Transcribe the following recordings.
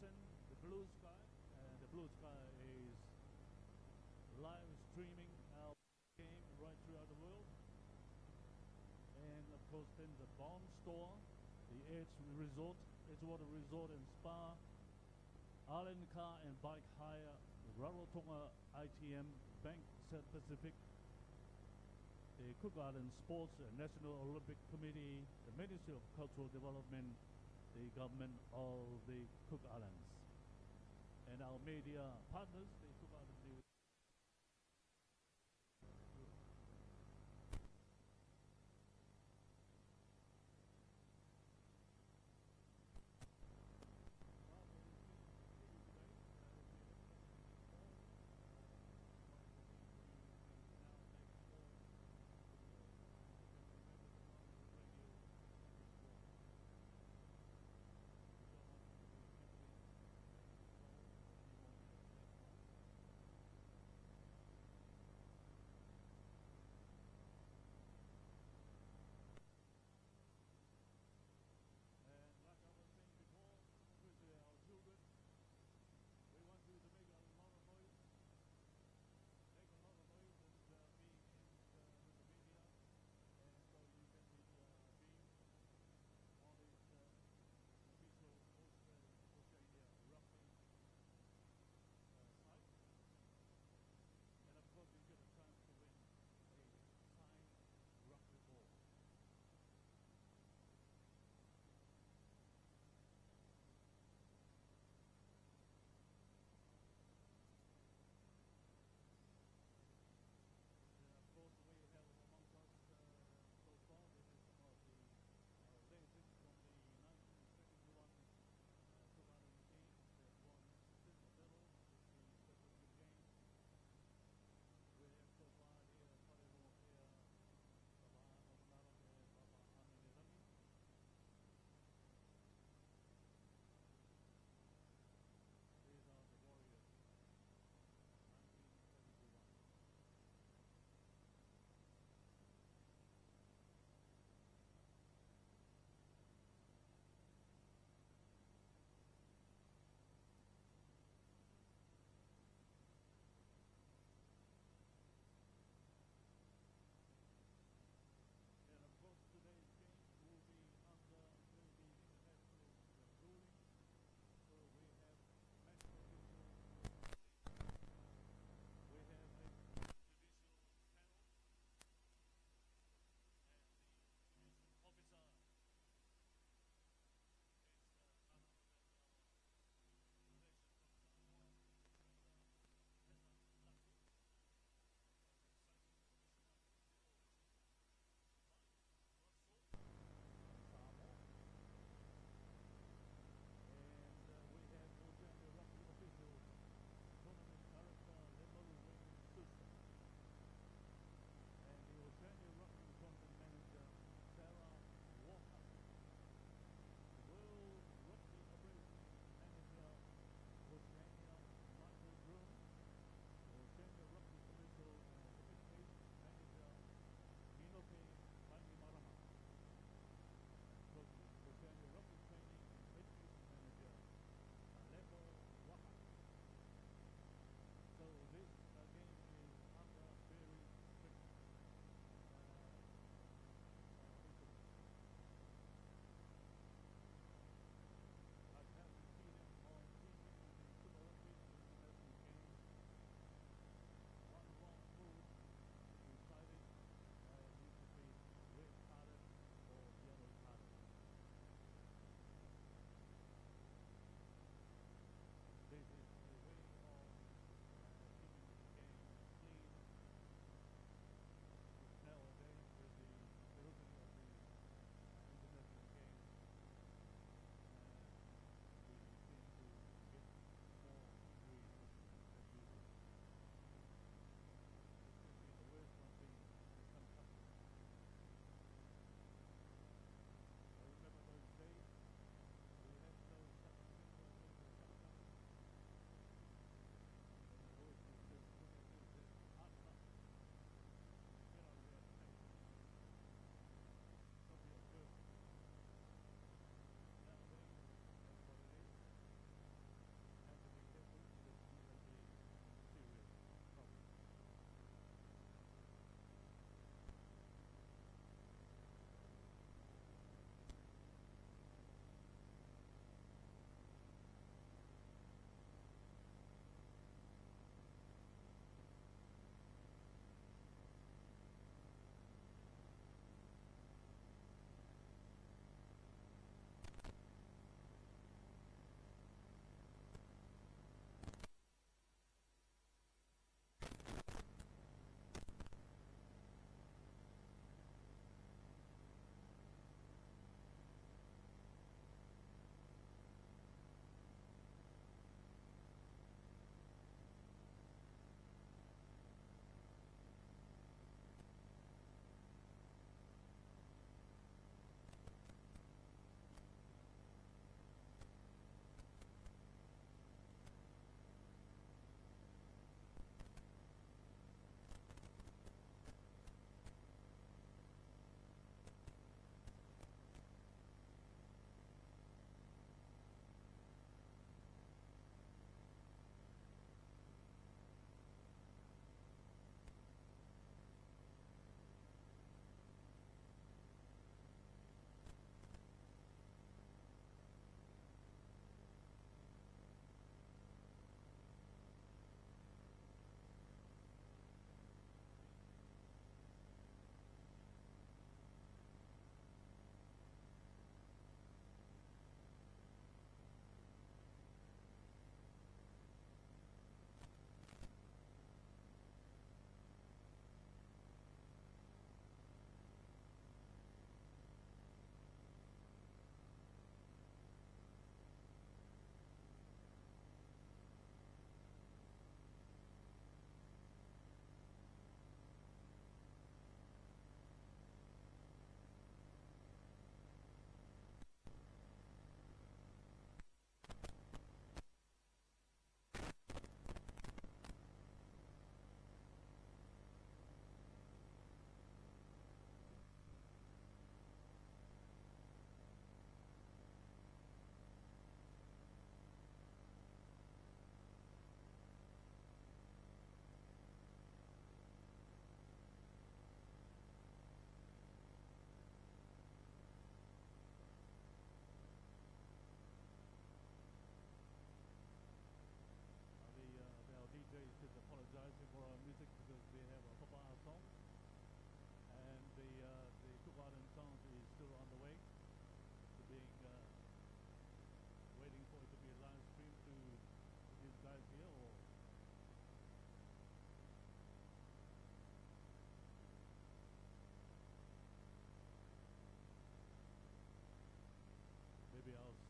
represent the blue sky. The blue sky is live streaming our game right throughout the world. And of course then the Bond Store, the Edgewater Resort and Spa, Island Car and Bike Hire, the Rarotonga ITM, Bank Pacific, the Cook Islands Sports and National Olympic Committee, the Ministry of Cultural Development, the government of the Cook Islands, and our media partners, the Cook Islands News.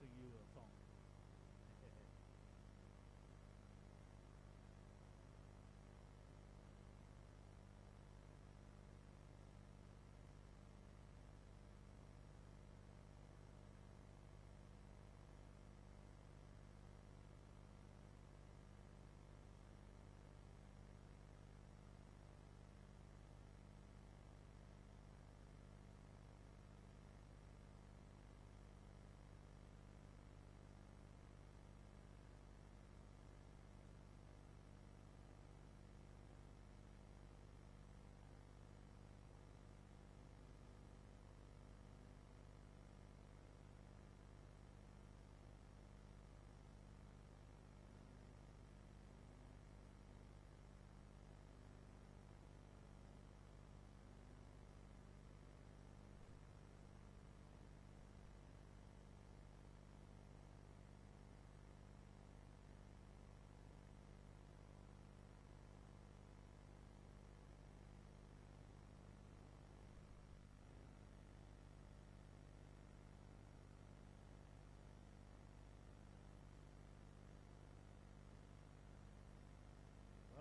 sing you a song.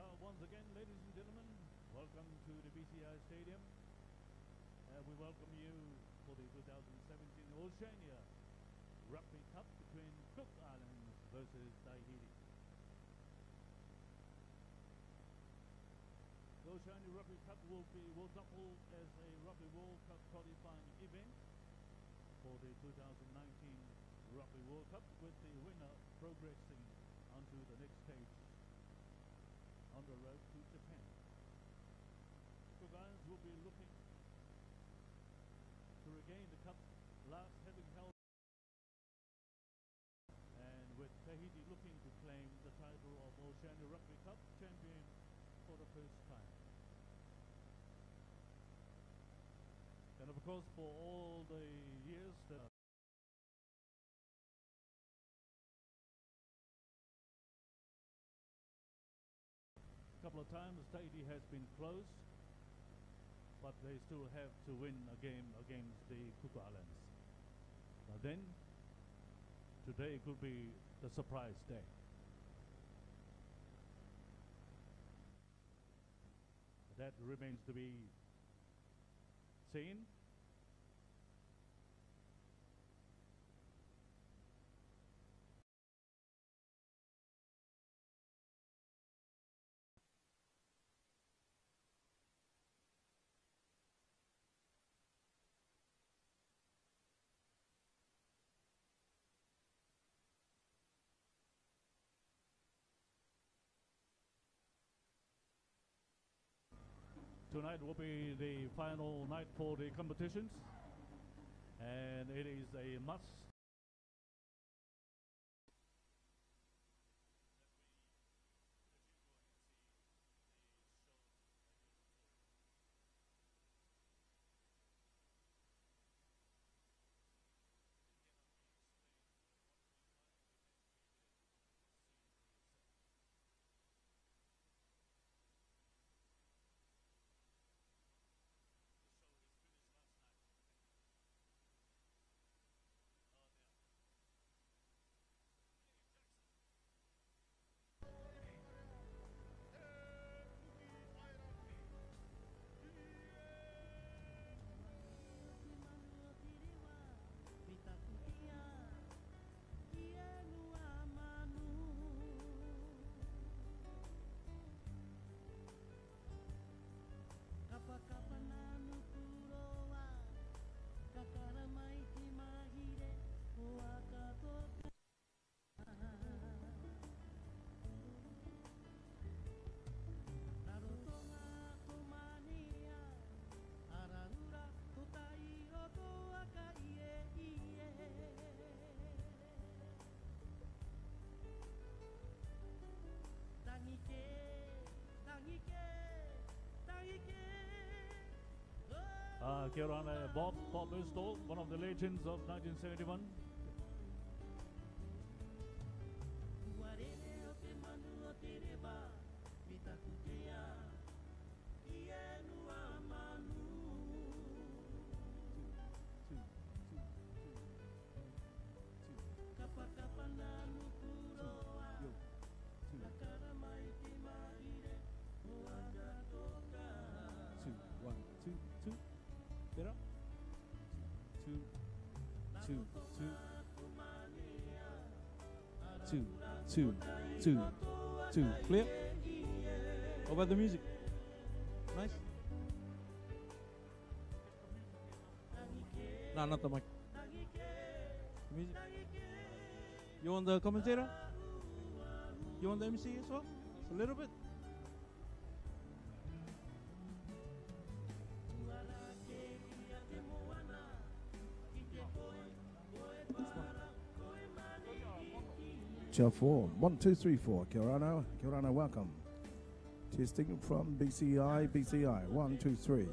Well, once again, ladies and gentlemen, welcome to the BCI Stadium. We welcome you for the 2017 Oceania Rugby Cup between Cook Islands versus Tahiti. The Oceania Rugby Cup will double as a Rugby World Cup qualifying event for the 2019 Rugby World Cup, with the winner progressing onto the next stage on the road to Japan. Cook Islands will be looking to regain the cup, last having held, and with Tahiti looking to claim the title of Oceania Rugby Cup champion for the first time. And of course, for all the years that a couple of times Tahiti has been close, but they still have to win a game against the Cook Islands. But then, today could be the surprise day. That remains to be seen. Tonight will be the final night for the competitions, and it is a must. Kia ora, Bob Birstall, one of the legends of 1971. two, two, two, two, two. Clear. How about the music? Nice. No, not the mic. The music. You want the commentator? You want the MC as well? Just a little bit. Chair 4, 1, 2, 3, 4. Kia ora, welcome. Testing from BCI, 1, 2, 3.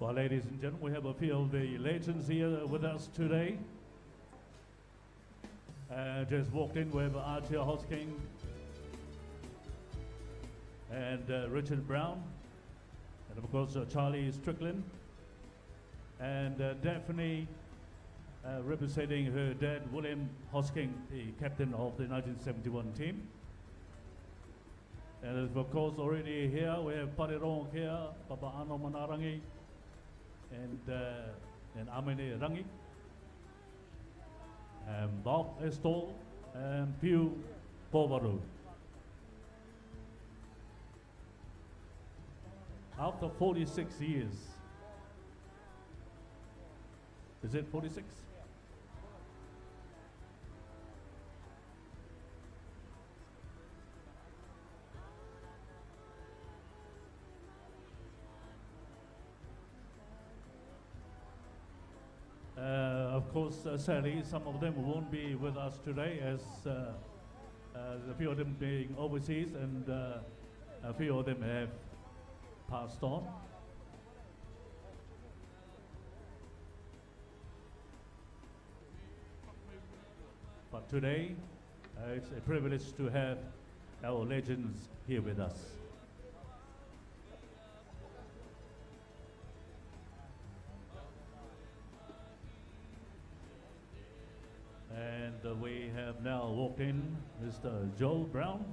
Well, ladies and gentlemen, we have a few of the legends here with us today. Just walked in with Archie Hosking and Richard Brown, and of course Charlie Strickland, and Daphne representing her dad, William Hosking, the captain of the 1971 team. And of course already here we have Parirong here, Papa Ano Manarangi, and Amene Rangi, and Bob Estol, and Pew Povaru. After 46 years, is it 46? Of course, sadly, some of them won't be with us today, as a few of them being overseas, and a few of them have passed on. But today, it's a privilege to have our legends here with us. And we have now walked in Mr. Joe Brown.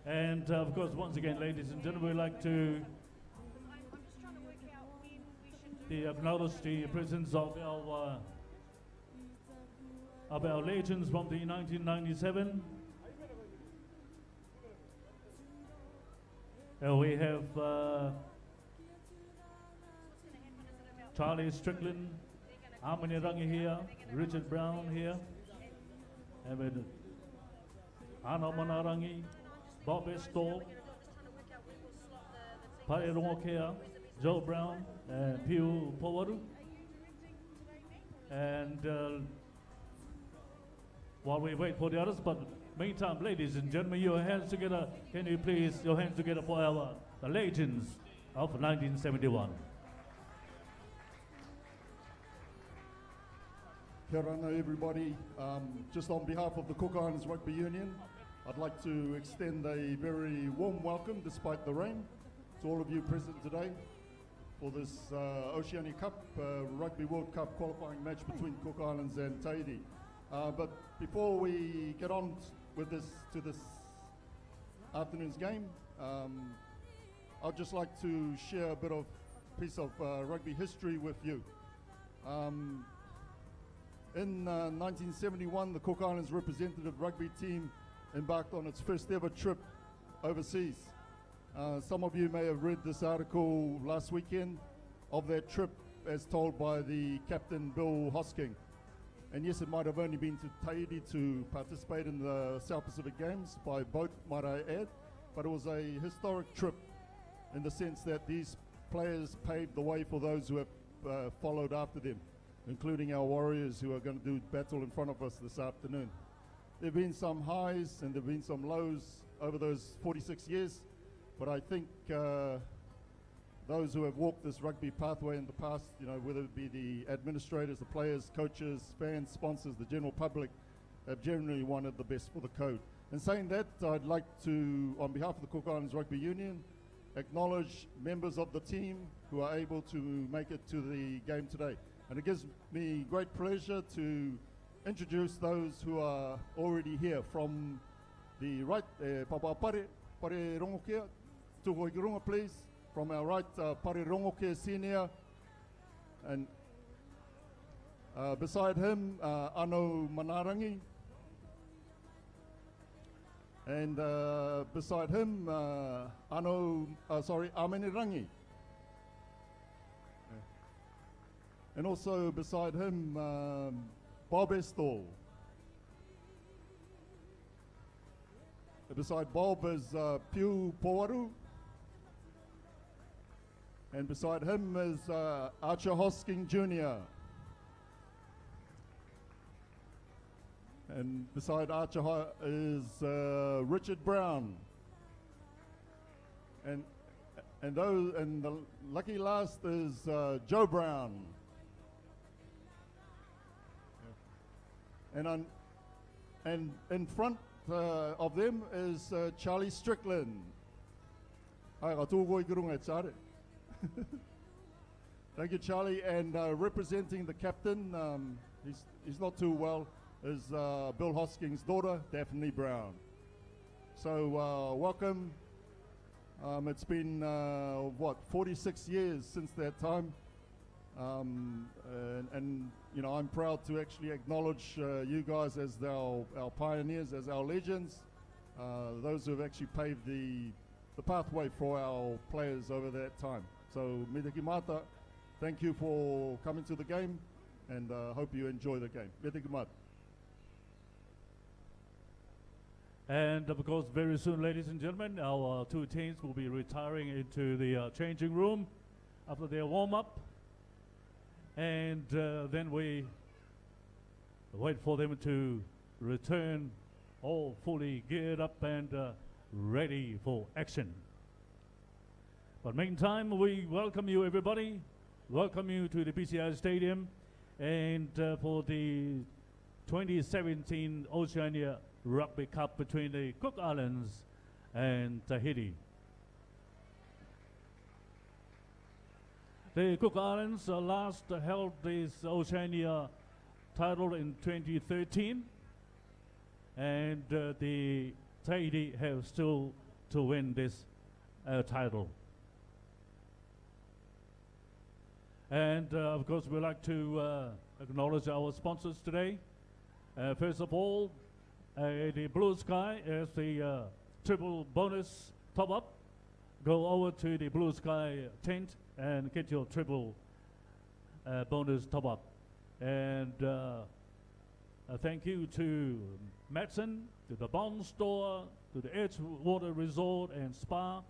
And of course, once again, ladies and gentlemen, we'd like to acknowledge the presence of our legends from the 1997. We have Charlie Strickland, Amene Rangi here, Richard Brown here, and with Ano Manarangi, Bob Estol, Parirong here, Joe Brown, and Pew Povaru. And while we wait for the others, but meantime, ladies and gentlemen, your hands together. Can you please, your hands together for the legends of 1971. Kia ora everybody. Just on behalf of the Cook Islands Rugby Union, I'd like to extend a very warm welcome, despite the rain, to all of you present today. for this Oceania Cup, Rugby World Cup qualifying match between Cook Islands and Tahiti. But before we get on with this afternoon's game, I'd just like to share a piece of rugby history with you. In 1971, the Cook Islands representative rugby team embarked on its first ever trip overseas. Some of you may have read this article last weekend of that trip as told by the captain, Bill Hosking. And yes, it might have only been to Tahiti to participate in the South Pacific Games by boat, might I add, but it was a historic trip in the sense that these players paved the way for those who have followed after them, including our Warriors who are going to do battle in front of us this afternoon. There have been some highs and there have been some lows over those 46 years, but I think those who have walked this rugby pathway in the past, you know, whether it be the administrators, the players, coaches, fans, sponsors, the general public, have generally wanted the best for the code. In saying that, I'd like to, on behalf of the Cook Islands Rugby Union, acknowledge members of the team who are able to make it to the game today. And it gives me great pleasure to introduce those who are already here. From the right, Papa Pare Rongokia, Tuhoi Girunga, please. From our right, Pare Rongokia Senior. And beside him, Ano Manarangi. And beside him, Amenirangi. And also beside him, Bob Estall. Beside Bob is Piu Powaru. And beside him is Archer Hosking Jr. And beside Archer is Richard Brown. And the lucky last is Joe Brown. And in front of them is Charlie Strickland. Thank you, Charlie. And representing the captain, he's not too well, is Bill Hosking's daughter, Daphne Brown. So welcome. It's been, 46 years since that time. And you know, I'm proud to actually acknowledge you guys as our pioneers, as our legends, those who have actually paved the pathway for our players over that time. So, Mitaki Mata, thank you for coming to the game, and hope you enjoy the game. Mitaki Mata. And of course, very soon, ladies and gentlemen, our two teams will be retiring into the changing room after their warm-up. And then we wait for them to return all fully geared up and ready for action. But meantime, we welcome you, everybody. Welcome you to the BCI Stadium and for the 2017 Oceania Rugby Cup between the Cook Islands and Tahiti. The Cook Islands last held this Oceania title in 2013, and the Tahiti have still to win this title. And of course, we'd like to acknowledge our sponsors today. First of all, the Blue Sky as the triple bonus top-up. Go over to the Blue Sky tent and get your triple bonus top-up. And thank you to Madsen, to the Bond Store, to the Edgewater Resort and Spa,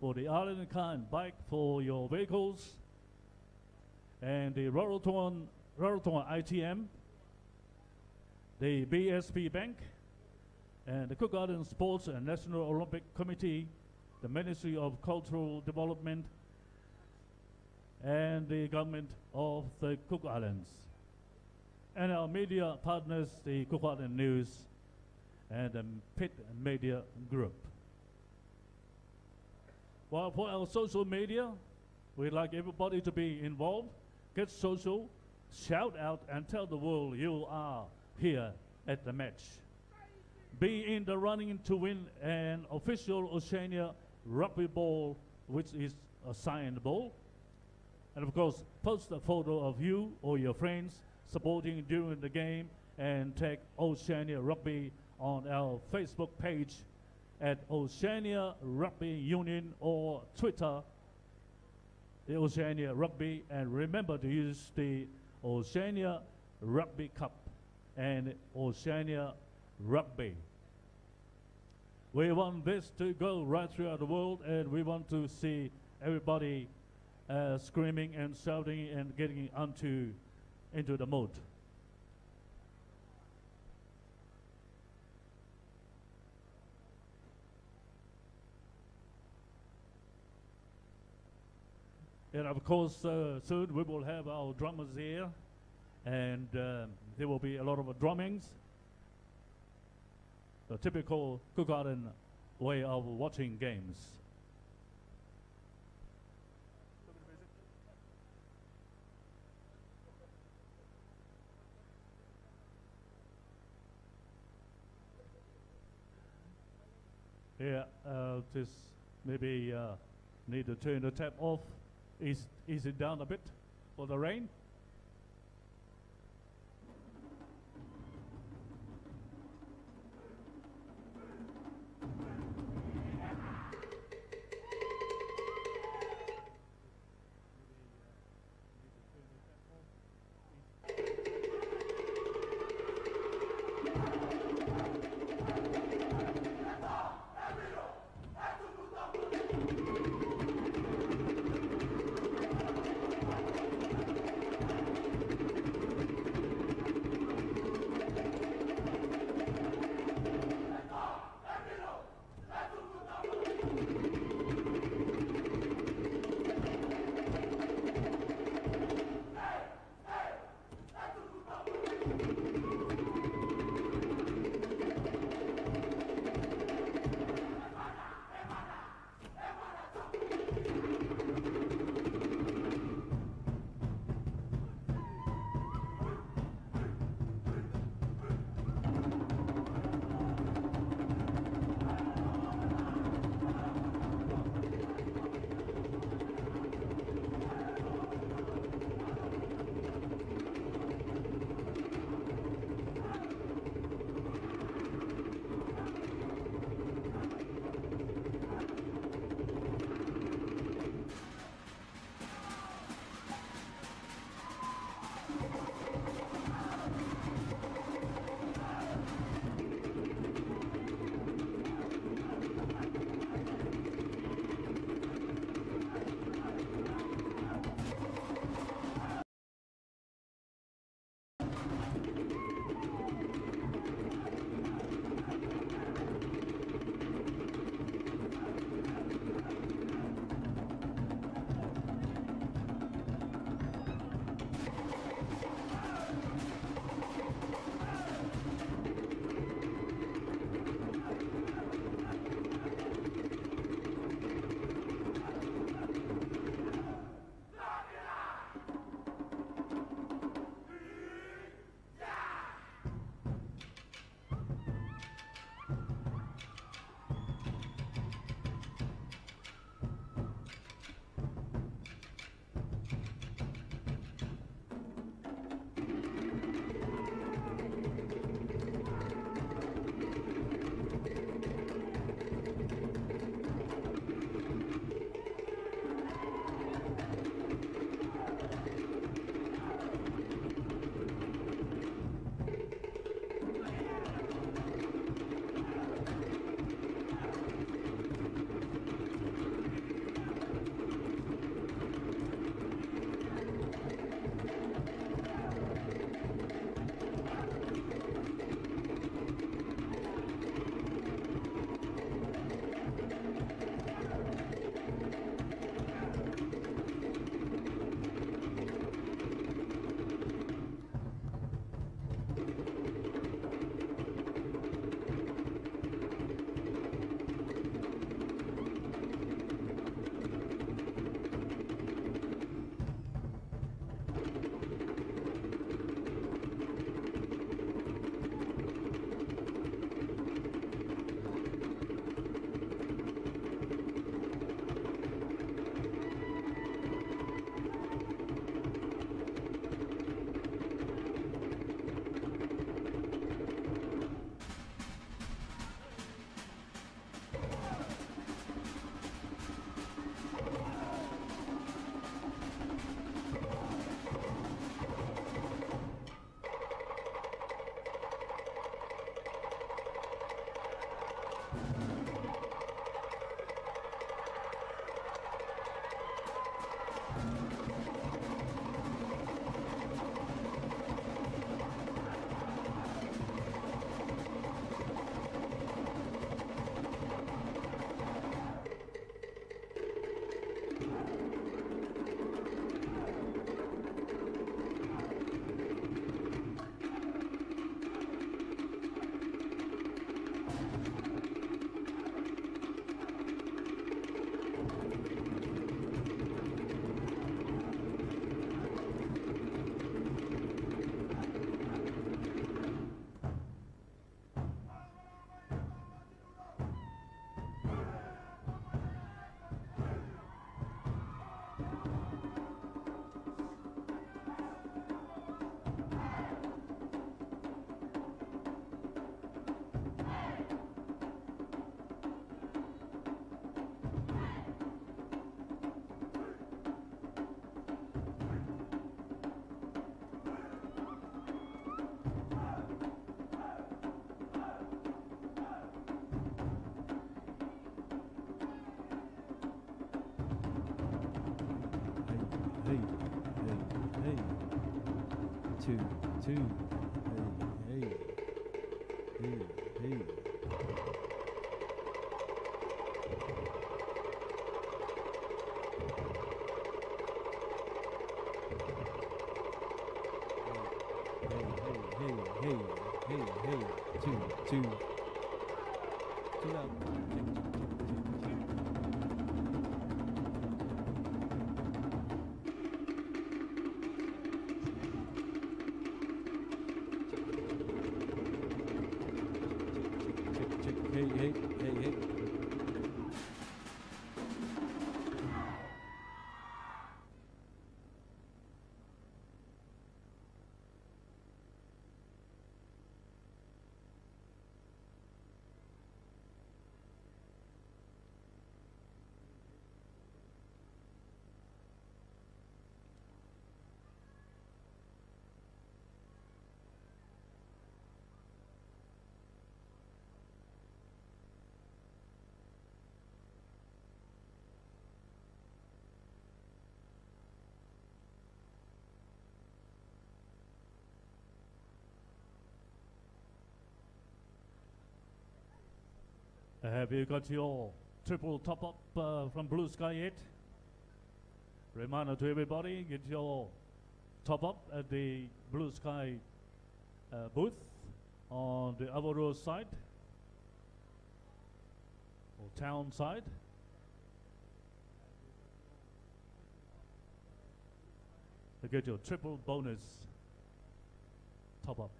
for the Island Car and Bike for your vehicles, and the Rarotonga ITM, the BSP Bank, and the Cook Island Sports and National Olympic Committee, the Ministry of Cultural Development, and the government of the Cook Islands. And our media partners, the Cook Island News and the Pitt Media Group. Well, for our social media, We'd like everybody to be involved, get social, shout out, and tell the world you are here at the match. Be in the running to win an official Oceania Rugby ball, which is a signed ball. And of course, post a photo of you or your friends supporting during the game and tag Oceania Rugby on our Facebook page at Oceania Rugby Union or Twitter, the Oceania Rugby, and remember to use the Oceania Rugby Cup and Oceania Rugby. We want this to go right throughout the world, and we want to see everybody screaming and shouting and getting into the mode. And of course, soon we will have our drummers here, and there will be a lot of drummings. The typical Cook Island way of watching games. Yeah, just maybe need to turn the tap off. Ease it down a bit for the rain. 2, 2. Hey, hey, hey, hey. Hey, hey, hey, 2, 2. 2 out. Check. Hey, hey, hey, hey. Have you got your triple top up from Blue Sky yet? Reminder to everybody, get your top up at the Blue Sky booth on the Avarua side or town side. To get your triple bonus top up.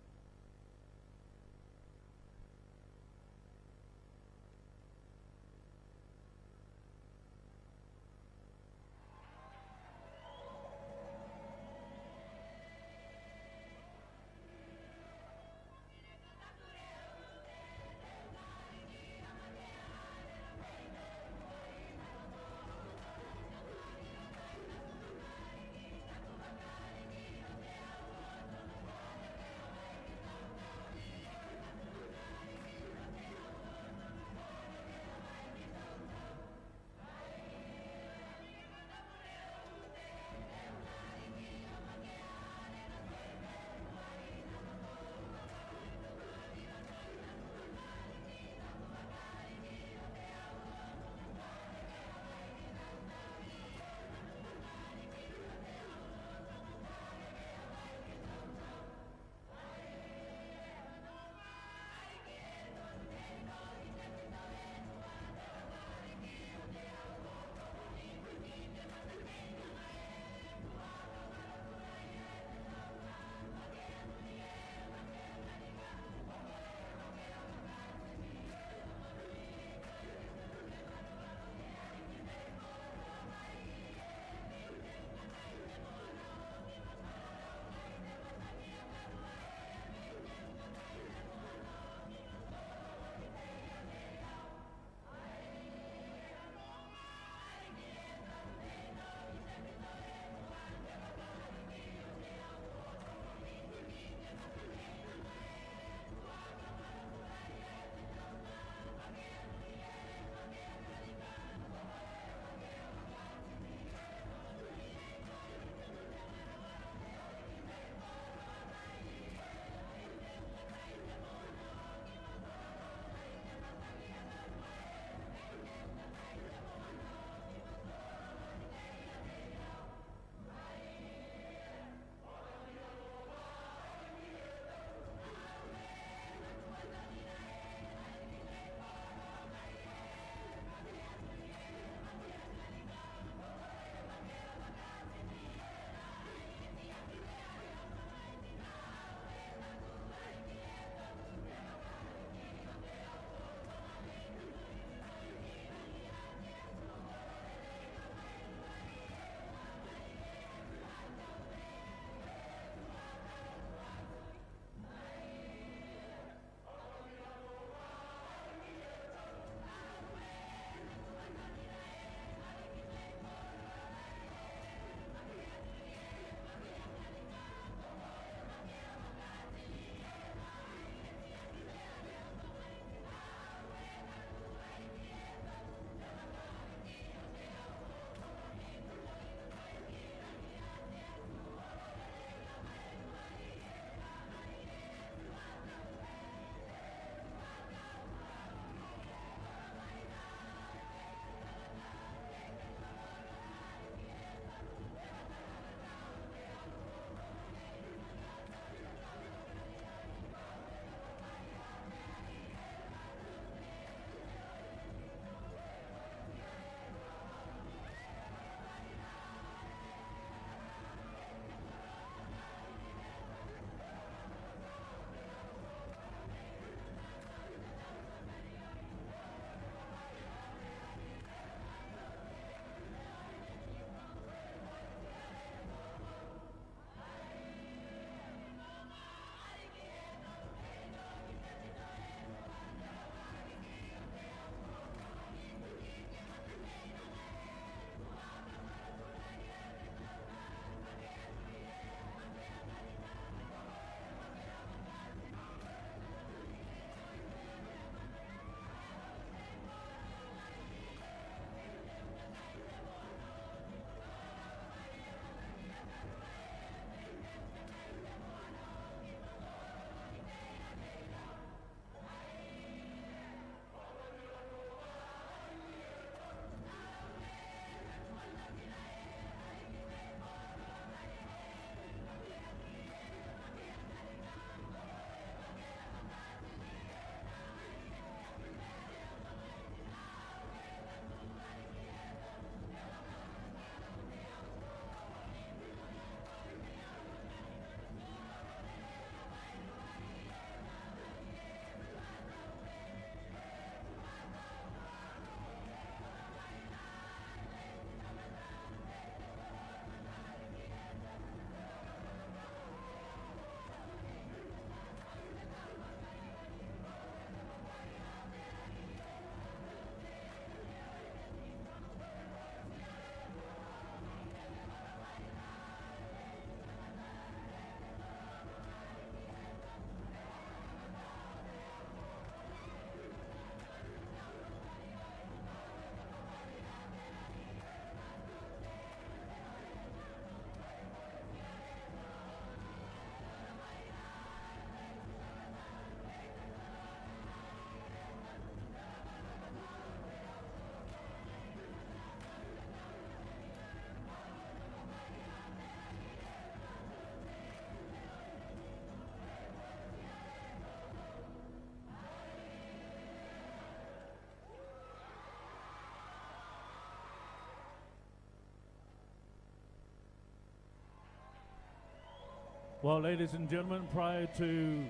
Well, ladies and gentlemen, prior to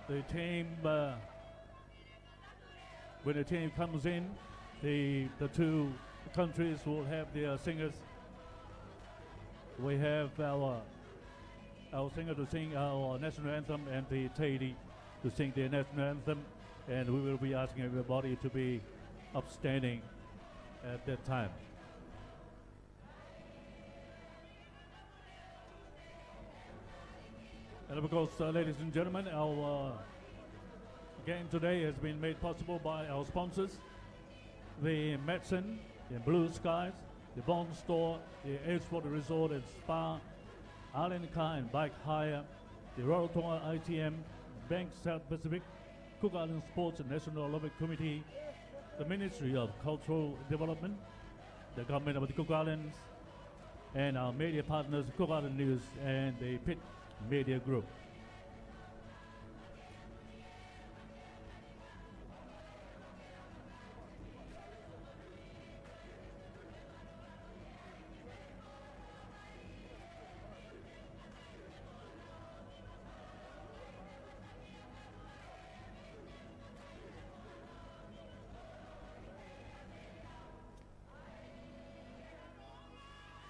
the team, when the team comes in, the two countries will have their singers. We have our singer to sing our national anthem and the Tahiti to sing their national anthem, and we will be asking everybody to be upstanding at that time. And of course, ladies and gentlemen, our game today has been made possible by our sponsors, the Medicine, the Blue Skies, the Bond Store, the Airsport Resort and Spa, Island Car and Bike Hire, the Rarotonga ITM, Bank South Pacific, Cook Island Sports and National Olympic Committee, the Ministry of Cultural Development, the Government of the Cook Islands, and our media partners, Cook Island News and the Pitt Media Group.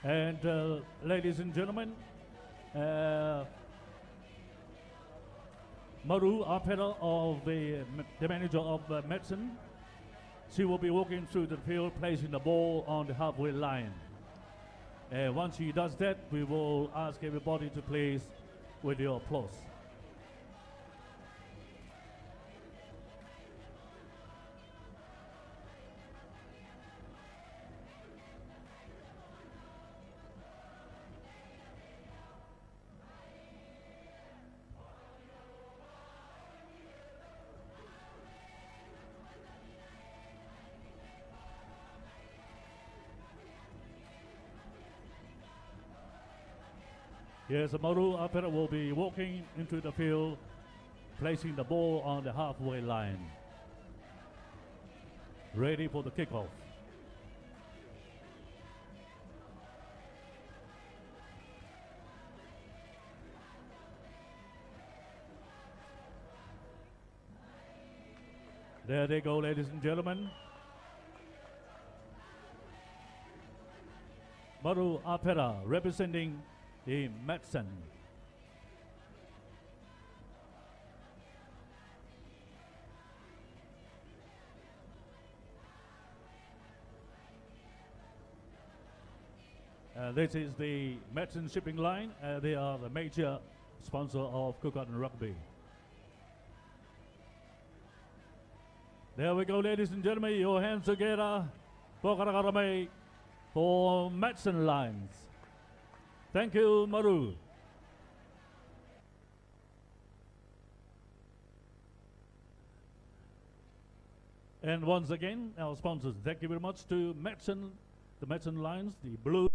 And ladies and gentlemen, Maru Arpeta of the manager of Medicine, she will be walking through the field placing the ball on the halfway line. And once she does that, we will ask everybody to please with your applause. Yes, Maru Apera will be walking into the field, placing the ball on the halfway line. Ready for the kickoff. There they go, ladies and gentlemen. Maru Apera representing the Medicine. This is the Medicine shipping line. They are the major sponsor of Cook Island Rugby. There we go, ladies and gentlemen. Your hands together for Medicine lines. Thank you, Maru. And once again, our sponsors, thank you very much to Medicine, the Medicine lines, the blue.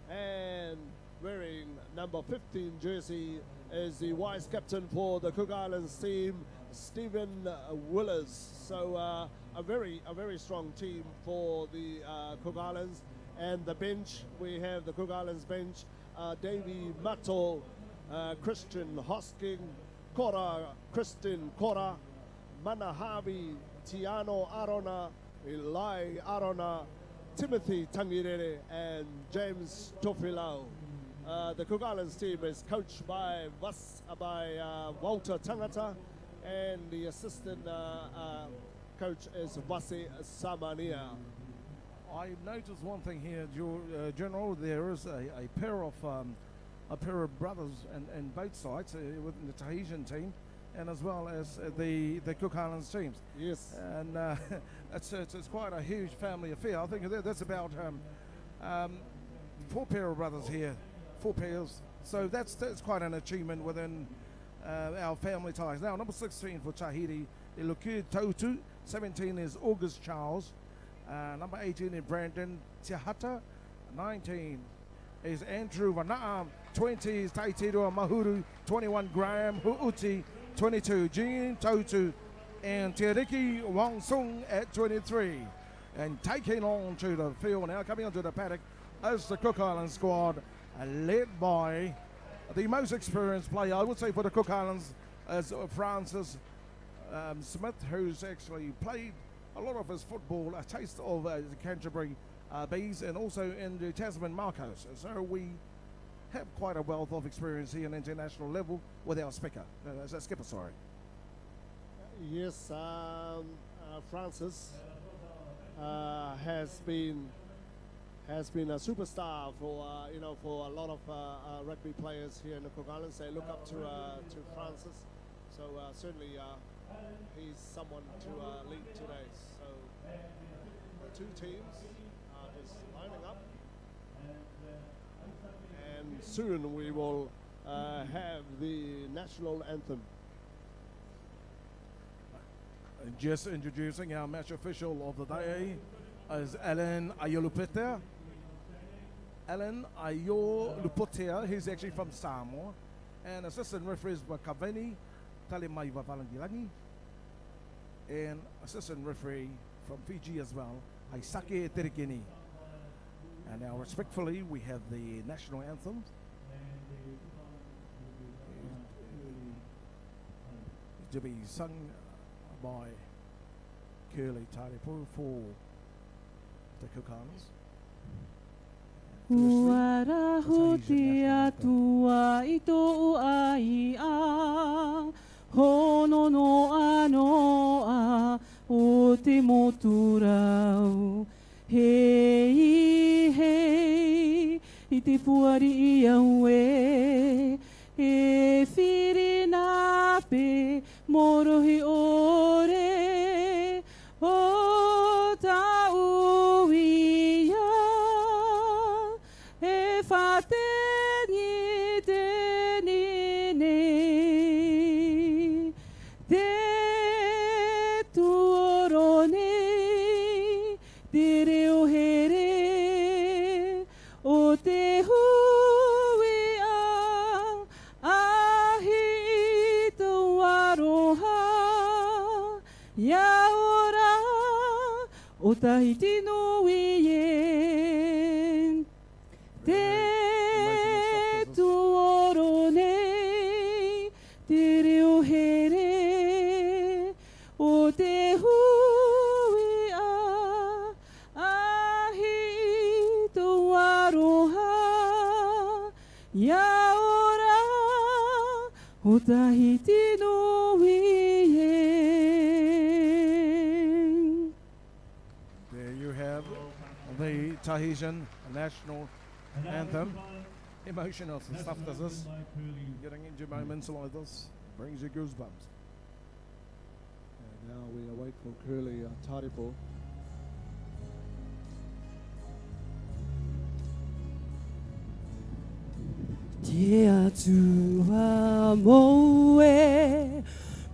And wearing number 15 jersey is the vice captain for the Cook Islands team, Stephen Willers. So a very strong team for the Cook Islands. And the bench, we have the Cook Islands bench, Davy Mato, Christian Hosking, Kora, Kristin Kora, Manahavi, Tiano Arona, Eli Arona, Timothy Tangirere, and James Tofilau. The Cook Islands team is coached by Walter Tangata, and the assistant coach is Vasi Samania. I noticed one thing here, General. There is a pair of brothers and both sides within the Tahitian team, and as well as the Cook Islands teams. Yes. And it's quite a huge family affair. I think that's about 4 pair of brothers here, 4 pairs. So that's quite an achievement within our family ties. Now, number 16 for Tahiti, Iluku Tautu. 17 is August Charles. Number 18 is Brandon Tiahata. 19 is Andrew Vana'am. 20 is Taitiro Mahuru. 21 Graham Huuti. 22 Jean Tautu. And Tiriki Wong Sung at 23. And taking on to the field now, coming onto the paddock, as the Cook Islands squad, led by the most experienced player, I would say, for the Cook Islands, as Francis Smith, who's actually played a lot of his football, a taste of the Canterbury Bees, and also in the Tasman Marcos. So we have quite a wealth of experience here on international level with our skipper. Sorry. Yes, Francis has been a superstar for for a lot of rugby players here in the Cook Islands. They look up to Francis, so certainly he's someone to lead today. So the 2 teams are just lining up, and soon we will have the national anthem. Just introducing our match official of the day is Alan Ayoluputea. Alan Ayoluputea, he's actually from Samoa. And assistant referees were Kaveni Talimaiva Valangilangi. And assistant referee from Fiji as well, Aisake Terikini. And now respectfully, we have the national anthem. To be sung by Curly Taripu for the Cook Islands. Wara hoti atua I tō ai a hono no anoa o te moturau. Hei hei I te puari I au e whirina pe morohi ore o ta uia e whate ni te nini te tuoro nei te reo here o te hui ahi to aroha ia ora o Tahiti no ien te tuoro nei te reo here o te hui ahi to aroha ia ora o Tahiti no ien. There you have the Tahitian national anthem. Emotional stuff does this. Getting into moments like this brings you goosebumps. And now we await for Curly Taripo. Te atua moe,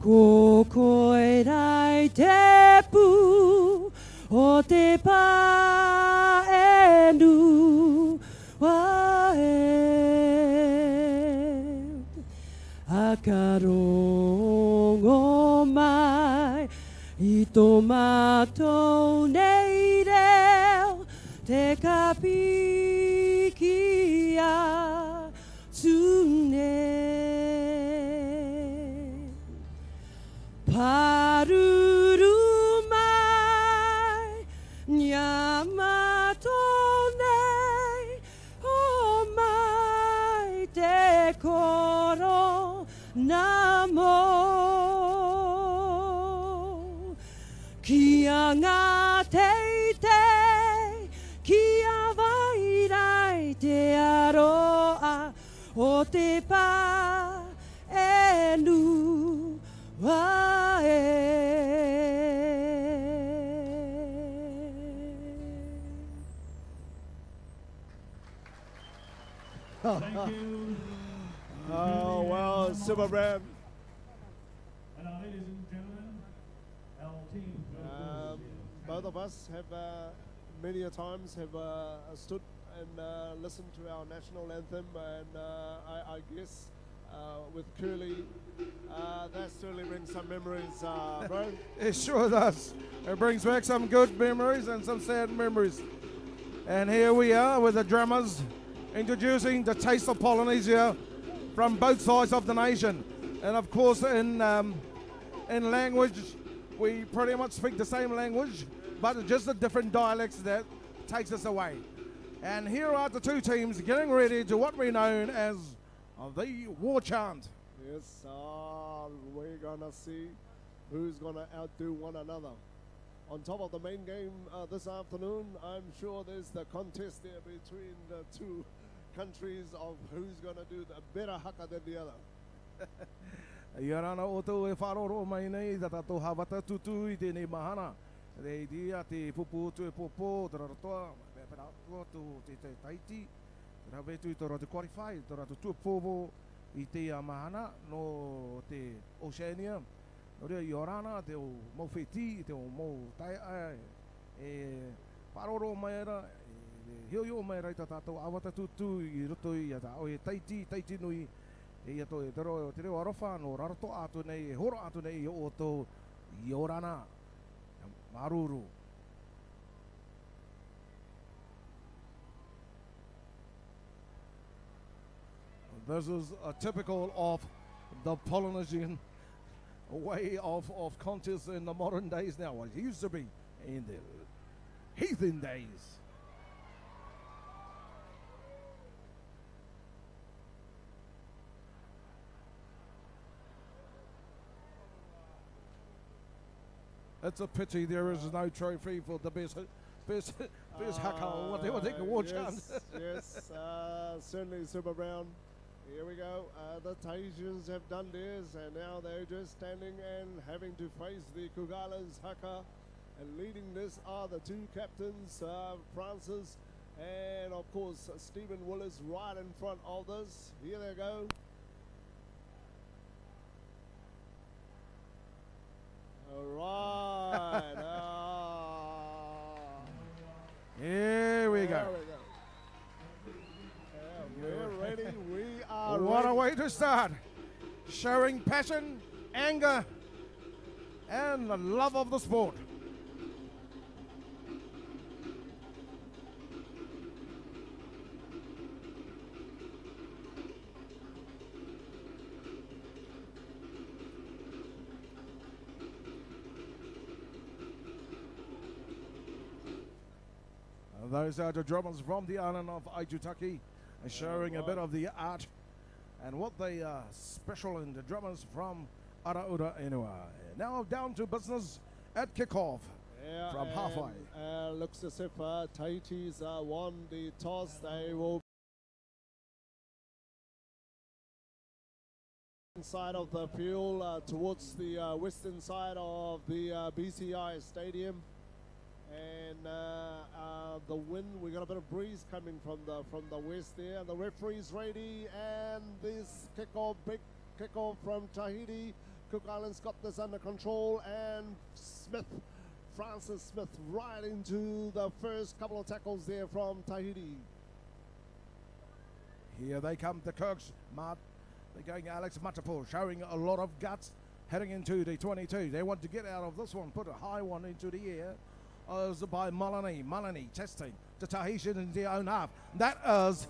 ko koe rai te pu, o te paenu, wa whakarongo mai I tō mātou nei reo te kapiki a tune. Paruru mai nyamato nei o mai te koro namo. Kia ngā teitei, kia vairai te aroa o te pā e nua e. Thank you. Oh, well, Super Brand. And now, ladies and gentlemen, our team. Both of us have many a times have stood and listened to our national anthem, and I guess with Curly, that certainly brings some memories, bro. It sure does. It brings back some good memories and some sad memories. And here we are with the drummers introducing the taste of Polynesia from both sides of the nation. And of course, in language, we pretty much speak the same language, but just the different dialects that takes us away. And here are the two teams getting ready to what we know as the war chant. Yes, we're gonna see who's gonna outdo one another. On top of the main game this afternoon, I'm sure there's the contest there between the two countries of who's gonna do the better haka than the other. Ia rana o tau e wharoro mai nei, ta tatou hawata tutu I tēnei mahana. Rei dia te pupu tu e popo, te Rarotonga, me pera atua tu te Tahiti, te rawe tu I tō rata qualify, tō rata tu popo I te mahana no te Oceania. No rea I orana te o mawheti, te o mau tai ai, e wharoro mai era, hio mai rai ta tātou awata tutu I roto I ata o e Tahiti nui, e ia to e te reo arofa no Raroto atu nei, e horo atu nei o tō I orana, maruru. This is a typical of the Polynesian way of contest in the modern days now. What it used to be in the heathen days. It's a pity there is no trophy for the best haka or whatever they can watch. Yes, certainly Super Brown. Here we go. The Tahitians have done theirs, and now they're just standing and having to face the Kugalas haka. And leading this are the two captains, Francis and of course Stephen Willis, right in front of this. Here they go. All right. Here we go. There we go. We're ready. We are What ready. a way to start. Showing passion, anger, and the love of the sport. Those are the drummers from the island of Aitutaki, showing a bit of the art and what they are special in the drummers from Araura Inua. Now down to business at kickoff from halfway. Looks as if Tahiti's won the toss. They will side of the field towards the western side of the BCI Stadium. And the wind, we got a bit of breeze coming from the west there. The referee's ready, and this big kickoff from Tahiti. Cook Islands got this under control, and Francis Smith, right into the first couple of tackles there from Tahiti. Here they come, the Kirks. They're going Alex Matapo, showing a lot of guts heading into the 22. They want to get out of this one, put a high one into the air. As by Malani. Malani testing the Tahitian in their own half. That is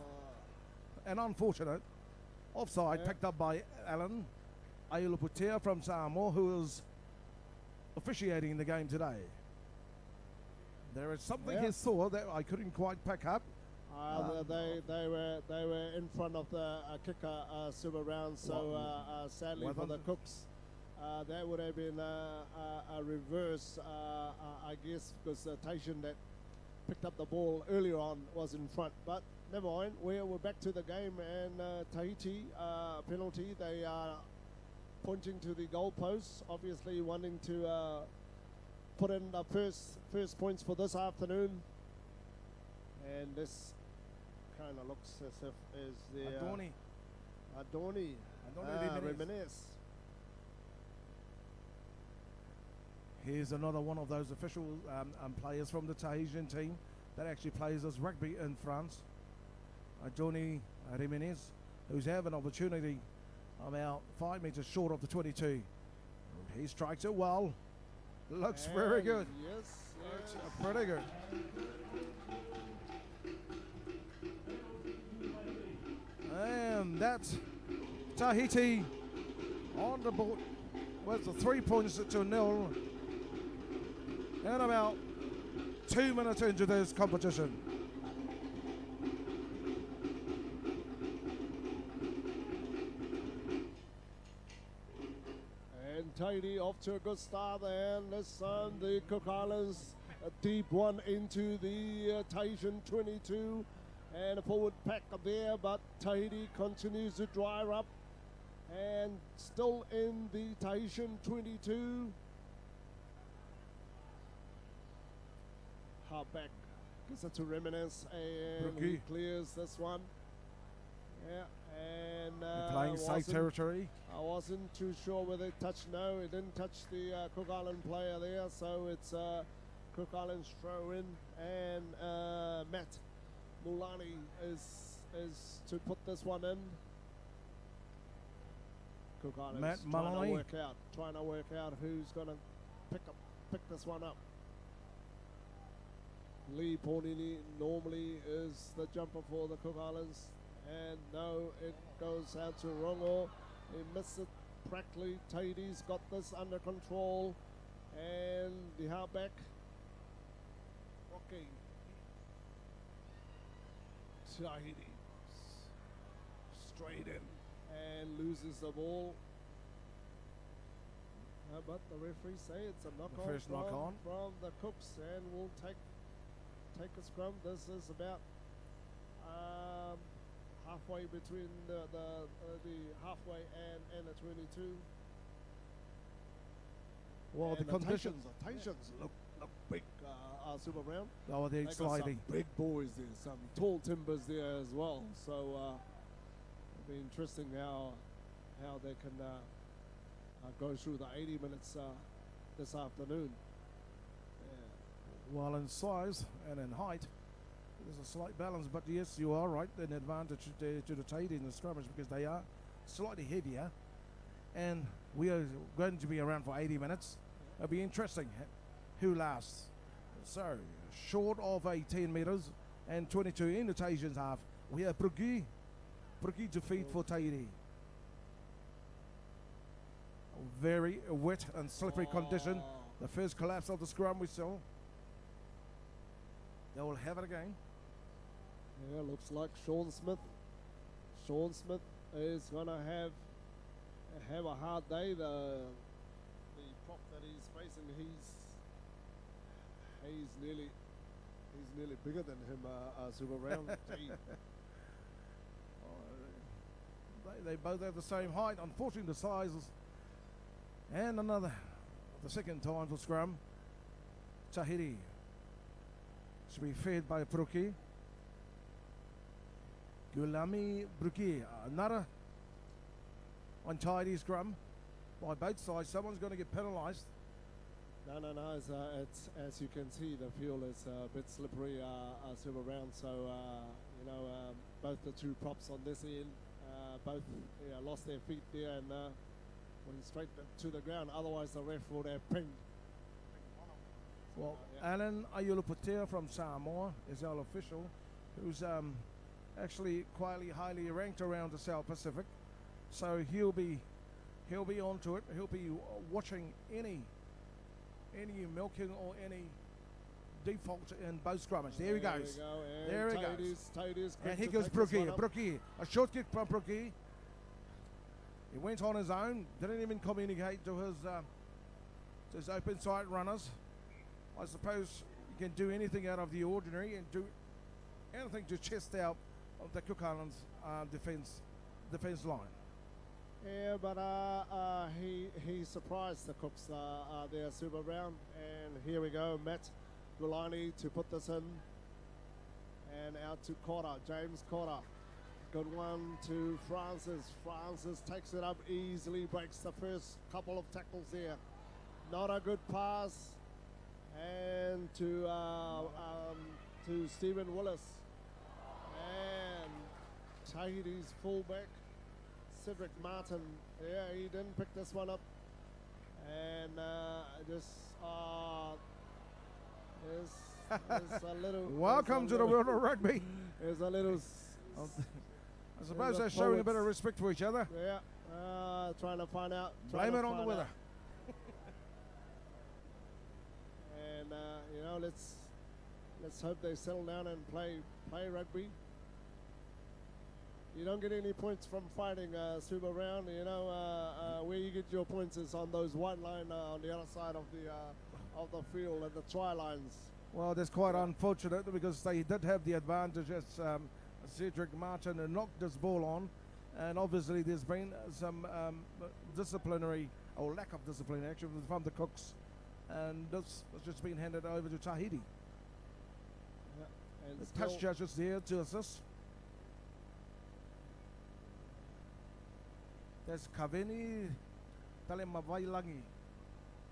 an unfortunate offside picked up by Alan Ailuputea from Samoa, who is officiating the game today. There is something he saw that I couldn't quite pick up. They were in front of the kicker super round, so sadly for the Cooks, that would have been a reverse, I guess, because the Tahitian that picked up the ball earlier on was in front. But never mind, we're back to the game, and Tahiti penalty. They are pointing to the goalposts, obviously wanting to put in the first points for this afternoon. And this kind of looks as if is the Adoni Reminis. Here's another one of those official players from the Tahitian team that actually plays as rugby in France. Adoni Reminis, who's had an opportunity about 5 meters short of the 22. He strikes it well. Looks very good. Yes, Looks pretty good. And that's Tahiti on the board with the 3 points to 0. And about 2 minutes into this competition. And Tahiti off to a good start there. And this time the Cook Islands, a deep one into the Tahitian 22. And a forward pack up there, but Tahiti continues to dry up. And still in the Tahitian 22. Halfback gives it to Reminis, and he clears this one. Yeah, and playing safe territory. I wasn't too sure whether it touched. No, it didn't touch the Cook Island player there, so it's Cook Islands throw in, and Matt Mulani is to put this one in. Cook Islands Matt trying to work out who's gonna pick this one up. Lee Paunini normally is the jumper for the Cook Islands, and no, it goes out to Rongo. He missed it practically. Tahiti's got this under control, and the halfback, Rocky. Tahiti straight in and loses the ball. But the referee say it's a knock on from the Cooks, and we'll take a scrum. This is about halfway between the halfway and the 22. Well, and the conditions. Tahitians look big, super round. Oh, they're They got sliding. some big boys there, some tall timbers there as well. So it'll be interesting how they can go through the 80 minutes this afternoon. While in size and in height, there's a slight balance, but yes, you are right, an advantage to the Tahiti in the scrummage because they are slightly heavier, and we are going to be around for 80 minutes. It'll be interesting who lasts. So, short of 18 meters and 22 in the Tahitians half, we have Brugui defeat for Tahiti. Very wet and slippery condition. The first collapse of the scrum we saw. They will have it again. Yeah, looks like Sean Smith. Sean Smith is gonna have a hard day. The prop that he's facing, he's nearly bigger than him. Super round. They both have the same height. Unfortunately, the sizes. And the second time for scrum. Tahiti should be fed by Bruki. Gulami Bruki. Another untidy scrum by both sides. Someone's going to get penalised. No. It's as you can see, the field is a bit slippery, super round. So both the two props on this end both lost their feet there and went straight to the ground. Otherwise, the ref would have pinged. Well, Alan Ayuluputea from Samoa is our official, who's actually quietly highly ranked around the South Pacific. So he'll be onto it. He'll be watching any milking or any default in both scrummage. There he goes. There he goes. And here goes Brookie. A short kick from Brookie. He went on his own. Didn't even communicate to his open side runners. I suppose you can do anything out of the ordinary and do anything to chest out of the Cook Islands defense line. Yeah, but he surprised the Cooks there, Super Brown. And here we go, Matt Gulani to put this in. And out to Cotter, James Cotter. Good one to Francis. Francis takes it up easily, breaks the first couple of tackles there. Not a good pass. And to Stephen Willis. And Tahiti's fullback, Cedric Martin. Yeah, he didn't pick this one up. And is a little... Welcome to the world of rugby. There's a little... I suppose they're showing a bit of respect for each other. Yeah, trying to find out. Blame it on the weather. And you know, let's hope they settle down and play rugby. You don't get any points from fighting Super Round. You know where you get your points is on those white line on the other side of the field and the try lines. Well, that's quite unfortunate because they did have the advantage as Cedric Martin knocked this ball on, and obviously there's been some disciplinary or lack of discipline actually from the Cooks, and this has just been handed over to Tahiti. Yeah, and the touch judge is there to assist. There's Kaveni Talemavailangi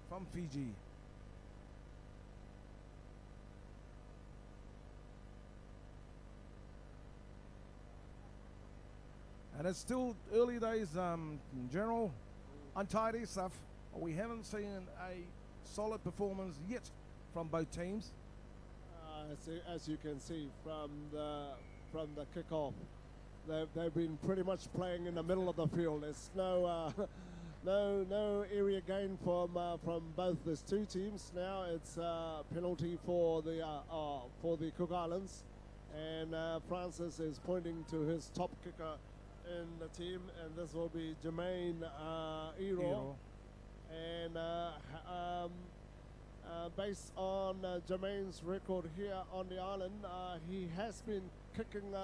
from Fiji. And it's still early days, general, untidy stuff. We haven't seen a solid performance yet from both teams. As you can see from the kickoff, they've been pretty much playing in the middle of the field. There's no area gain from both these two teams. Now it's a penalty for the Cook Islands, and Francis is pointing to his top kicker in the team, and this will be Jermaine Ero. And based on Jermaine's record here on the island, he has been kicking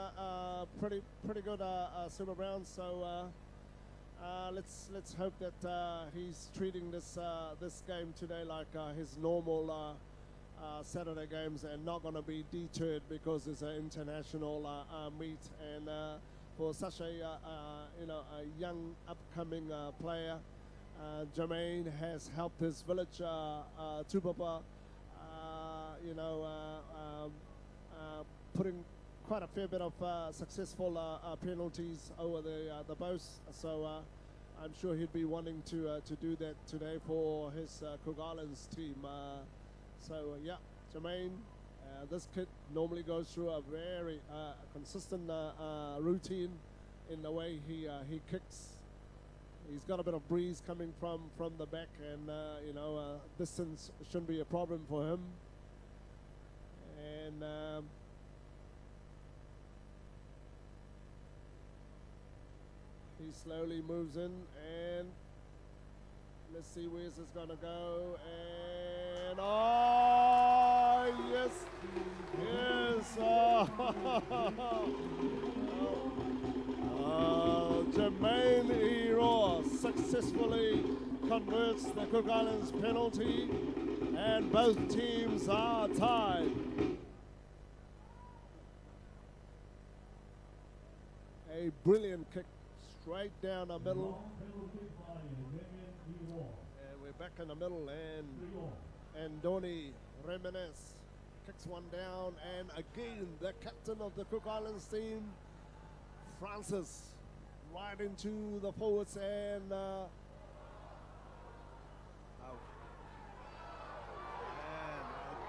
pretty good Super Brown. So let's hope that he's treating this game today like his normal Saturday games and not going to be deterred because it's an international meet, and for such a young upcoming player, Jermaine has helped his village Tupapa, putting quite a fair bit of successful penalties over the bows. So I'm sure he'd be wanting to do that today for his Cook Islands team. Yeah, Jermaine. This kid normally goes through a very consistent routine in the way he kicks. He's got a bit of breeze coming from the back, and distance shouldn't be a problem for him. And he slowly moves in, and let's see where's this gonna go. And yes. Jermaine Ero successfully converts the Cook Islands penalty, and both teams are tied. A brilliant kick straight down the middle. And we're back in the middle, and Donny Remenes kicks one down, and again the captain of the Cook Islands team, Francis, right into the forwards and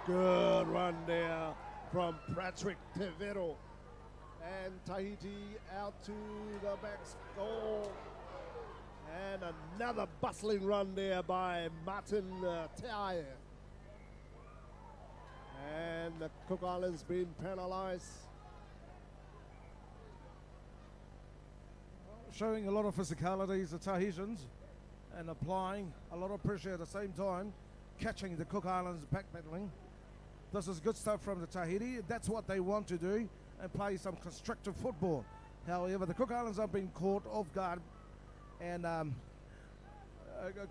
good run there from Patrick Tevero. And Tahiti out to the back goal. And another bustling run there by Martin Teae. And the Cook Islands been penalised. Showing a lot of physicalities, the Tahitians, and applying a lot of pressure at the same time, catching the Cook Islands backpedaling. This is good stuff from the Tahiti. That's what they want to do, and play some constructive football. However, the Cook Islands have been caught off guard and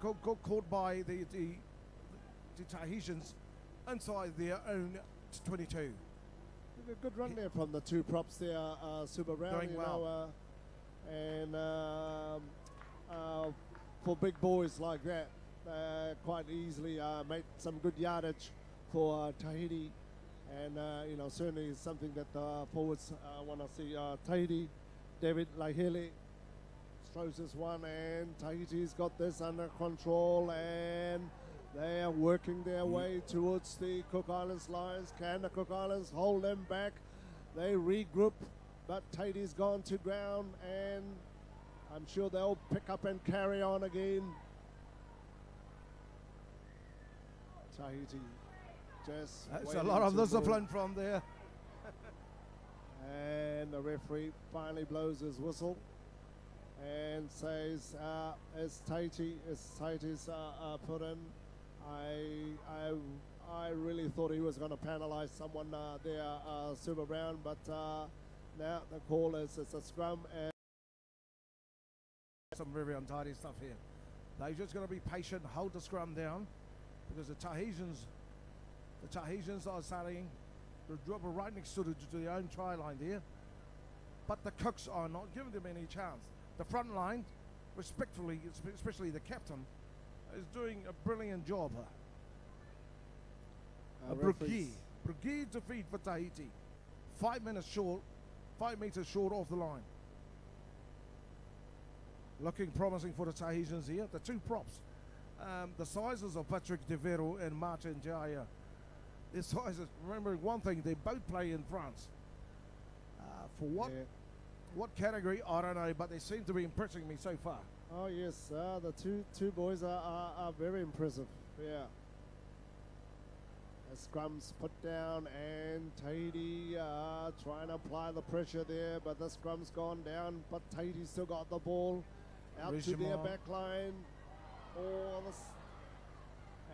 caught by the Tahitians inside their own 22. A good run there from the two props there, Super Brown. Doing well. For big boys like that, quite easily made some good yardage for Tahiti, and certainly is something that forwards want to see. Tahiti, David Lahele throws this one, and Tahiti's got this under control, and they are working their way towards the Cook Islands lines. Can the Cook Islands hold them back? They regroup, but Tahiti's gone to ground, and I'm sure they'll pick up and carry on again. Tahiti just That's a waiting lot of to discipline move. from there. And the referee finally blows his whistle and says, as Tahiti's put in, I really thought he was going to penalise someone there, Super Brown, but now the call is it's a scrum. And Some very untidy stuff here. They're just going to be patient, hold the scrum down, because the Tahitians are starting to drop right next to their own try line there. But the Cooks are not giving them any chance. The front line, respectfully, especially the captain, is doing a brilliant job. Brugui defeat for Tahiti. 5 minutes short, 5 meters short off the line. Looking promising for the Tahitians here. The two props, the sizes of Patrick Devero and Martin Jaya. Their sizes, remembering one thing, they both play in France. For what category, I don't know, but they seem to be impressing me so far. oh yes, the two boys are very impressive. Yeah. The scrum's put down, and Tahiti trying to apply the pressure there, but the scrum's gone down, but Tahiti still got the ball out to their back line.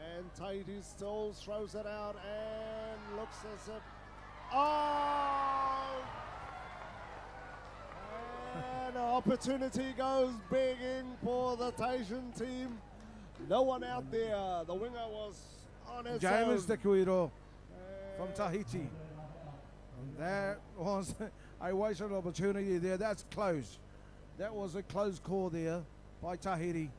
And Tahiti still throws it out and looks as if, and an opportunity goes begging for the Tahitian team. No one out there. The winger was on his James own. De Cuido from Tahiti. And that was a wasted opportunity there. That's close. That was a close call there by Tahiti.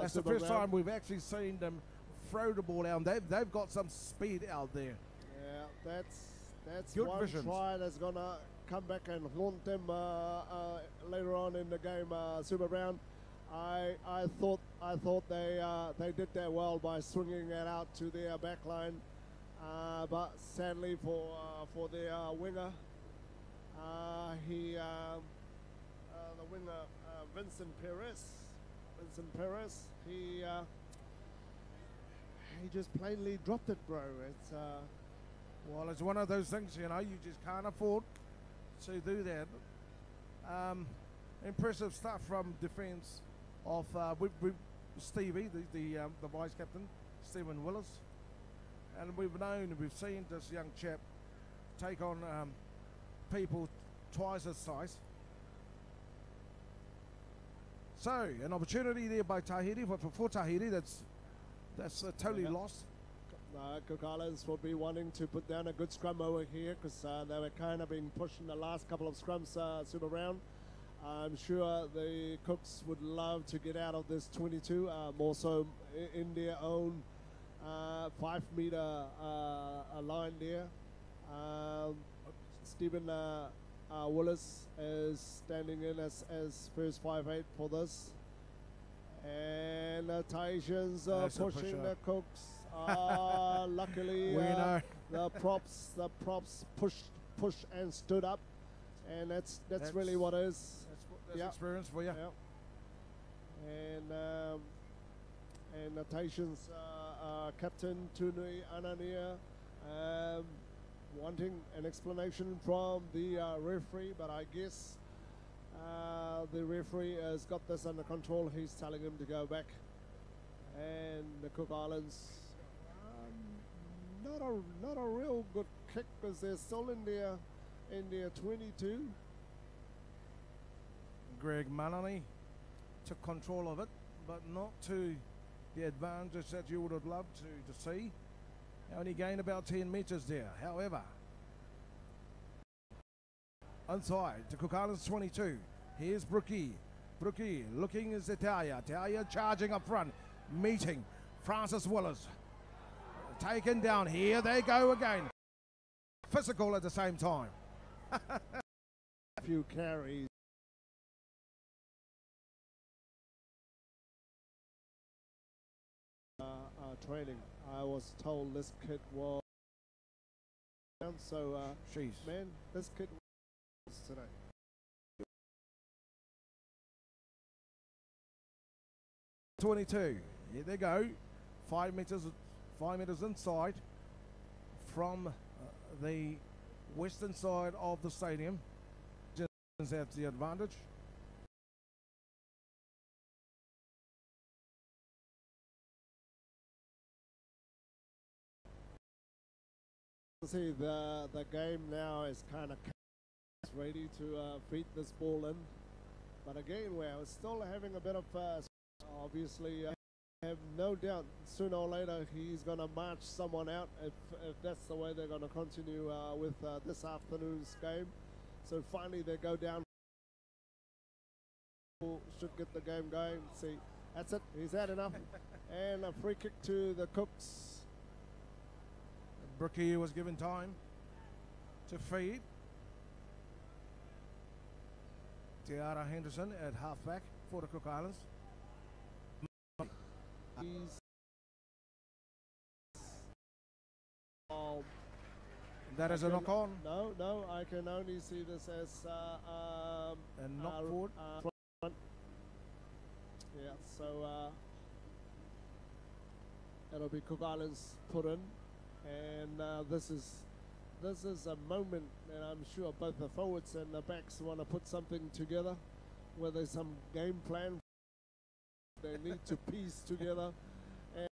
That's the first time we've actually seen them throw the ball down. They've got some speed out there. Yeah, that's Good one visions. try that's gonna come back and haunt them later on in the game. Super Brown, I thought they did that well by swinging it out to their back line, but sadly for their winger, the winger Vincent Perez, he just plainly dropped it, bro. It's Well, it's one of those things, you know, you just can't afford to do that. Impressive stuff from defence of Stevie, the vice captain, Stephen Willis. And we've seen this young chap take on people twice his size. So, an opportunity there by Tahiti, but for Tahiti, that's totally lost. Cook Islands will be wanting to put down a good scrum over here, because they were kind of being pushed in the last couple of scrums, Super Round. I'm sure the Cooks would love to get out of this 22, more so in their own 5 meter line there. Stephen Willis is standing in as first 5'8" for this. And the Tahitians are That's a pushing pusher. the Cooks. Luckily, We know. the props push and stood up, and that's really what it is. That's Yeah. experience for you. Yeah. And the Tahitians captain Tunui Anania wanting an explanation from the referee, but I guess the referee has got this under control. He's telling him to go back. And the Cook Islands, not a real good kick because they're still in their 22. Greg Maloney took control of it, but not to the advantage that you would have loved to see. Only gained about 10 metres there. However, inside to Cook Islands 22. Here's Brookie. Brookie looking is Italia. Italia charging up front, meeting Francis Willis. Taken down. Here they go again. Physical at the same time. A few carries. Training. I was told this kid was so Jeez. man, this kid was today. .22. Here they go. 5 meters inside from the western side of the stadium. Just have the advantage. See, the game now is kind of ready to feed this ball in, but again we're still having a bit of obviously I have no doubt sooner or later he's going to march someone out if that's the way they're going to continue with this afternoon's game. So finally they go down, should get the game going. See, that's it, he's had enough. And a free kick to the Cooks. Brookie was given time to feed. Tiara Henderson at halfback for the Cook Islands. That is a knock on. No, I can only see this as And knock forward. front. Yeah, so it'll be Cook Islands put in, and this is a moment, and I'm sure both the forwards and the backs want to put something together, where there's some game plan they need to piece together. And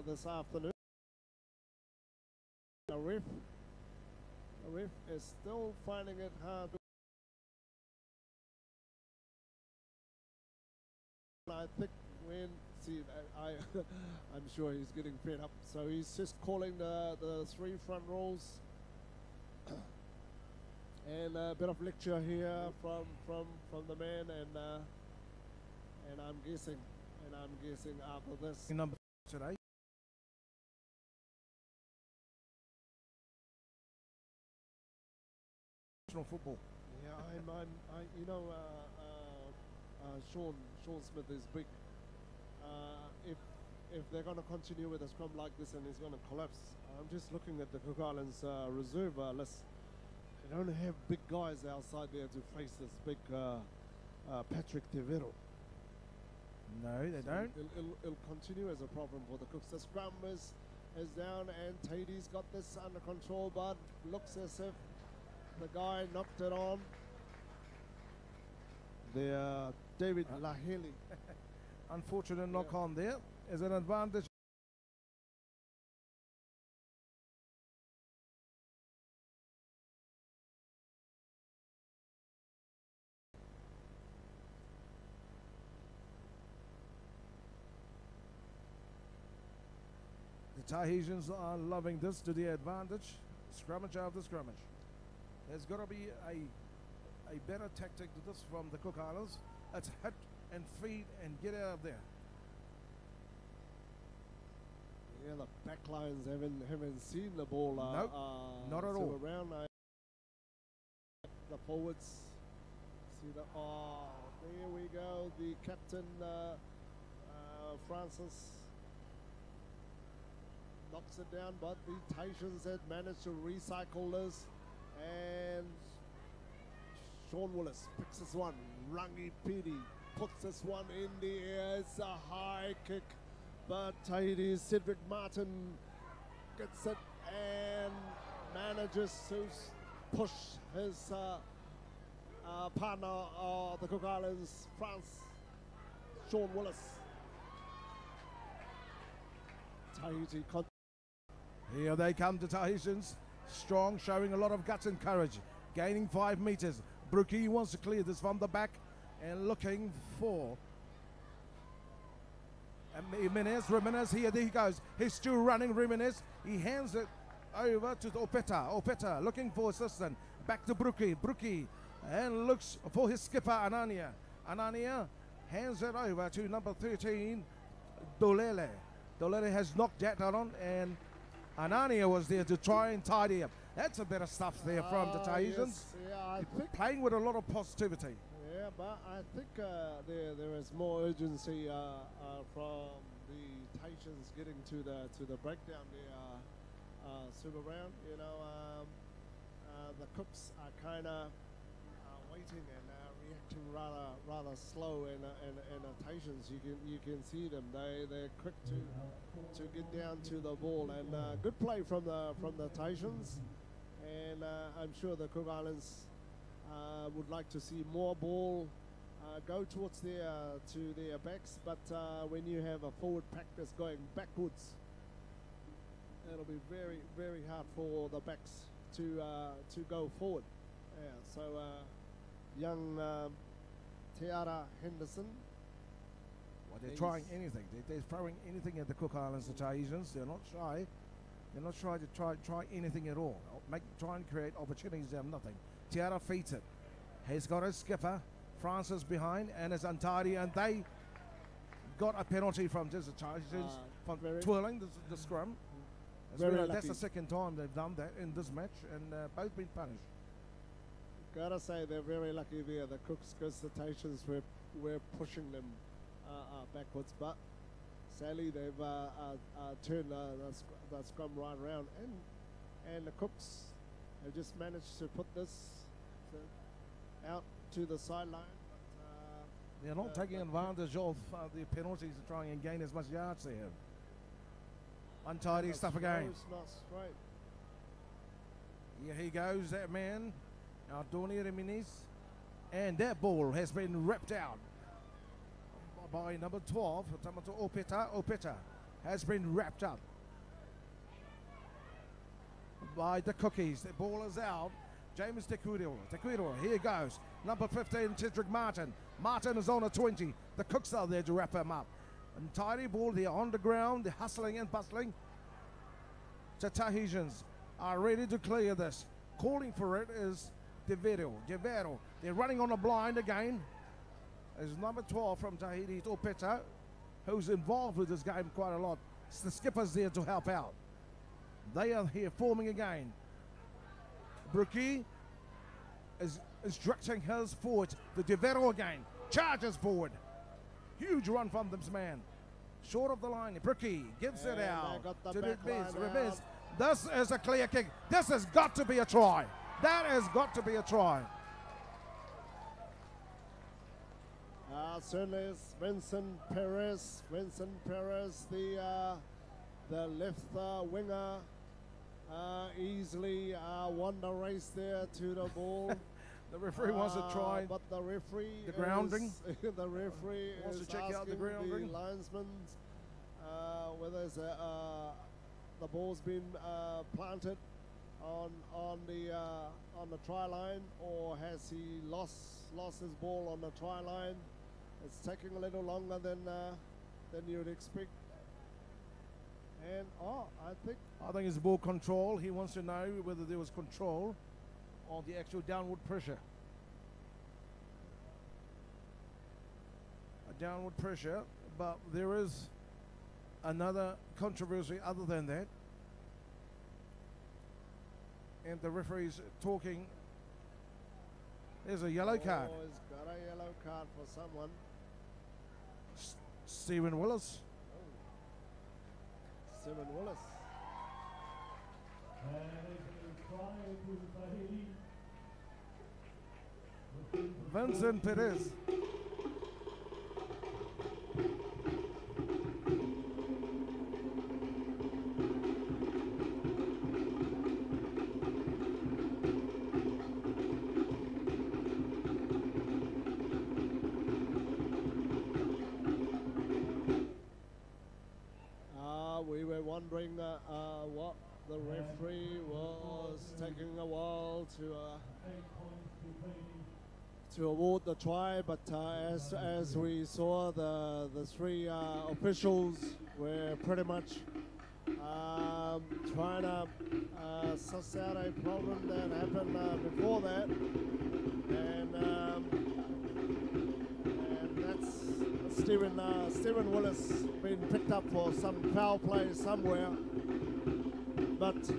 this afternoon, the ref is still finding it hard. I think I'm sure he's getting fed up, so he's just calling the 3 front rows, and a bit of lecture here from the man, and I'm guessing after this. Number today. Football. Yeah, you know, Sean Smith is big. If they're going to continue with a scrum like this and he's going to collapse, I'm just looking at the Cook Islands reserve list. They don't have big guys outside there to face this big Patrick Tevero. No, they don't. It'll continue as a problem for the Cooks. The scrum is down, and Tahiti's got this under control, but looks as if the guy knocked it on. The David Lahili. Unfortunate knock on there is an advantage. The Tahitians are loving this to their advantage. Scrummage after scrummage. There's got to be a better tactic to this from the Cook Islands. It's hit and feed and get out of there. Yeah, the back lines haven't seen the ball. Nope, not at all. Around the forwards. See the there we go. The captain Francis knocks it down, but the Tahitians had managed to recycle this, and Sean Willis picks this one. Rangi Piri puts this one in the air. It's a high kick, but Tahiti's Cedric Martin gets it and manages to push his partner, the Cook Islands, France, Sean Willis. Tahiti. Here they come, the Tahitians. Strong, showing a lot of guts and courage. Gaining 5 meters. Brookie wants to clear this from the back and looking for Ramirez. Here he goes. He's still running, Ramirez. He hands it over to Opeta. Opeta looking for assistance. Back to Brookie. Brookie and looks for his skipper, Anania. Anania hands it over to number 13, Dolele. Dolele has knocked that on, and Anania was there to try and tidy up. That's a bit of stuff there from the Tahitians. Yes, yeah, I think playing with a lot of positivity. Yeah, but I think there is more urgency from the Tahitians getting to the breakdown there, super round. You know, the Cooks are kind of waiting and reacting rather slow, and the Tahitians, you can see them. They're quick to get down to the ball, and good play from the Tahitians. And I'm sure the Cook Islands would like to see more ball go towards their backs, but when you have a forward pack that's going backwards, it'll be very, very hard for the backs to go forward. Yeah, so young Tiara Henderson. Well, they're trying anything. They're throwing anything at the Cook Islands, the Tahitians. They're not shy. They're not shy to try anything at all. Try and create opportunities out of nothing. Tiara feeds it. He's got his skipper. Francis behind and is untidy, and they got a penalty from just the Tahitians from twirling the scrum. That's the second time they've done that in this match, and both been punished. Gotta say they're very lucky there, the Cooks, because the Tahitians were pushing them backwards, but sadly they've turned the scrum right around, and the Cooks have just managed to put this out to the sideline. They're not taking advantage of the penalties to try and gain as much yards they have. Untidy stuff again. Not straight. Here he goes, that man, Ardoni Reminis, and that ball has been ripped out by number 12, Tamato Opeta. Opeta has been wrapped up by the Cookies. The ball is out. James Tequidor, here goes. Number 15, Cedric Martin. Martin is on a 20. The Cooks are there to wrap him up. And tidy ball, they're on the ground, they're hustling and bustling. The Tahitians are ready to clear this. Calling for it is Devero. They're running on a blind again. There's number 12 from Tahiti, Opeta, who's involved with this game quite a lot. The skipper's there to help out. They are here forming again. Brookie is instructing his forward. The Devero again charges forward. Huge run from this man. Short of the line. Brookie gives it out to Rebiz. This is a clear kick. This has got to be a try. That has got to be a try. Certainly it's Vincent Perez. Vincent Perez, the left winger, easily won the race there to the ball. The referee wants to try, but the referee the grounding. The referee wants is to check out the asking grounding. the linesman whether the ball's been planted on the try line, or has he lost his ball on the try line. It's taking a little longer than you would expect. And I think it's ball control. He wants to know whether there was control on the actual downward pressure. A downward pressure, but there is another controversy other than that. And the referee's talking. There's a yellow card. Oh, he's got a yellow card for someone. Stephen Willis. Stephen Willis. Vincent Perez. We were wondering what the referee was taking a while to award the try, but as we saw, the three officials were pretty much trying to suss out a problem that happened before that, and that's Stephen Willis been picked up for some foul play somewhere, but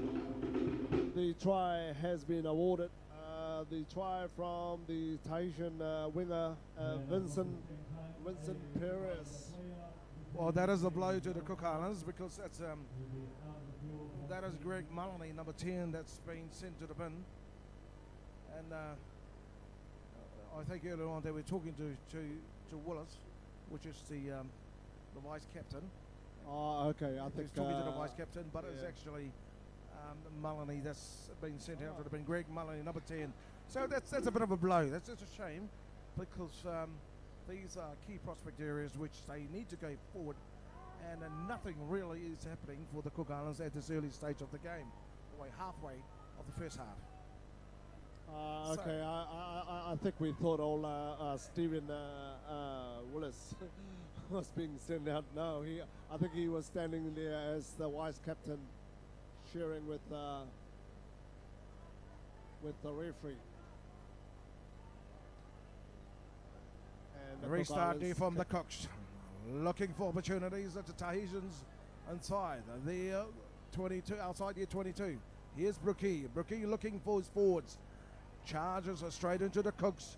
the try has been awarded. The try from the Tahitian winger Vincent Perez. Well, that is a blow to the Cook Islands because that is Greg Mullany, number 10, that's been sent to the bin. And I think earlier on they were talking to Willis, which is the vice captain. Oh, okay. I think talking to the vice captain, but yeah. it's actually Mullany that's been sent out to the bin. Greg Mullany, number 10. So that's a bit of a blow. That's a shame because these are key prospect areas which they need to go forward, and nothing really is happening for the Cook Islands at this early stage of the game, halfway of the first half. Okay, I think we thought all Stephen Willis was being sent out. No, I think he was standing there as the vice captain, sharing with the referee. And The restart there from the Cooks, looking for opportunities at the Tahitians inside the 22, outside the 22. Here's Brookie looking for his forwards. Charges are straight into the Cooks.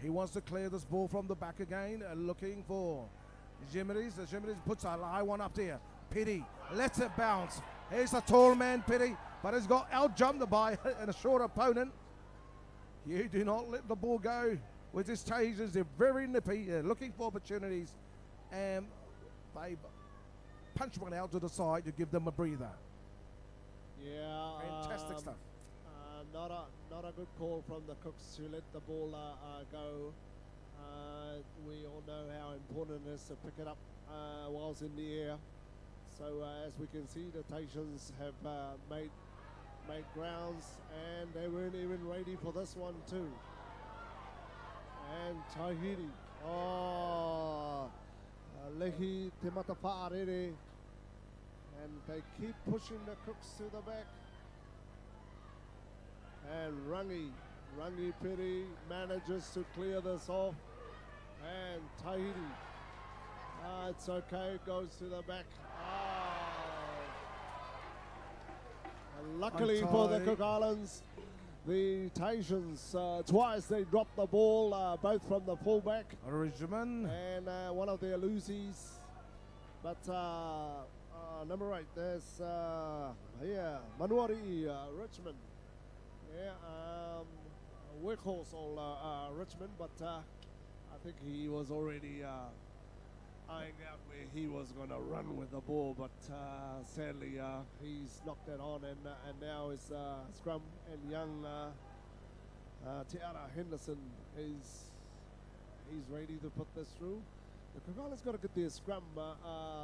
He wants to clear this ball from the back again, looking for Jimiris. Jimiris puts a high one up there. Petty lets it bounce. Here's a tall man, Petty, but he's got out-jumped by a short opponent. You do not let the ball go with these Tahitians. They're very nippy. They're looking for opportunities, and they punch one out to the side to give them a breather. Yeah, Fantastic stuff. Not a good call from the Cooks to let the ball go. We all know how important it is to pick it up whilst in the air. So as we can see, the Tahitians have made grounds, and they weren't even ready for this one too. And Tahiti, Lehi Te Matawhārere, and they keep pushing the Cooks to the back. And Rangi Piri manages to clear this off, and Tahiti, it's okay, goes to the back. And luckily for the Cook Islands, the Tahitians, twice they dropped the ball, both from the fullback Regimen and one of their loosies. But number 8, there's Manuari Richmond. Yeah, workhorse all Richmond, but I think he was already eyeing out where he was going to run with the ball, but sadly he's knocked that on, and now is scrum, and young Tiara Henderson he's ready to put this through. The Cook Islands got to get their scrum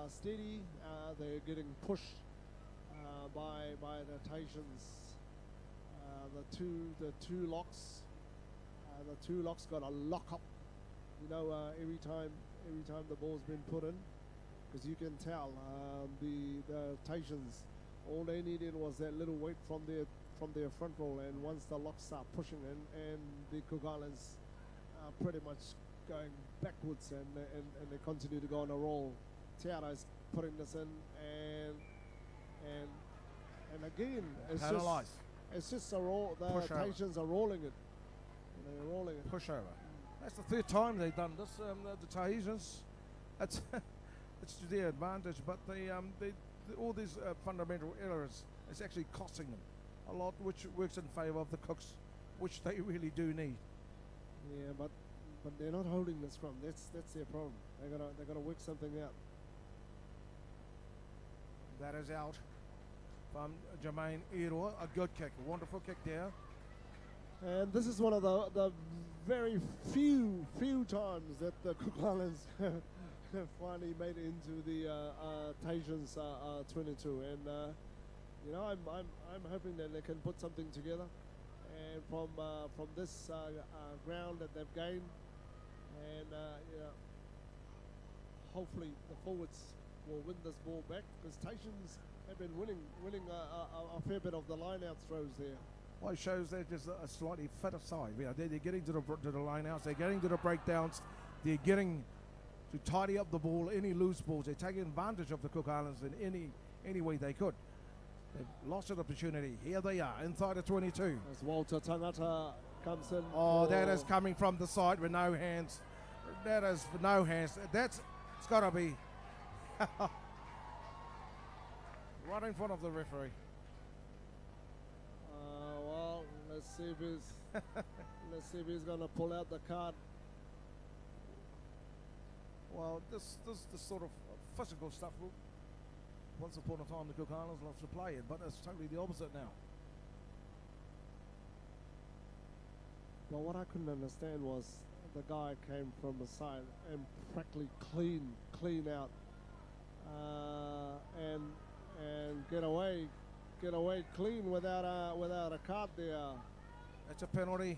steady. They're getting pushed by the Tahitians. The two locks. The two locks got to lock up. You know, every time the ball's been put in, because you can tell the Tahitians, all they needed was that little weight from their front row, and once the locks start pushing in, and the Cook Islands are pretty much going backwards, and they continue to go on a roll. Tiara's putting this in, and again, Penalised. it's just a roll. The Push over. Tahitians are rolling it. They're rolling it. Pushover. That's the third time they've done this. The Tahitians, it's it's to their advantage, but they all these fundamental errors, it's actually costing them a lot, which works in favour of the Cooks, which they really do need. Yeah, but they're not holding the scrum. That's their problem. They gotta work something out. That is out from Jermaine Eroa. A good kick, a wonderful kick there. And this is one of the very few times that the Cook Islands have finally made it into the Tahitians 22. And you know, I'm hoping that they can put something together. And from this ground that they've gained, and you know, hopefully the forwards will win this ball back, because Tahitians have been winning a fair bit of the line-out throws there. Well, it shows they're just a slightly fitter side. You know, they're getting to the line-outs, they're getting to the breakdowns, they're getting to tidy up the ball, any loose balls. They're taking advantage of the Cook Islands in any way they could. They've lost an opportunity. Here they are, inside of 22. As Walter Tangata comes in. Oh, that is coming from the side with no hands. That is no hands. It's got to be right in front of the referee. Well, let's see if he's gonna pull out the card. Well, this sort of physical stuff. Once upon a time, the Cook Islands loves to play it, but it's totally the opposite now. Well, what I couldn't understand was the guy came from the side and practically clean out, and get away clean without a card there. That's a penalty.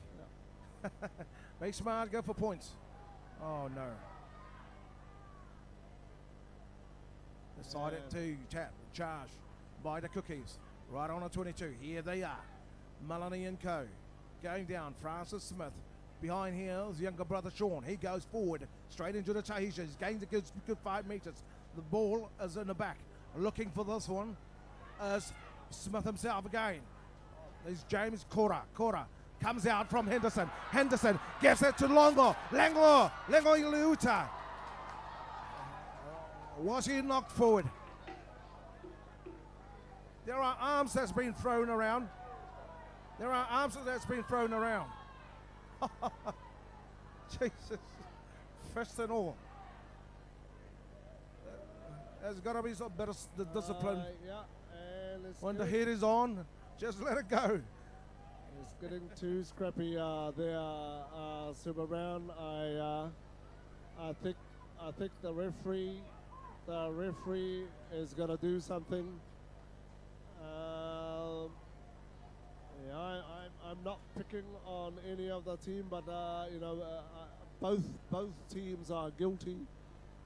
Yeah. Make smart, go for points. Oh no. Decided to charge by the Cookies. Right on a 22. Here they are. Melanie and Co. Going down. Francis Smith. Behind here is younger brother Sean. He goes forward. Straight into the Tahitians. Gains a good 5 metres. The ball is in the back. Looking for this one is Smith himself again. There's James Cora. Cora comes out from Henderson. Henderson gives it to Longo. Lengo Iluta. Was he knocked forward? There are arms that's been thrown around. Jesus. First and all. There's got to be some better discipline. Yeah, and it's When the head is on, just let it go. It's getting too scrappy there, Super Brown. I think the referee is gonna do something. Yeah, I'm not picking on any of the team, but you know, both teams are guilty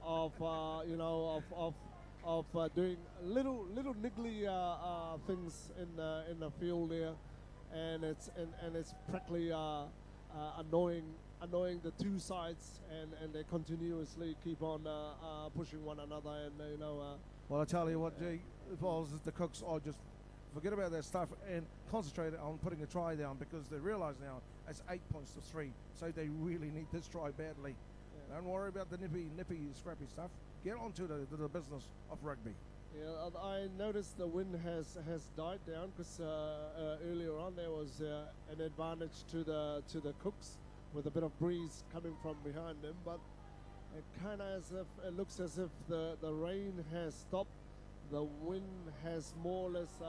of you know, of doing little niggly things in the field there, and it's practically annoying the two sides, and they continuously keep on pushing one another, and you know. Well, I tell you what, G, the Cooks are just forget about that stuff and concentrate on putting a try down, because they realise now it's 8 points to 3, so they really need this try badly. Yeah. Don't worry about the nippy, scrappy stuff. Get on to the business of rugby. Yeah, I noticed the wind has died down, because earlier on there was an advantage to the Cooks with a bit of breeze coming from behind them, but it looks as if the rain has stopped. The wind has more or less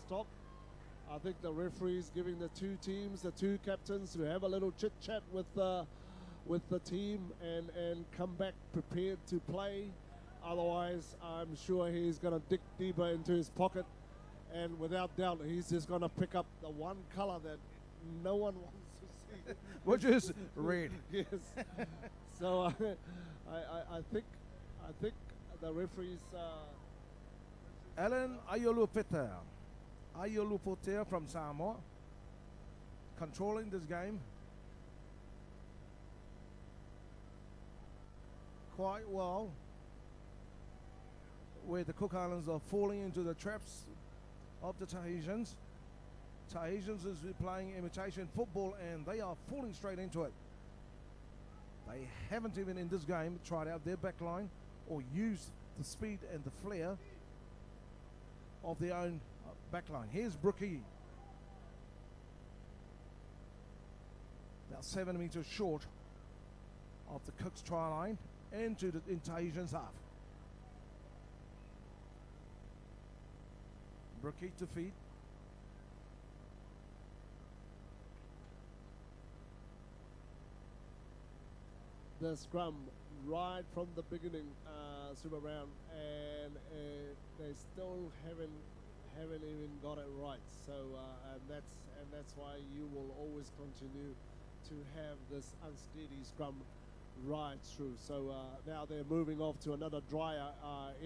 stopped. I think the referee's giving the two teams, the two captains, to have a little chit chat with the team and come back prepared to play. Otherwise, I'm sure he's going to dig deeper into his pocket, and without doubt, he's just going to pick up the one color that no one wants to see, which is red. Yes. So I think the referees. Alan Ayolupotea from Samoa, controlling this game quite well. where the Cook Islands are falling into the traps of the Tahitians. Tahitians is playing imitation football and they are falling straight into it. They haven't even in this game tried out their back line or used the speed and the flair of their own back line. Here's Brookie. About 7 meters short of the Cook's try line into the Tahitians half. Brookie to feed. The scrum right from the beginning, Super Brown, and they still haven't even got it right. So and that's why you will always continue to have this unsteady scrum right through. So now they're moving off to another drier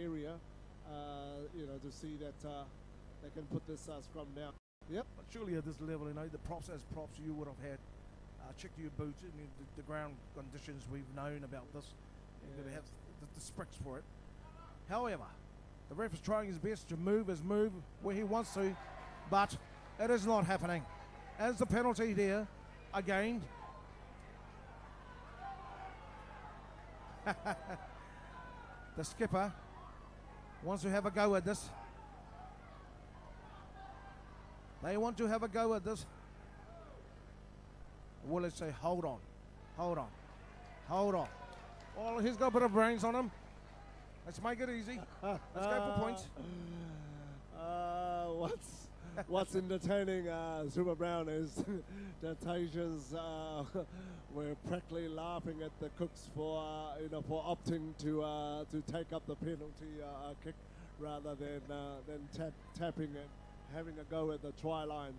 area, to see that they can put this scrum down. Yep. But surely at this level, the props as props you would have had. Check your boots. I mean, the ground conditions we've known about this. You're going to have the spricks for it. However, the ref is trying his best to move his move where he wants to, but it is not happening. As the penalty there, again. The skipper wants to have a go at this. They want to have a go at this. Will it say, hold on, hold on, hold on. Well, he's got a bit of brains on him. Let's make it easy. Let's go for points. What's entertaining, Super Brown, is the Tahitians were practically laughing at the Cooks for opting to take up the penalty kick rather than tapping it. Having a go at the try line.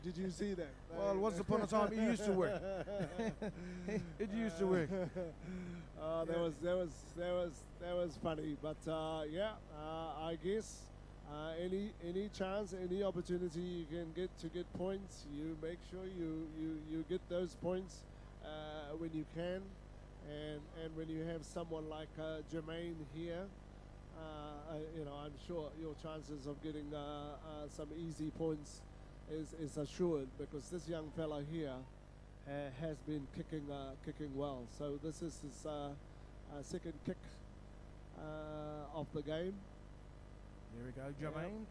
Did you see that? Well, once upon a time, it used to work. It used to work. That was funny, but I guess any chance, any opportunity you can get points, you make sure you get those points when you can, and when you have someone like Jermaine here. I'm sure your chances of getting some easy points is assured, because this young fella here has been kicking well. So this is his second kick of the game. Here we go, Jermaine.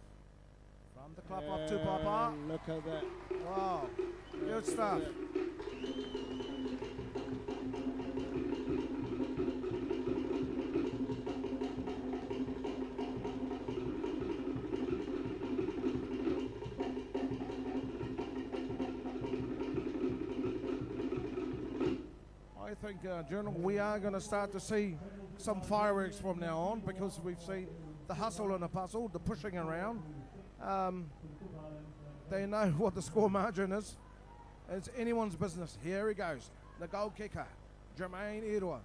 From the club up to Papa. Look at that. Wow, good stuff. I think, Journal, we are going to start to see some fireworks from now on, because we've seen the hustle and the puzzle, the pushing around. They know what the score margin is. It's anyone's business. Here he goes, the goal kicker, Jermaine Irua.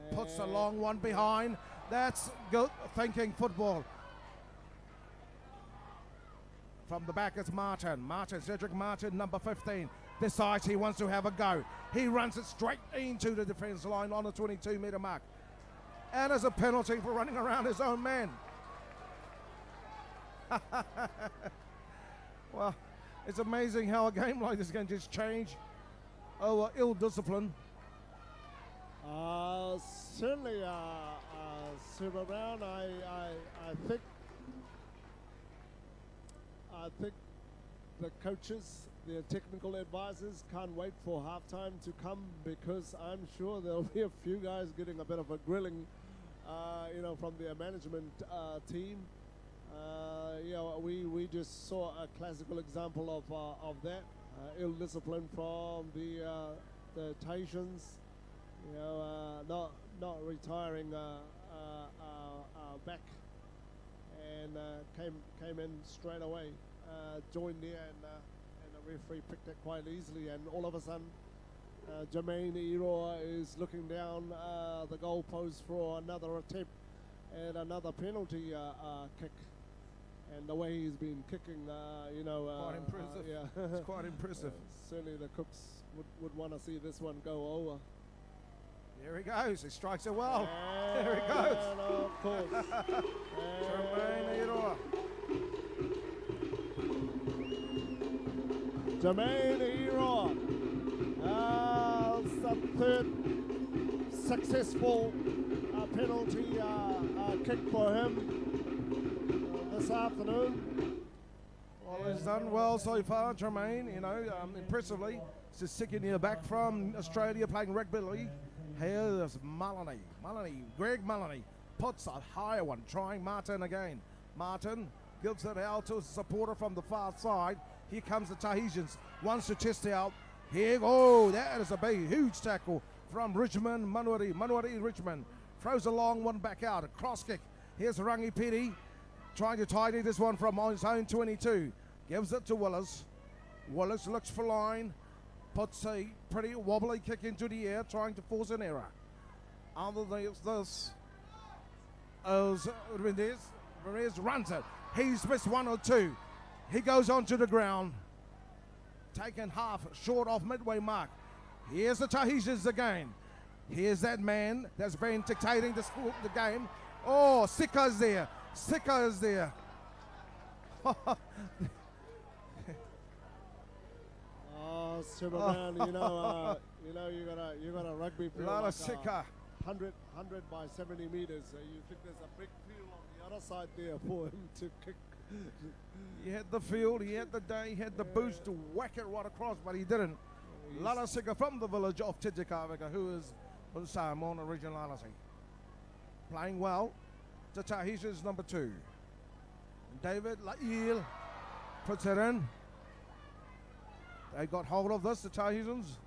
He puts a long one behind. That's good thinking football. From the back, it's Martin. Cedric Martin, number 15. Decides he wants to have a go. He runs it straight into the defense line on the 22-meter mark. And as a penalty for running around his own man. Well, it's amazing how a game like this can just change over ill discipline. Certainly, Super Brown, I think the coaches, their technical advisors, can't wait for halftime to come, because I'm sure there'll be a few guys getting a bit of a grilling, from their management team. We just saw a classical example of that ill discipline from the Tahitians. Not retiring back, and came in straight away, joined there, and the referee picked it quite easily, and all of a sudden Jermaine Iroa is looking down the goalpost for another attempt and another penalty kick. And the way he's been kicking, quite impressive. Yeah, It's quite impressive. Certainly the Cooks would want to see this one go over. There he goes. He strikes it well. There he goes. And of course. Jermaine Iroa. Jermaine Iroa. It's the third successful penalty kick for him this afternoon. Well, he's done well so far, Jermaine, you know, impressively. It's his second year back from Australia playing rugby league. Here's Mullany, Greg Mullany puts a higher one, trying Martin again. Martin gives it out to a supporter from the far side. Here comes the Tahitians, wants to chest out. Here, oh, that is a big, huge tackle from Richmond, Manuari Richmond. Throws a long one back out, a cross kick. Here's Rangi Piri, trying to tidy this one from his own 22. Gives it to Willis. Willis looks for line, puts a pretty wobbly kick into the air, trying to force an error. Other than this, as Ramirez runs it. He's missed one or two. He goes onto the ground, taken half short of midway mark. Here's the Tahitians again. Here's that man that's been dictating the game. Oh, Sika is there. Sika is there. Oh, Superman, you know, you got a rugby field Lala like Sika. 100 by 70 meters. You think there's a big field on the other side there for him to kick. He had the field, he had the day, he had the boost to whack it right across, but he didn't. Lala Sika from the village of Titikavika, who is from Samoan originality. Playing well. The Tahitians number 2. David Lail puts it in. They got hold of this, the Tahitians.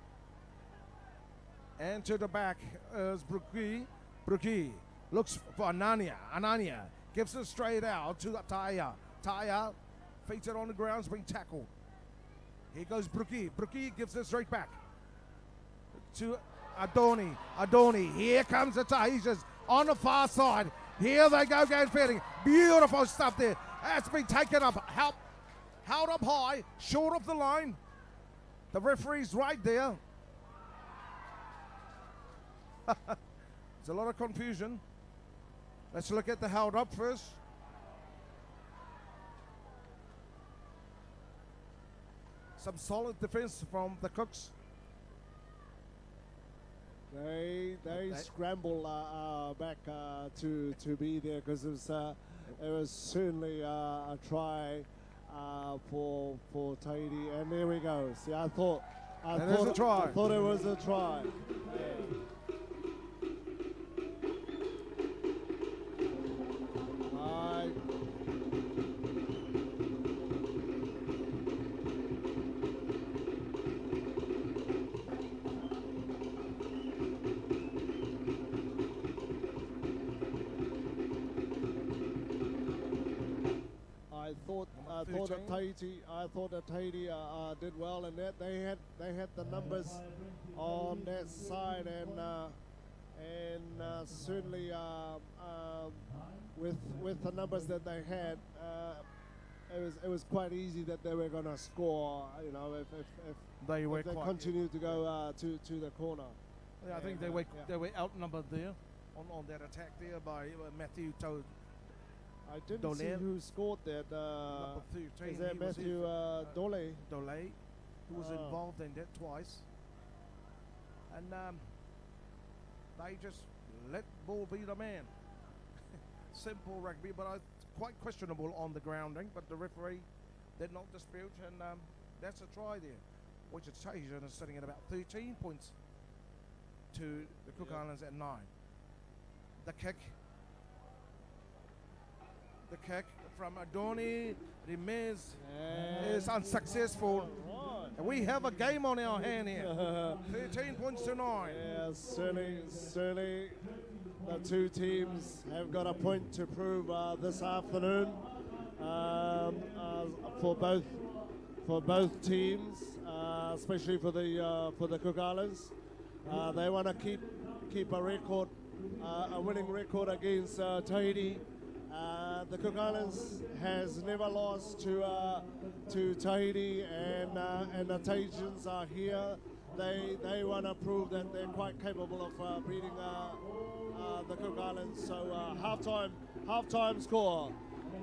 And to the back is Bruki. Bruki looks for Anania. Anania gives it straight out to Taya. Taya feeds it on the ground, is being tackled. Here goes Bruki. Bruki gives it straight back to Adoni. Adoni. Here comes the Tahitians on the far side. Here they go again, feeding. Beautiful stuff there. That's been taken up, held up high, short of the line. The referee's right there. There's a lot of confusion. Let's look at the held up first. Some solid defense from the Cooks. They scramble back to be there because it was certainly a try for Tahiti, and there we go. See, I thought it was a try. Yeah. I thought that Tahiti did well in that. They had the numbers on that side, and certainly with the numbers that they had, it was quite easy that they were going to score. You know, if they continue to go to the corner. Yeah, I think they were outnumbered there on that attack there by Matthew Toad. I didn't see who scored that. Is that Matthew Dole? Dole, who was involved in that twice. And they just let ball be the man. Simple rugby, but quite questionable on the grounding. But the referee did not dispute, and that's a try there. Which is Tahitian is sitting at about 13 points to the Cook Islands at 9. The kick from Adoni Remez is unsuccessful. And we have a game on our hand here. 13 points to 9. Yeah, certainly the two teams have got a point to prove this afternoon for both teams, especially for the Cook Islands. They want to keep a record, a winning record against Tahiti. The Cook Islands has never lost to Tahiti, and the Tahitians are here they want to prove that they're quite capable of beating the Cook Islands. So halftime score.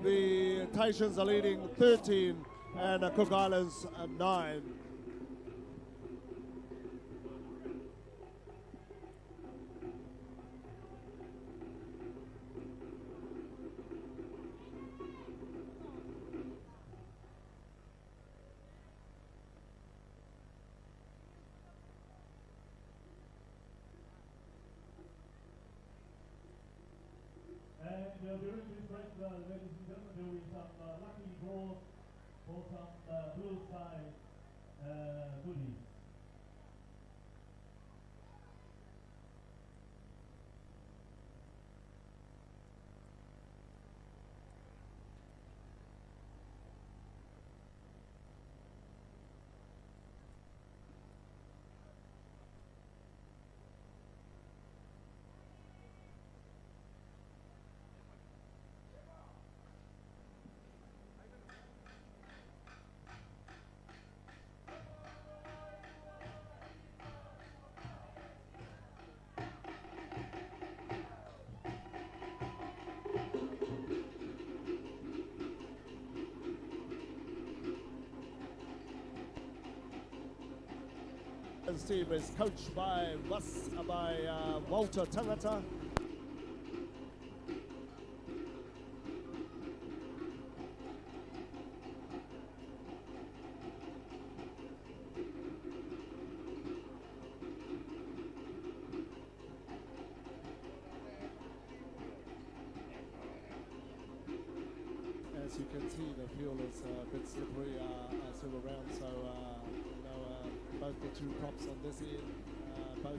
The Tahitians are leading 13 and the Cook Islands 9. During this break, ladies and gentlemen, there will be some lucky draws for some blue sky goodies. This team is coached by Walter Tangata. As you can see, the field is a bit slippery still around, so both the two props on this end, both.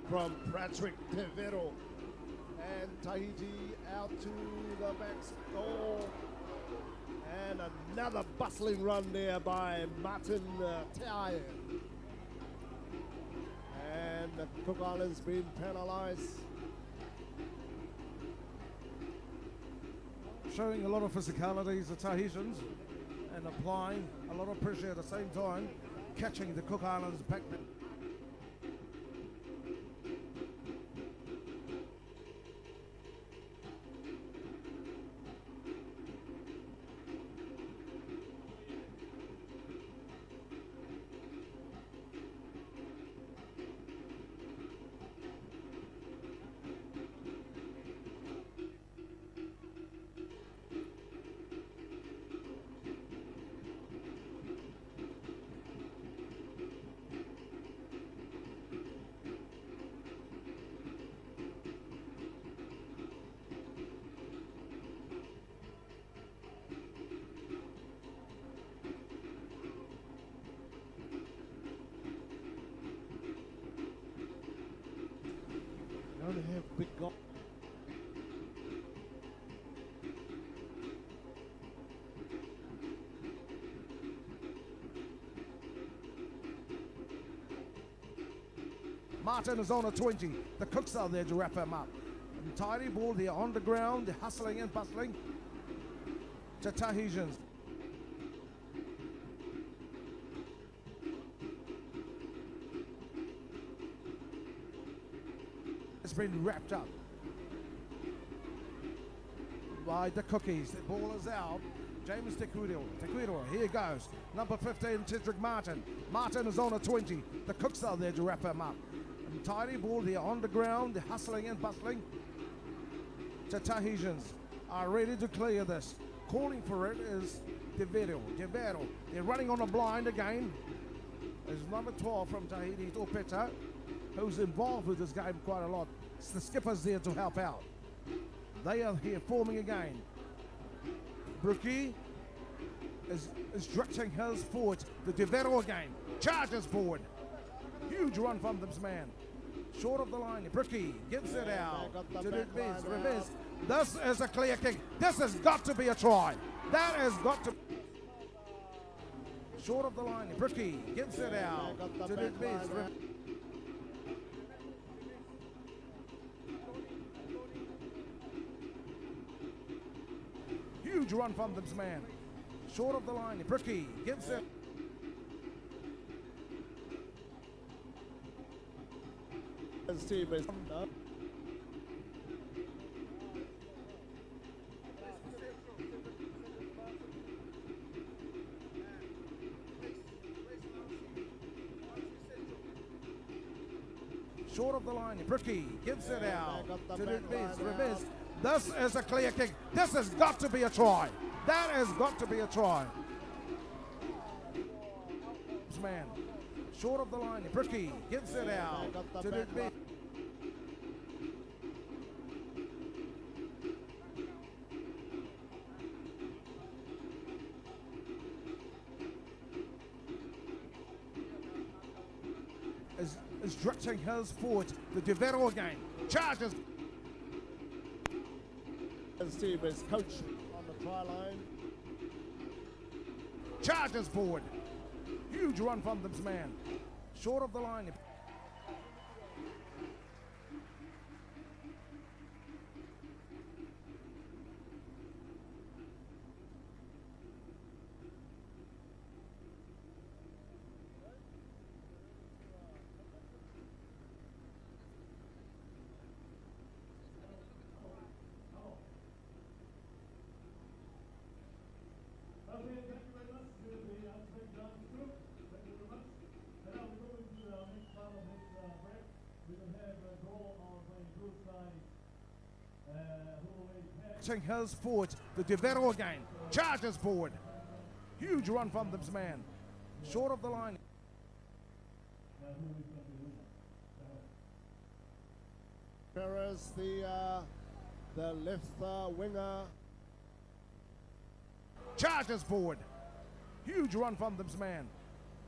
From Patrick Devero, and Tahiti out to the back goal. And another bustling run there by Martin Tae. And the Cook Islands being penalised. Showing a lot of physicalities, the Tahitians, and applying a lot of pressure at the same time, catching the Cook Islands back. They have big goal. Martin is on a 20. The Cooks are there to wrap him up. And tidy ball, they're on the ground, they're hustling and bustling. To Tahitians. It's been wrapped up by the Cookies. The ball is out. James Tequidor, here goes. Number 15, Tedrick Martin. Martin is on a 20. The Cooks are there to wrap him up. And tidy ball, they're on the ground, they're hustling and bustling. The Tahitians are ready to clear this. Calling for it is Devero. They're running on a blind again. There's number 12 from Tahiti, Opeta, who's involved with this game quite a lot. It's the skipper's there to help out. They are here forming again. Brookie is directing his forward. The Devero again. Charges forward. Huge run from this man. Short of the line. Brookie gives it out to Revez. This is a clear kick. This has got to be a try. That has got to. Short of the line. Bricky gets it out to the base. Huge run from this man. Short of the line. Bricky gets it. His team is short of the line. Bricky gives it out to the base. This is a clear kick. This has got to be a try. That has got to be a try. Man, short of the line. Bricky gives it out to the base. Is stretching his forward. The Devero again. Charges. his team is coached on the try line. Charges forward. Huge run from this man. Short of the line. His forward. The Devero again. Charges forward. Huge run from this man. Short of the line. Perez, the left winger. Charges forward. Huge run from this man.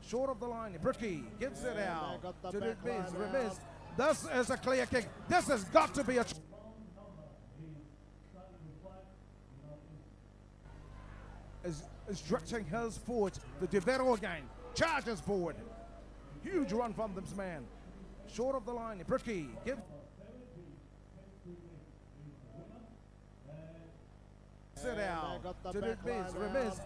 Short of the line. Bricky gets it out to the base. This is a clear kick. This has got to be a is stretching his forward. The Devero again. Charges forward. Huge run from this man. Short of the line. Bricky gives it out to the base.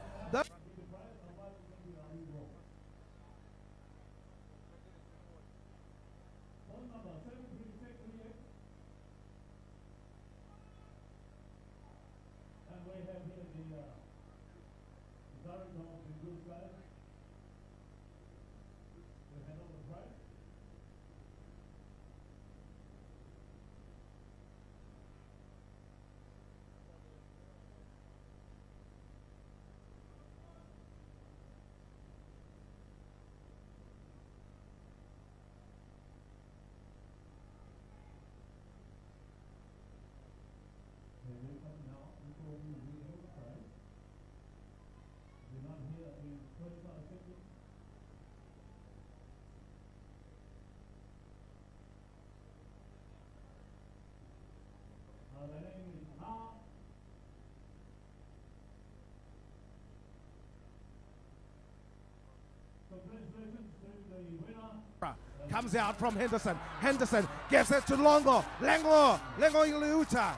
Comes out from Henderson. Henderson gives it to Longo. Lengo Iluta.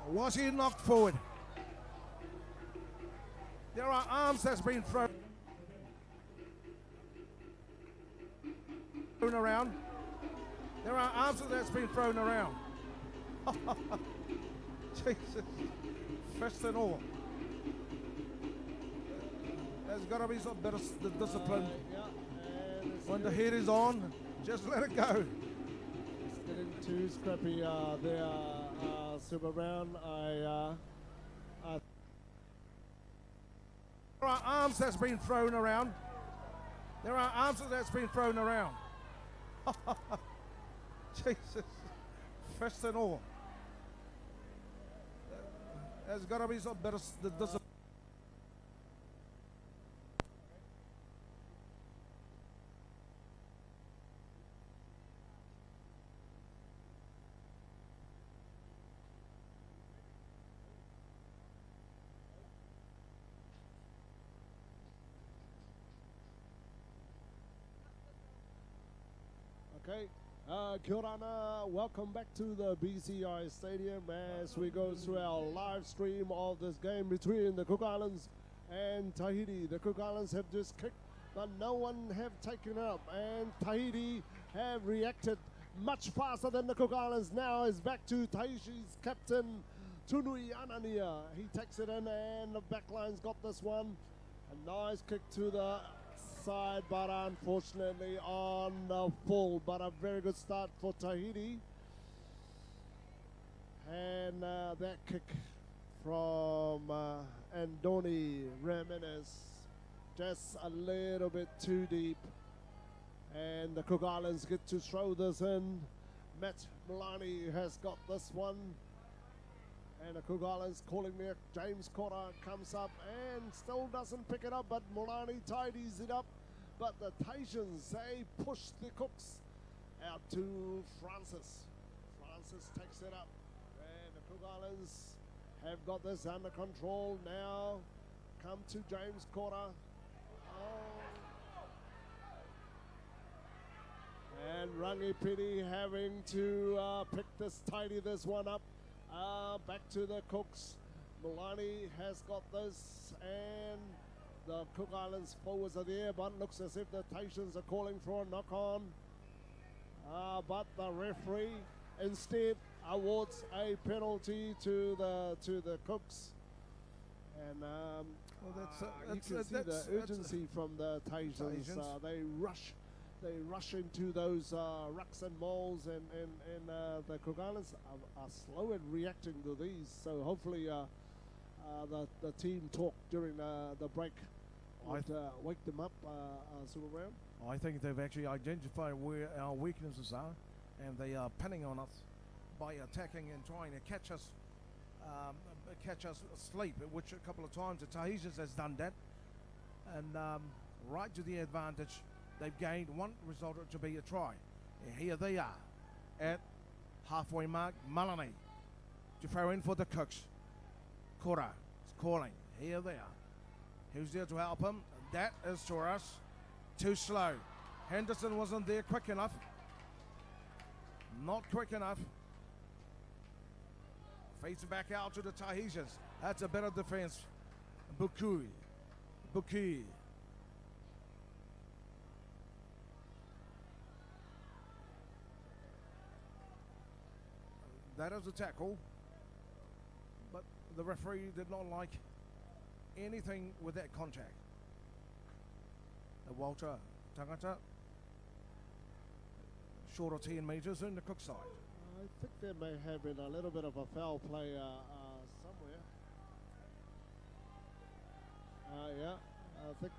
Was he knocked forward? There are arms that's been thrown around. There are arms that's been thrown around. Jesus. First and all. There's got to be some better discipline. When the head is on, just let it go. It's getting too scrappy there, Super Brown. There are arms that's been thrown around. There are arms that's been thrown around. Jesus. First and all. There's got to be some better discipline. Okay. Kia ora ana. Welcome back to the BCI Stadium as we go through our live stream of this game between the Cook Islands and Tahiti. The Cook Islands have just kicked, but no one have taken it up, and Tahiti have reacted much faster than the Cook Islands. Now is back to Tahiti's captain, Tunui Anania. He takes it in, and the backline's got this one. A nice kick to the side, but unfortunately on the full. But a very good start for Tahiti. And that kick from Andoni Ramirez, just a little bit too deep. And the Cook Islands get to throw this in. Matt Milani has got this one. And the Cook Islands calling there. James Cotter comes up and still doesn't pick it up, but Milani tidies it up. But the Tahitians, they push the Cooks out to Francis. Francis takes it up. And the Cook Islands have got this under control now. Come to James Cotter. And Rangi Piri having to tidy this one up. Back to the Cooks. Milani has got this, and the Cook Islands forwards are there, but it looks as if the Tahitians are calling for a knock-on. But the referee instead awards a penalty to the Cooks. And you can see the urgency from the Tahitians. They rush into those rucks and moles, and the Cook Islands are slow in reacting to these. So hopefully the team talk during the break would wake them up, Super I think they've actually identified where our weaknesses are, and they are pinning on us by attacking and trying to catch us asleep, which a couple of times the Tahitians has done that, and right to the advantage. They've gained one result to be a try. And here they are at halfway mark. Malani to throw in for the Cooks. Kora is calling. Here they are. Who's there to help him? That is Torres. Too slow. Henderson wasn't there quick enough. Not quick enough. Feeds it back out to the Tahitians. That's a better defense. Buki. That is a tackle, but the referee did not like anything with that contact. Walter Tangata, short of 10 metres in the Cook side. I think there may have been a little bit of a foul play somewhere. Yeah, I think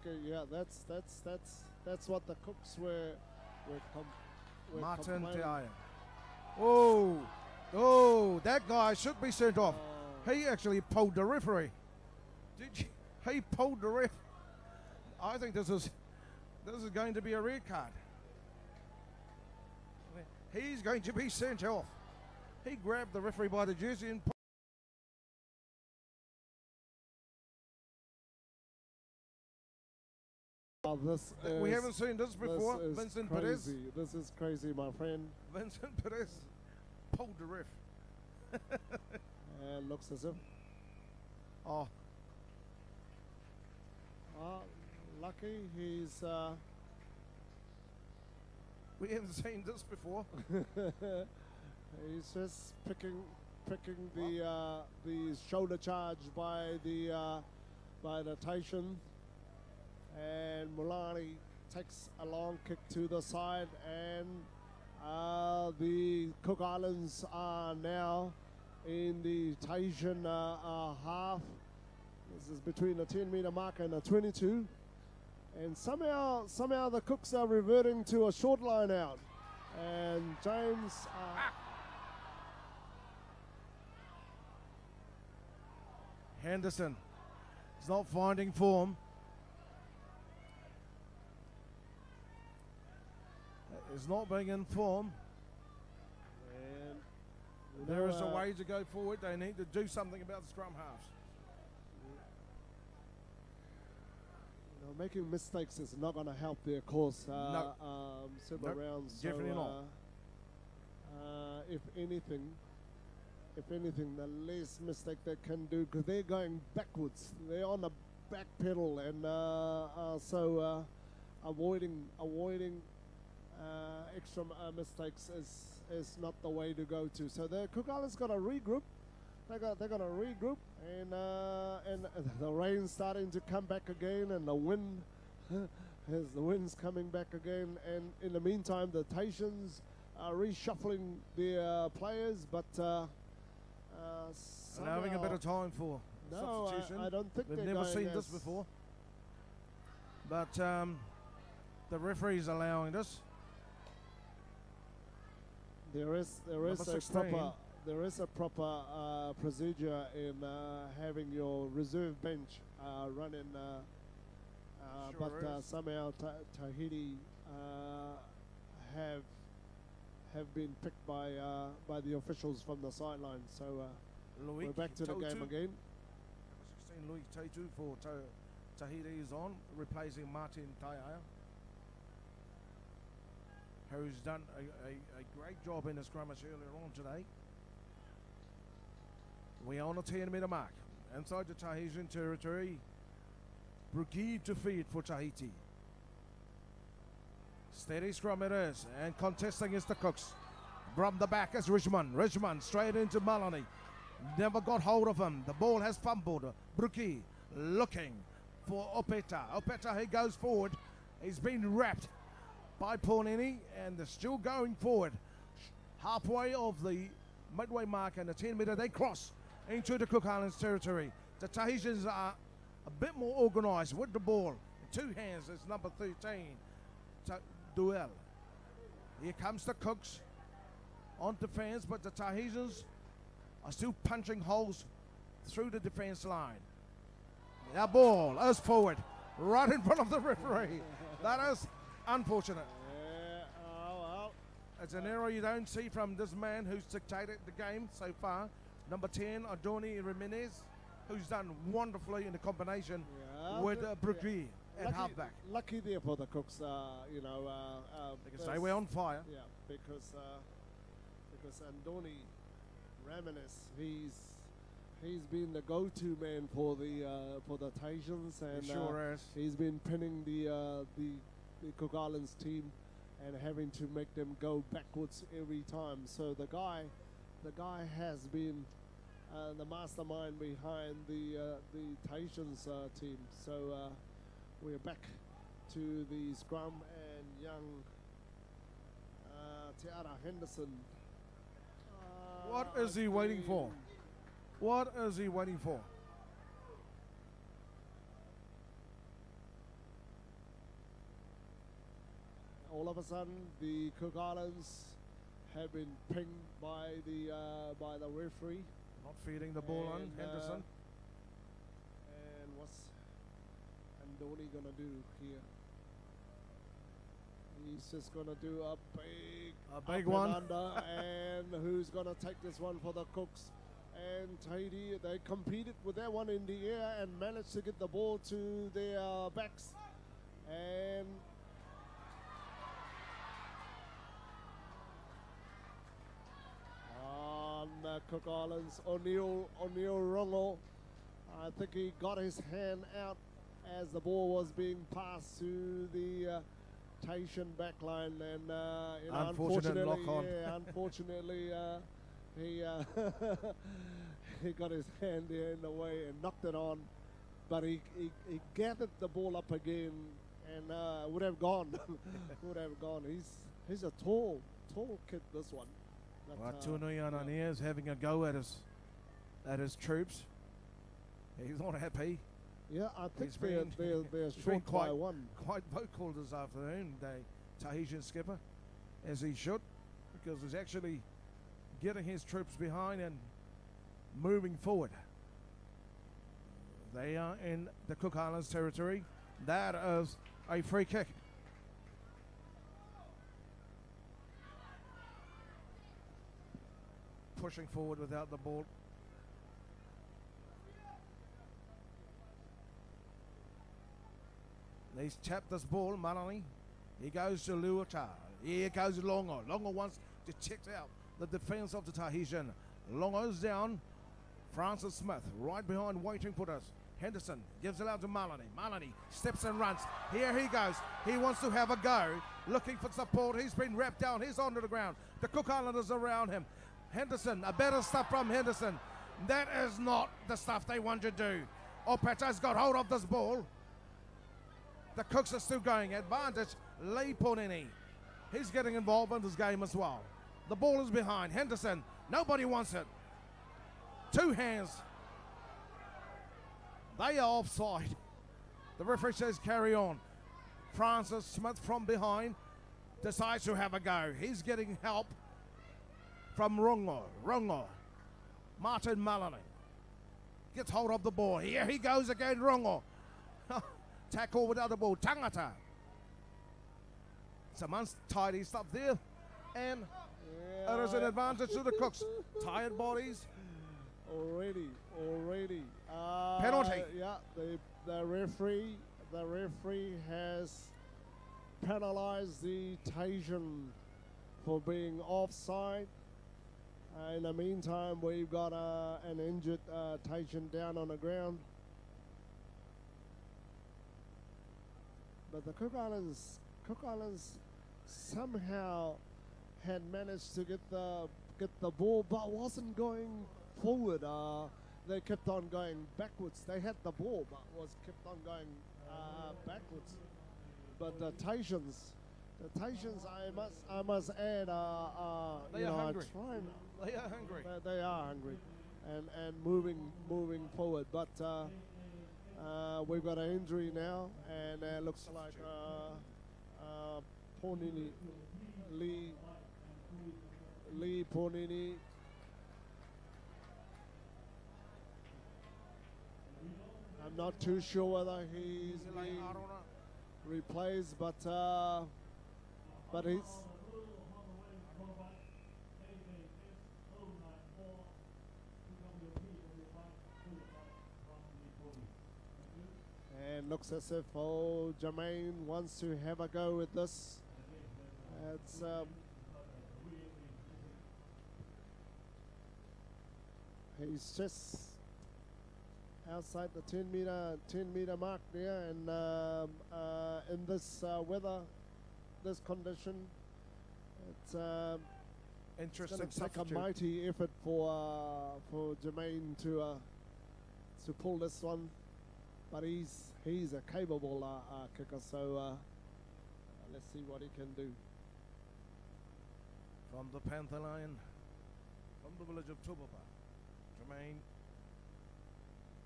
that's what the Cooks were Martin complaining. Teaia. Oh, that guy should be sent off. He actually pulled the referee. He pulled the ref. I think this is going to be a red card. He's going to be sent off. He grabbed the referee by the jersey and we haven't seen this before. Vincent Perez. This is crazy, my friend. Vincent Perez pulled the ref. And looks as if. Lucky he's. We haven't seen this before. He's just picking the shoulder charge by the Tahitian, and Mulani takes a long kick to the side, and the Cook Islands are now in the Tahitian half. This is between the 10-meter mark and the 22. And somehow the Cooks are reverting to a short line out. And James... Henderson is not finding form. Is not being in form. And there is a way to go forward. They need to do something about the scrum halves. making mistakes is not going to help their cause. No. Several Nope, rounds. definitely not. If anything, the least mistake they can do, because they're going backwards. They're on the back pedal, and so avoiding extra mistakes is not the way to go to. So the Cook Islands got to regroup. They're going to regroup, and the rain's starting to come back again, and the wind, as the wind's coming back again. And in the meantime, the Tahitians are reshuffling their players, but Allowing a bit of time for no, substitution. I don't think We've they're never going seen as this before. But the referee's allowing this. There is Number a 16. proper procedure in having your reserve bench running, Sure but is. somehow Tahiti have been picked by the officials from the sideline. So we're Loic back to the game Tautu. again. Number 16, Loic Tautu for Tahiti is on, replacing Martin Taiaia, who's done a great job in the skirmish earlier on today. We're on a 10-metre mark. Inside the Tahitian territory, Rugby to feed for Tahiti. Steady scrum it is, and contesting is the Cooks. From the back is Richmond. Richmond straight into Maloney. Never got hold of him. The ball has fumbled. Brookie looking for Opeta. Opeta, he goes forward. He's been wrapped by Paunini, and they're still going forward. Halfway of the midway mark and the 10-metre, they cross into the Cook Islands territory. The Tahitians are a bit more organised with the ball. In 2 hands is number 13, Duel. Here comes the Cooks on defence, but the Tahitians are still punching holes through the defence line. Our ball is forward, right in front of the referee. That is unfortunate. It's an error you don't see from this man who's dictated the game so far. Number 10, Adoni Jimenez, who's done wonderfully in the combination with Brugui at halfback. Lucky there for the Cooks, Because they were on fire. Yeah, because Andoni Ramirez, he's been the go-to man for the Tahitians, and He sure is. he's been pinning the Cook Islands team and having to make them go backwards every time. So the guy has been the mastermind behind the Tahitians team. So we're back to the scrum, and young Tiara Henderson. What is he waiting for? What is he waiting for? All of a sudden, the Cook Islands have been pinged by the referee. Not feeding the ball on And, Henderson. And what's Andoni gonna do here? He's just gonna do a big A big up one. and under, and who's gonna take this one for the Cooks? And Tahiti, they competed with that one in the air and managed to get the ball to their backs. And on the Cook Islands, O'Neill Rongo, I think he got his hand out as the ball was being passed to the Tahitian backline, and Unfortunate lock on. Unfortunately, he he got his hand there in the way and knocked it on, but he gathered the ball up again and would have gone. Would have gone. He's a tall kid, this one. But, Tunu Yanania is having a go at his troops. He's not happy. yeah, I think He's they're been short by quite- one. Quite vocal this afternoon, the Tahitian skipper, as he should, because he's actually getting his troops behind and moving forward. They are in the Cook Islands territory. That is a free kick. Pushing forward without the ball. He's tapped this ball, Malani. He goes to Luata. Here goes Longo. Longo wants to check out the defense of the Tahitian. Longo's down. Francis Smith right behind waiting for us. Henderson gives it out to Malani. Malani steps and runs. Here he goes. He wants to have a go. Looking for support. He's been wrapped down. He's onto the ground. The Cook Islanders around him. Henderson, a better stuff from Henderson. That is not the stuff they want to do. Opeta's got hold of this ball. The Cooks are still going. Advantage, Lee Ponini. He's getting involved in this game as well. The ball is behind. Henderson, nobody wants it. Two hands. They are offside. The referee says carry on. Francis Smith from behind decides to have a go. He's getting help from Rongo. Martin Malani gets hold of the ball. Here he goes again, Rongo. Tackle without the ball. Tangata. Some untidy stuff there. And it is an advantage to the Cooks. Tired bodies. Already. Penalty. Yeah, the referee has penalised the Tahitian for being offside. In the meantime, we've got an injured Tahitian down on the ground. But the Cook Islands somehow had managed to get the ball, but wasn't going forward. They kept on going backwards. They had the ball, but kept on going backwards. But the Tahitians, I must add, They are hungry. They are hungry, and moving forward. But we've got an injury now, and it looks like Ponini, Lee Ponini. I'm not too sure whether he's being replaced, but he's. And looks as if Jermaine wants to have a go with this. It's he's just outside the 10 meter mark there, and in this weather, this condition, it's Interesting going to take a substitute. mighty effort for Jermaine to pull this one, but he's a capable kicker, so let's see what he can do. From the Panther Lion, from the village of Tupapa, Jermaine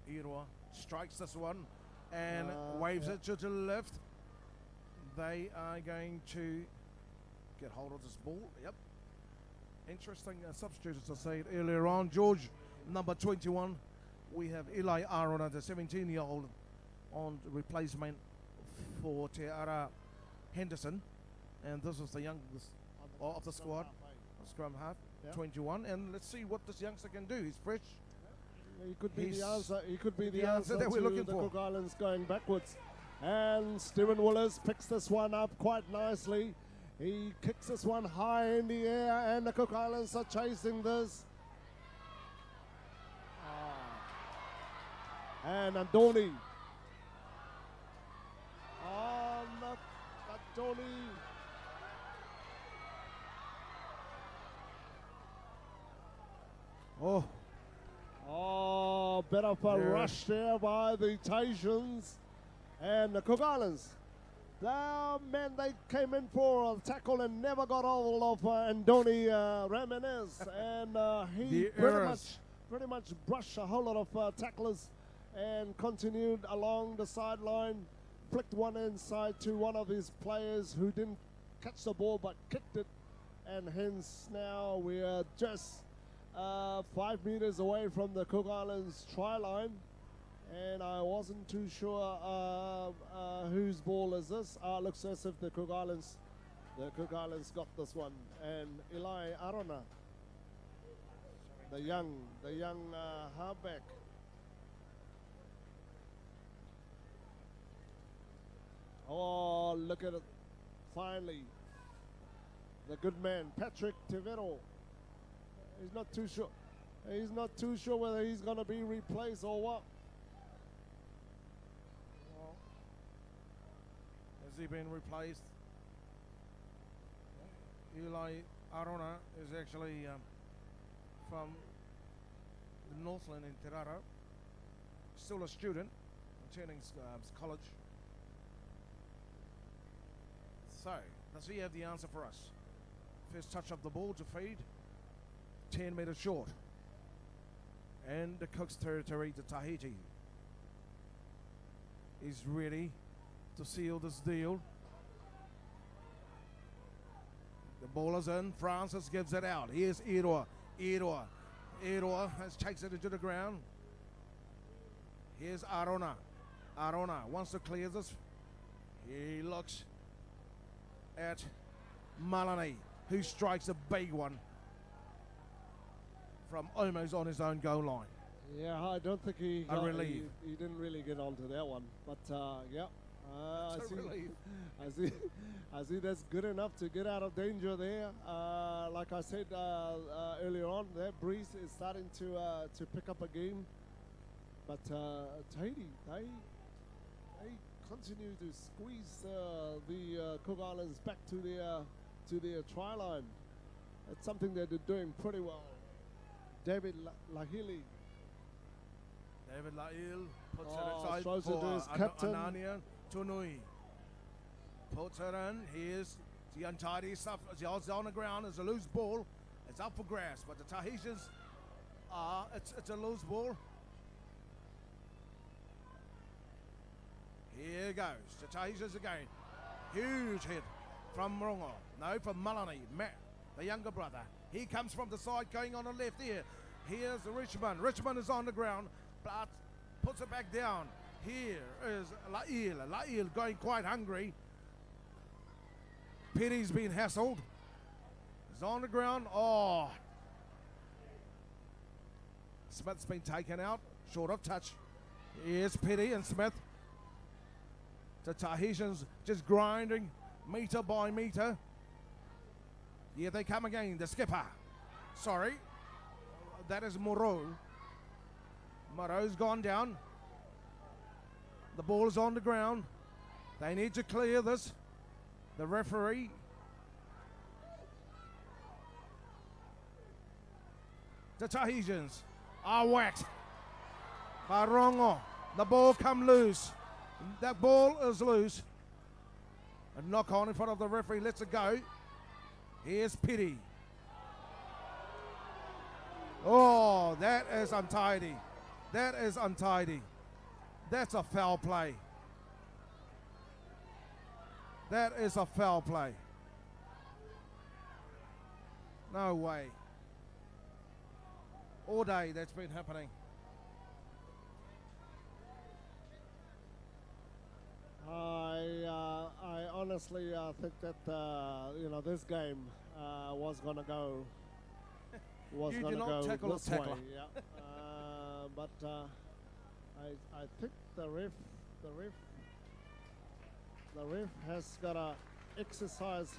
Irwa strikes this one and waves it to the left. They are going to get hold of this ball. Yep. Interesting substitute, as I said earlier on. George, number 21. We have Eli Arona, the 17-year-old, on replacement for Te Ara Henderson. And this is the youngest of the squad, scrum half, Yep. 21. And let's see what this youngster can do. He's fresh. He could be He's the answer. He could be the the answer answer that we're to looking the for. Cook Islands going backwards. And Stephen Willis picks this one up quite nicely. He kicks this one high in the air, and the Cook Islands are chasing this. And Andoni. Andoni. Oh, bit of a rush there by the Tahitians and the Cook Islands. Man, they came in for a tackle and never got hold of Andoni Ramirez, and he pretty much brushed a whole lot of tacklers and continued along the sideline, flicked one inside to one of his players who didn't catch the ball but kicked it, and hence now we are just 5 meters away from the Cook Islands try line, and I wasn't too sure whose ball is this. Looks as if the Cook Islands got this one, and Eli Arona, the young halfback. Oh, look at it. Finally. The good man, Patrick Tevero. He's not too sure. He's not too sure whether he's going to be replaced or what. Well, has he been replaced? Eli Arona is actually from the Northland in Te Raro. Still a student, attending college. So, does he have the answer for us? First touch of the ball to feed, 10 metres short. And the Cook's territory to Tahiti is ready to seal this deal. The ball is in. Francis gives it out. Here's Eroa. Eroa takes it into the ground. Here's Arona. Arona wants to clear this. He looks at Malani, who strikes a big one from almost on his own goal line. Yeah, I don't think he didn't really get onto that one. But yeah, I see that's good enough to get out of danger there. Like I said earlier on, that breeze is starting to pick up a game. But Tahiti, they continue to squeeze the Cook Islands back to their try line. It's something that they're doing pretty well. David Lahili. David Lahil puts it inside throws it to his for captain. Anania Tunui. Puts it in. Here's the untidy stuff. It's on the ground. It's a loose ball. It's up for grabs. But the Tahitians it's a loose ball. Here goes. The Tahitians again. Huge hit from Rongo. No, from Malani. Matt, the younger brother. He comes from the side going on the left here. Here's Richmond. Richmond is on the ground, but puts it back down. Here is Lail. Lail going quite hungry. Petty's been hassled. He's on the ground. Oh. Smith's been taken out. Short of touch. Here's Petty and Smith. The Tahitians just grinding metre by metre. Here they come again. The skipper. Sorry. That is Moreau. Moreau's gone down. The ball is on the ground. They need to clear this. The referee. The Tahitians are whacked by Rongo. The ball come loose. That ball is loose. A knock on in front of the referee. Lets it go. Here's Petty. Oh, that is untidy. That is untidy. That's a foul play. That is a foul play. No way. All day that's been happening. I honestly think that this game was gonna go this way. Yeah. But I think the ref has gotta exercise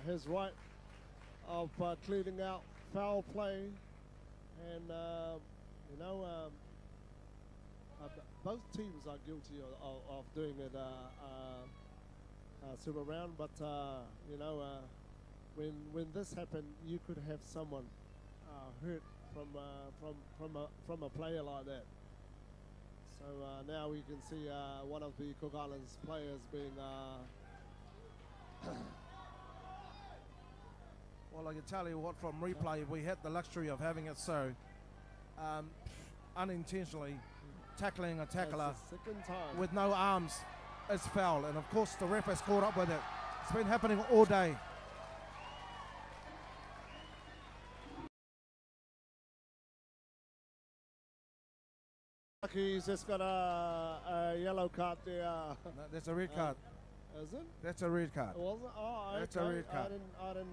his right of cleaning out foul play, and both teams are guilty of doing it super round, but when this happened, you could have someone hurt from a player like that. So now we can see one of the Cook Islands players being. Well, I can tell you what, from replay, we had the luxury of having it so unintentionally tackling a tackler with no arms is foul, and of course the ref has caught up with it. It's been happening all day. He's just got a yellow card there. No, that's a red card. Is it? That's a red card. Was it? Oh, That's okay. a red card. I didn't.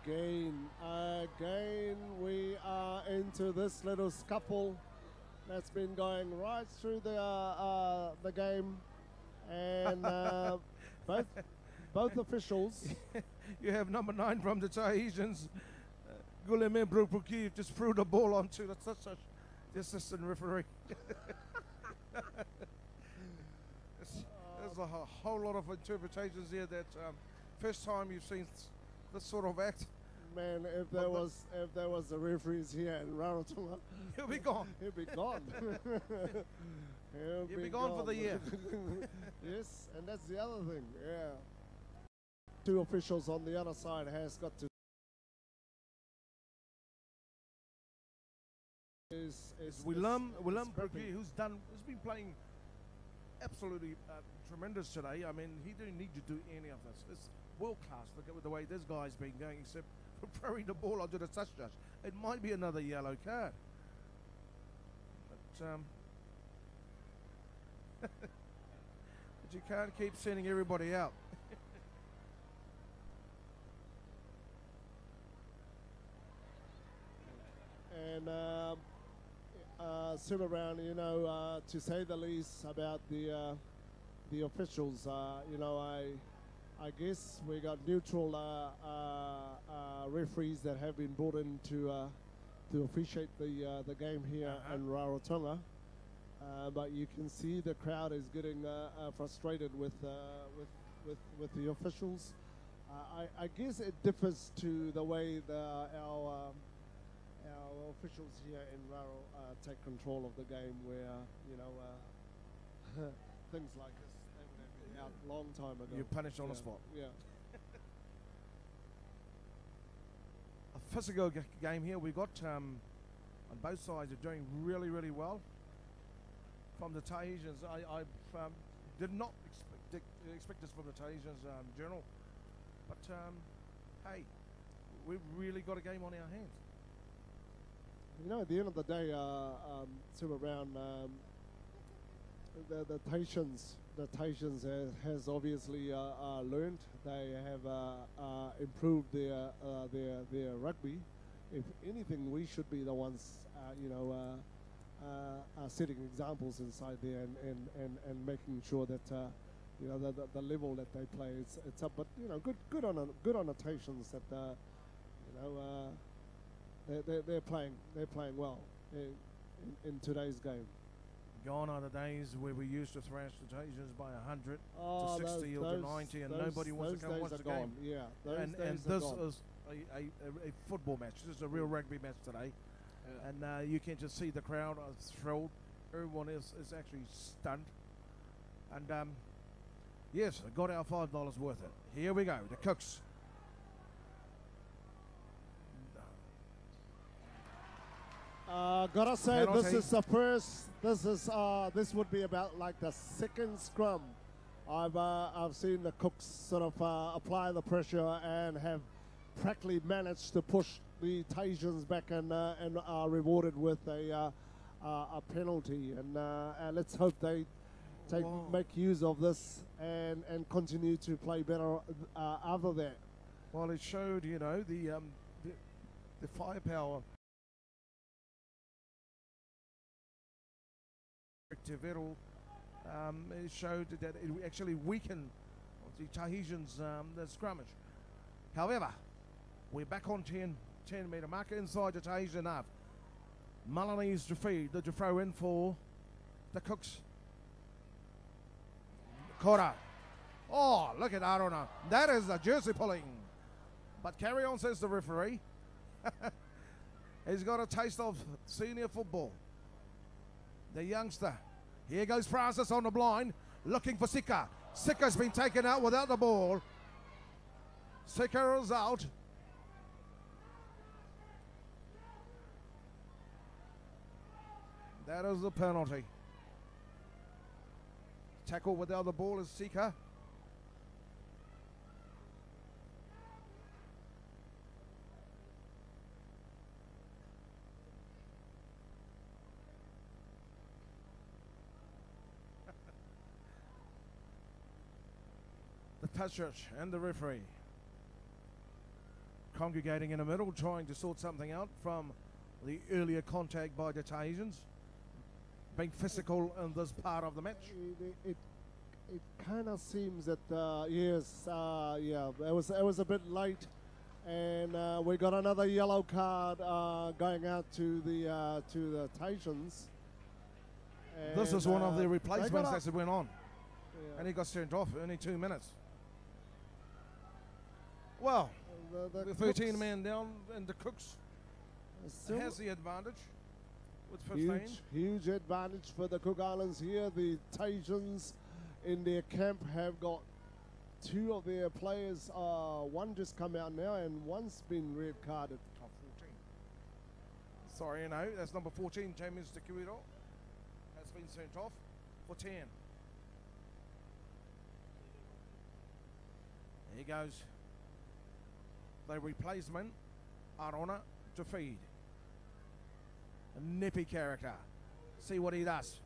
Again, we are into this little scuffle that's been going right through the game, and both officials. You have number 9 from the Tahitians, Guleme Brupuki, just threw the ball onto the assistant referee. There's a whole lot of interpretations here. That first time you've seen this sort of act. Man, if there was the referees here in Rarotonga, He'll be gone. he'll be gone. He'll be gone for the year. Yes, and that's the other thing. Yeah, 2 officials on the other side has got to. Willem Brupuki, who's been playing absolutely tremendous today. I mean, he didn't need to do any of this. It's world class. Look at the way this guy's been going, except for throwing the ball onto the touch judge. It might be another yellow card. But but you can't keep sending everybody out. And Super Brown, you know, to say the least about the officials, you know, I guess we got neutral referees that have been brought in to officiate the game here in Rarotonga. But you can see the crowd is getting frustrated with the officials. I guess it differs to the way our officials here in Raro take control of the game, where you know things like this they would have been out a long time ago. You're punished on the spot. Yeah. A physical game here. We've got on both sides are doing really, really well. From the Tahitians, I did not expect this from the Tahitians journal, but hey, we've really got a game on our hands. You know, at the end of the day, Super Brown, the Tahitians has obviously learned. They have improved their rugby. If anything, we should be the ones, you know, setting examples inside there and making sure that you know the level that they play it's up. But you know, good on the Tahitians that you know. They're playing well in today's game. Gone are the days where we used to thrash the Tahitians by 100 to 60 or to 90, and nobody wants to come watch the game. Yeah, and this is a football match. This is a real rugby match today, and you can just see the crowd are thrilled. Everyone is actually stunned, and yes, got our $5 worth it. Here we go, the Cooks. Gotta say, Penalty. this is the first. This would be about like the second scrum. I've seen the Cooks sort of apply the pressure and have practically managed to push the Tahitians back and are rewarded with a penalty. And let's hope they make use of this and continue to play better after that. Well, it showed, you know, the firepower. It showed that it actually weakened the Tahitians' the scrummage. However, we're back on 10-metre marker inside the Tahitian half. Mullany's to throw in for the Cooks. Kora. Oh, look at Arona. That is a jersey pulling. But carry on, says the referee. He's got a taste of senior football. The youngster. Here goes Francis on the blind, looking for Sika. Sika's been taken out without the ball. Sika is out. That is the penalty. Tackle without the ball is Sika. The touch judge and the referee. congregating in the middle, trying to sort something out from the earlier contact by the Tahitians. Being physical in this part of the match. It kind of seems that yes, yeah, it was a bit late, and we got another yellow card going out to the Tahitians. This is one of the replacements up. that went on, Yeah. and he got sent off only 2 minutes. Well, the 13 Cooks men down, and the Cooks still has the advantage with 15. huge advantage for the Cook Islands here. The Tahitians in their camp have got 2 of their players. One just come out now, and one's been red carded. Top 14. Sorry, no, that's number 14, James Tequiro, has been sent off for 10. Here goes the replacement, Arona, to feed. A nippy character. See what he does.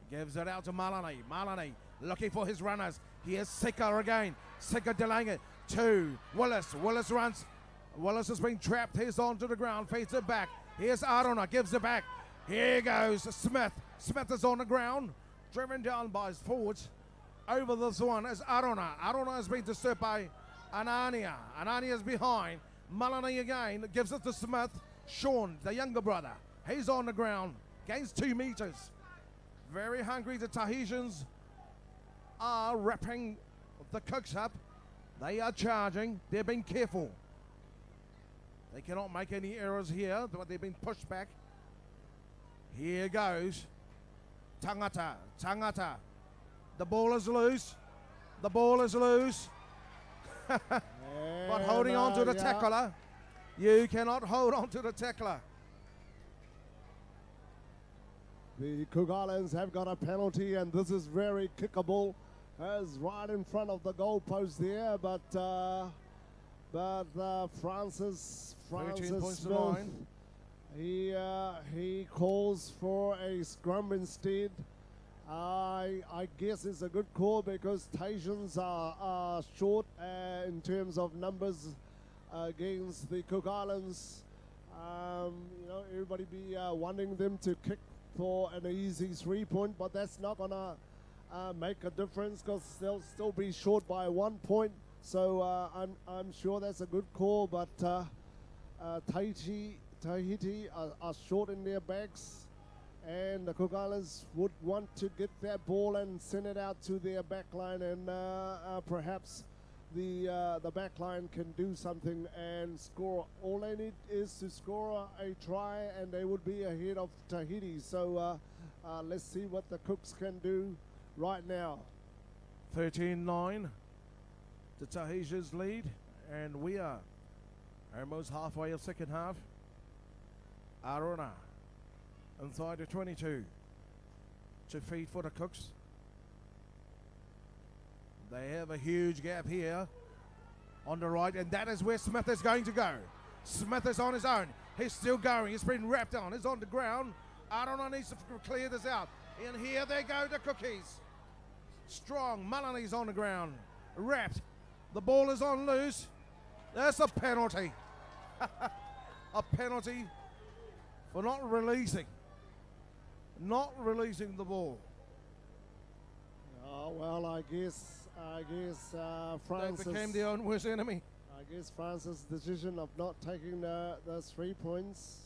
Gives it out to Malani. Malani looking for his runners. Here's Sika again. Sika delaying it. 2. Willis. Willis runs. Willis has been trapped. He's onto the ground. Feeds it back. Here's Arona. Gives it back. Here goes Smith. Smith is on the ground. Driven down by his forwards. Over this one is Arona. Arona has been disturbed by Anania. Anania's behind. Malani again gives it to Smith. Sean, the younger brother. He's on the ground. Gains 2 meters. Very hungry. The Tahitians are wrapping the Cooks up. They are charging. They're being careful. They cannot make any errors here, but they've been pushed back. Here goes Tangata. Tangata. The ball is loose. The ball is loose. But holding on to the tackler. You cannot hold on to the tackler. The Cook Islands have got a penalty, and this is very kickable. As right in front of the goalpost there, but Francis 13 points to Smith, 9. he calls for a scrum instead. I guess it's a good call because Tahitians are short in terms of numbers against the Cook Islands. You know, everybody be wanting them to kick for an easy 3-point, but that's not gonna make a difference because they'll still be short by 1 point. So I'm sure that's a good call, but Tahiti are short in their backs. And the Cook Islands would want to get that ball and send it out to their backline, and perhaps the backline can do something and score. All they need is to score a try, and they would be ahead of Tahiti. So let's see what the Cooks can do right now. 13-9. The Tahitians lead, and we are almost halfway of second half. Arona inside the 22 to feed for the Cooks. They have a huge gap here on the right, and that is where Smith is going to go. Smith is on his own. He's still going. He's been wrapped on. He's on the ground. Arona needs to clear this out. And here they go, the Cookies. Strong. Malani's on the ground. Wrapped. The ball is on loose. That's a penalty. A penalty for not releasing the ball. Oh, well, I guess Francis They became their own worst enemy. I guess Francis' decision of not taking those 3 points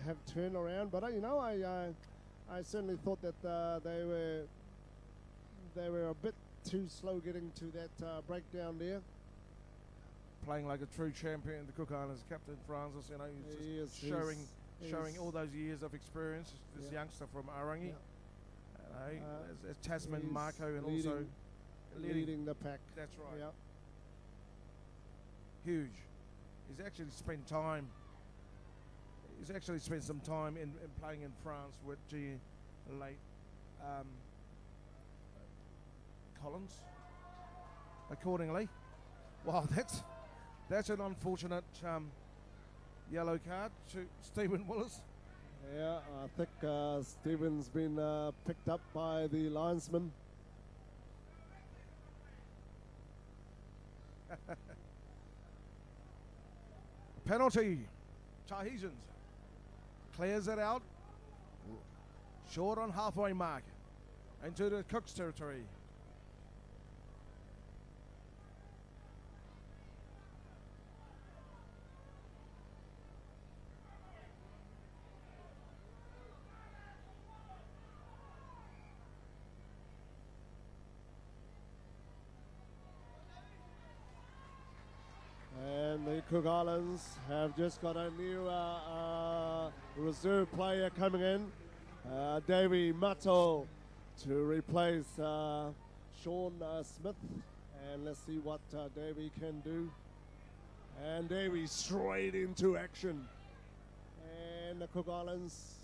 have turned around. But you know, I certainly thought that they were a bit too slow getting to that breakdown there. Playing like a true champion, the Cook Islands captain Francis, you know, he's just showing all those years of experience. This youngster from Arangi, as Tasman, Marco, and also leading the pack. That's right. Yeah. Huge. He's actually spent time. He's actually spent some time in playing in France with late Collins. Accordingly, wow, that's an unfortunate yellow card to Stephen Willis. Yeah, I think Stephen's been picked up by the linesman. Penalty. Tahitians. Clears it out. Short on halfway mark. Into the Cook's territory. And the Cook Islands have just got a new reserve player coming in, Davey Mato, to replace Sean Smith. And let's see what Davey can do. And Davey straight into action. And the Cook Islands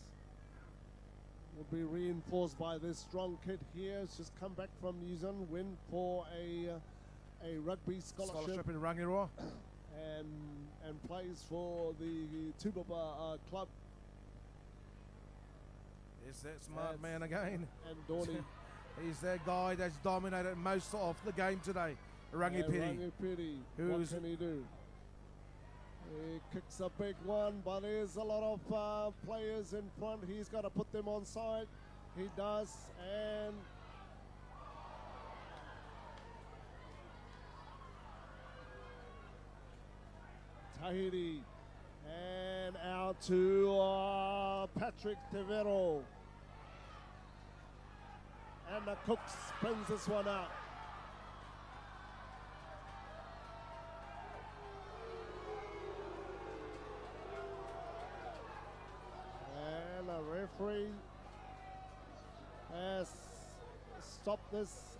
will be reinforced by this strong kid here. It's just come back from New Zealand, win for a rugby scholarship in Rangiroa. and plays for the Tubaba club. Is that smart man again? And Dorney. He's that guy that's dominated most of the game today, Rangipiri. Rangipiri, what Who's can he do? He kicks a big one, but there's a lot of players in front. He's got to put them on side. He does, and Tahiti, and out to Patrick Tevero. And the Cook spins this one out. And the referee has stopped this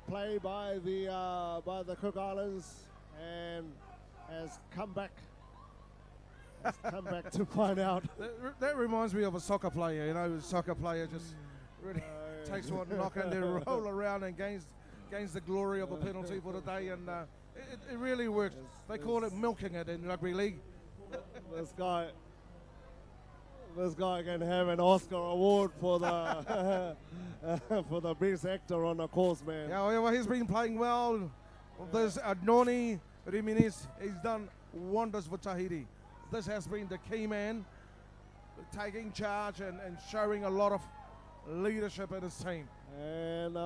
play by the Cook Islands and has come back to find out. That reminds me of a soccer player. You know, a soccer player just really takes one knock and they roll around and gains the glory of a penalty for the day, and it really works. They call it milking it in rugby league. This guy can have an Oscar award for the for the best actor on the course, man. Yeah, well, he's been playing well. There's Noni Riminis. He's done wonders for Tahiti. This has been the key man, taking charge and showing a lot of leadership in his team. And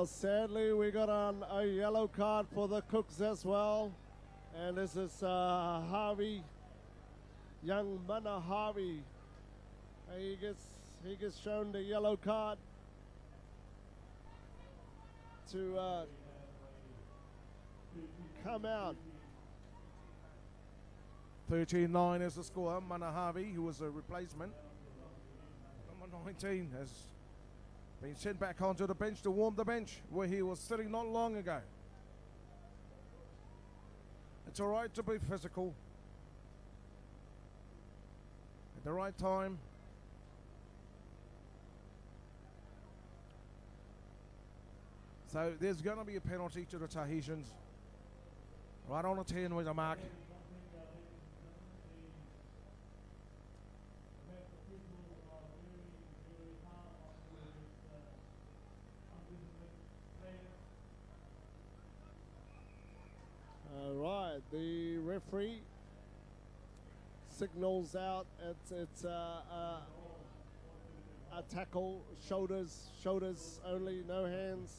sadly, we got a yellow card for the Cooks as well. And this is Harvey, young Mana Harvey. He gets shown the yellow card to come out. 13-9 is the score. Manahavi, who was a replacement. Number 19 has been sent back onto the bench to warm the bench where he was sitting not long ago. It's all right to be physical at the right time. So there's going to be a penalty to the Tahitians. Right on the 10 with a mark. All right, the referee signals out. It's a tackle, shoulders only, no hands.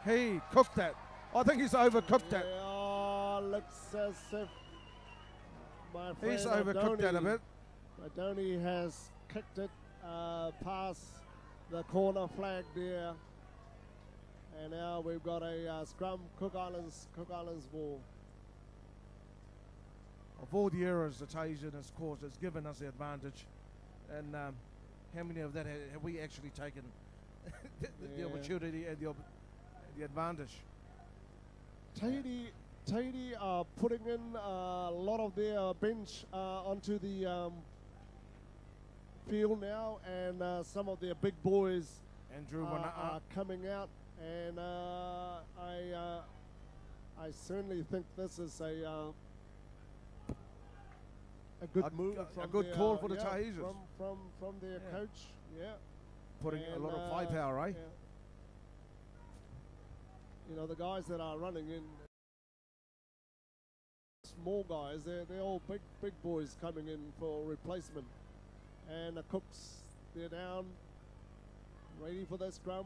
He cooked that. I think he's overcooked that. Oh, looks as if my friend He's overcooked that a bit. Adoni has kicked it past the corner flag there. And now we've got a scrum, Cook Islands ball. Of all the errors the Tahitian has caused, has given us the advantage. And how many of that have we actually taken the opportunity and the advantage? Tahiti are putting in a lot of their bench onto the field now, and some of their big boys Andrew are coming out, and I certainly think this is a good move, a good call for the Tahitians. from their coach, Putting a lot of firepower, right? Yeah. You know, the guys that are running in, small guys, they're all big boys coming in for replacement. And the Cooks, they're down, ready for their scrum.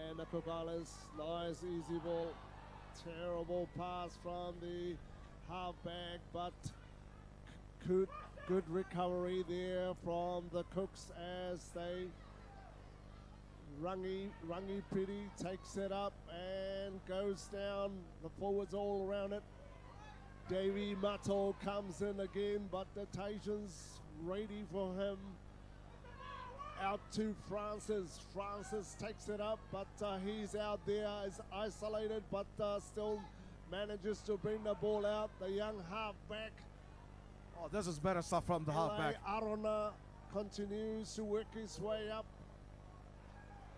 And the Cook Islands, nice easy ball, terrible pass from the halfback, but good recovery there from the Cooks as they Rangi Piri takes it up and goes down. The forwards all around it. Davy Mato comes in again, but the Tahitians ready for him. Out to Francis. Francis takes it up, but he's out there, is isolated, but still manages to bring the ball out. The young halfback. Oh, this is better stuff from the halfback. Arona continues to work his way up.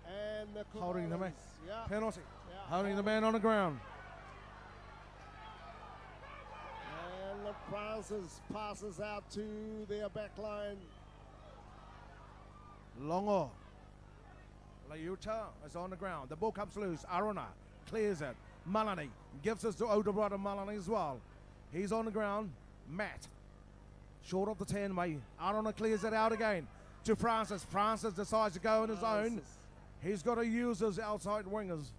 And the Cook Holding the man. Islands, yeah. Penalty. Yeah. Holding the man on the ground. And Francis passes out to their back line. Longo. Layuta is on the ground. The ball comes loose. Aruna clears it. Malani gives us to older brother Malani as well. He's on the ground. Matt. Short of the 10 way. Aruna clears it out again to Francis. Francis decides to go on his own. He's got to use his outside wingers.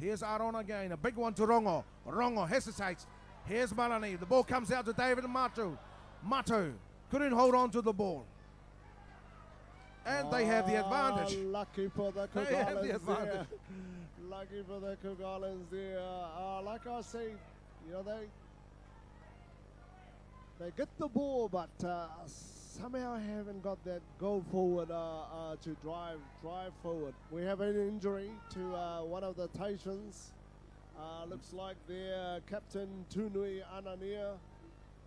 Here's Aruna again. A big one to Rongo. Rongo hesitates. Here's Malani. The ball comes out to David Matu. Matu couldn't hold on to the ball. And they have the advantage. Lucky for the Cook They have Islands the advantage. there. Lucky for the Cook Islands there. Like I say, you know, they get the ball, but somehow haven't got that go forward to drive forward. We have an injury to one of the Tahitians. Looks like their captain Tunui Anania.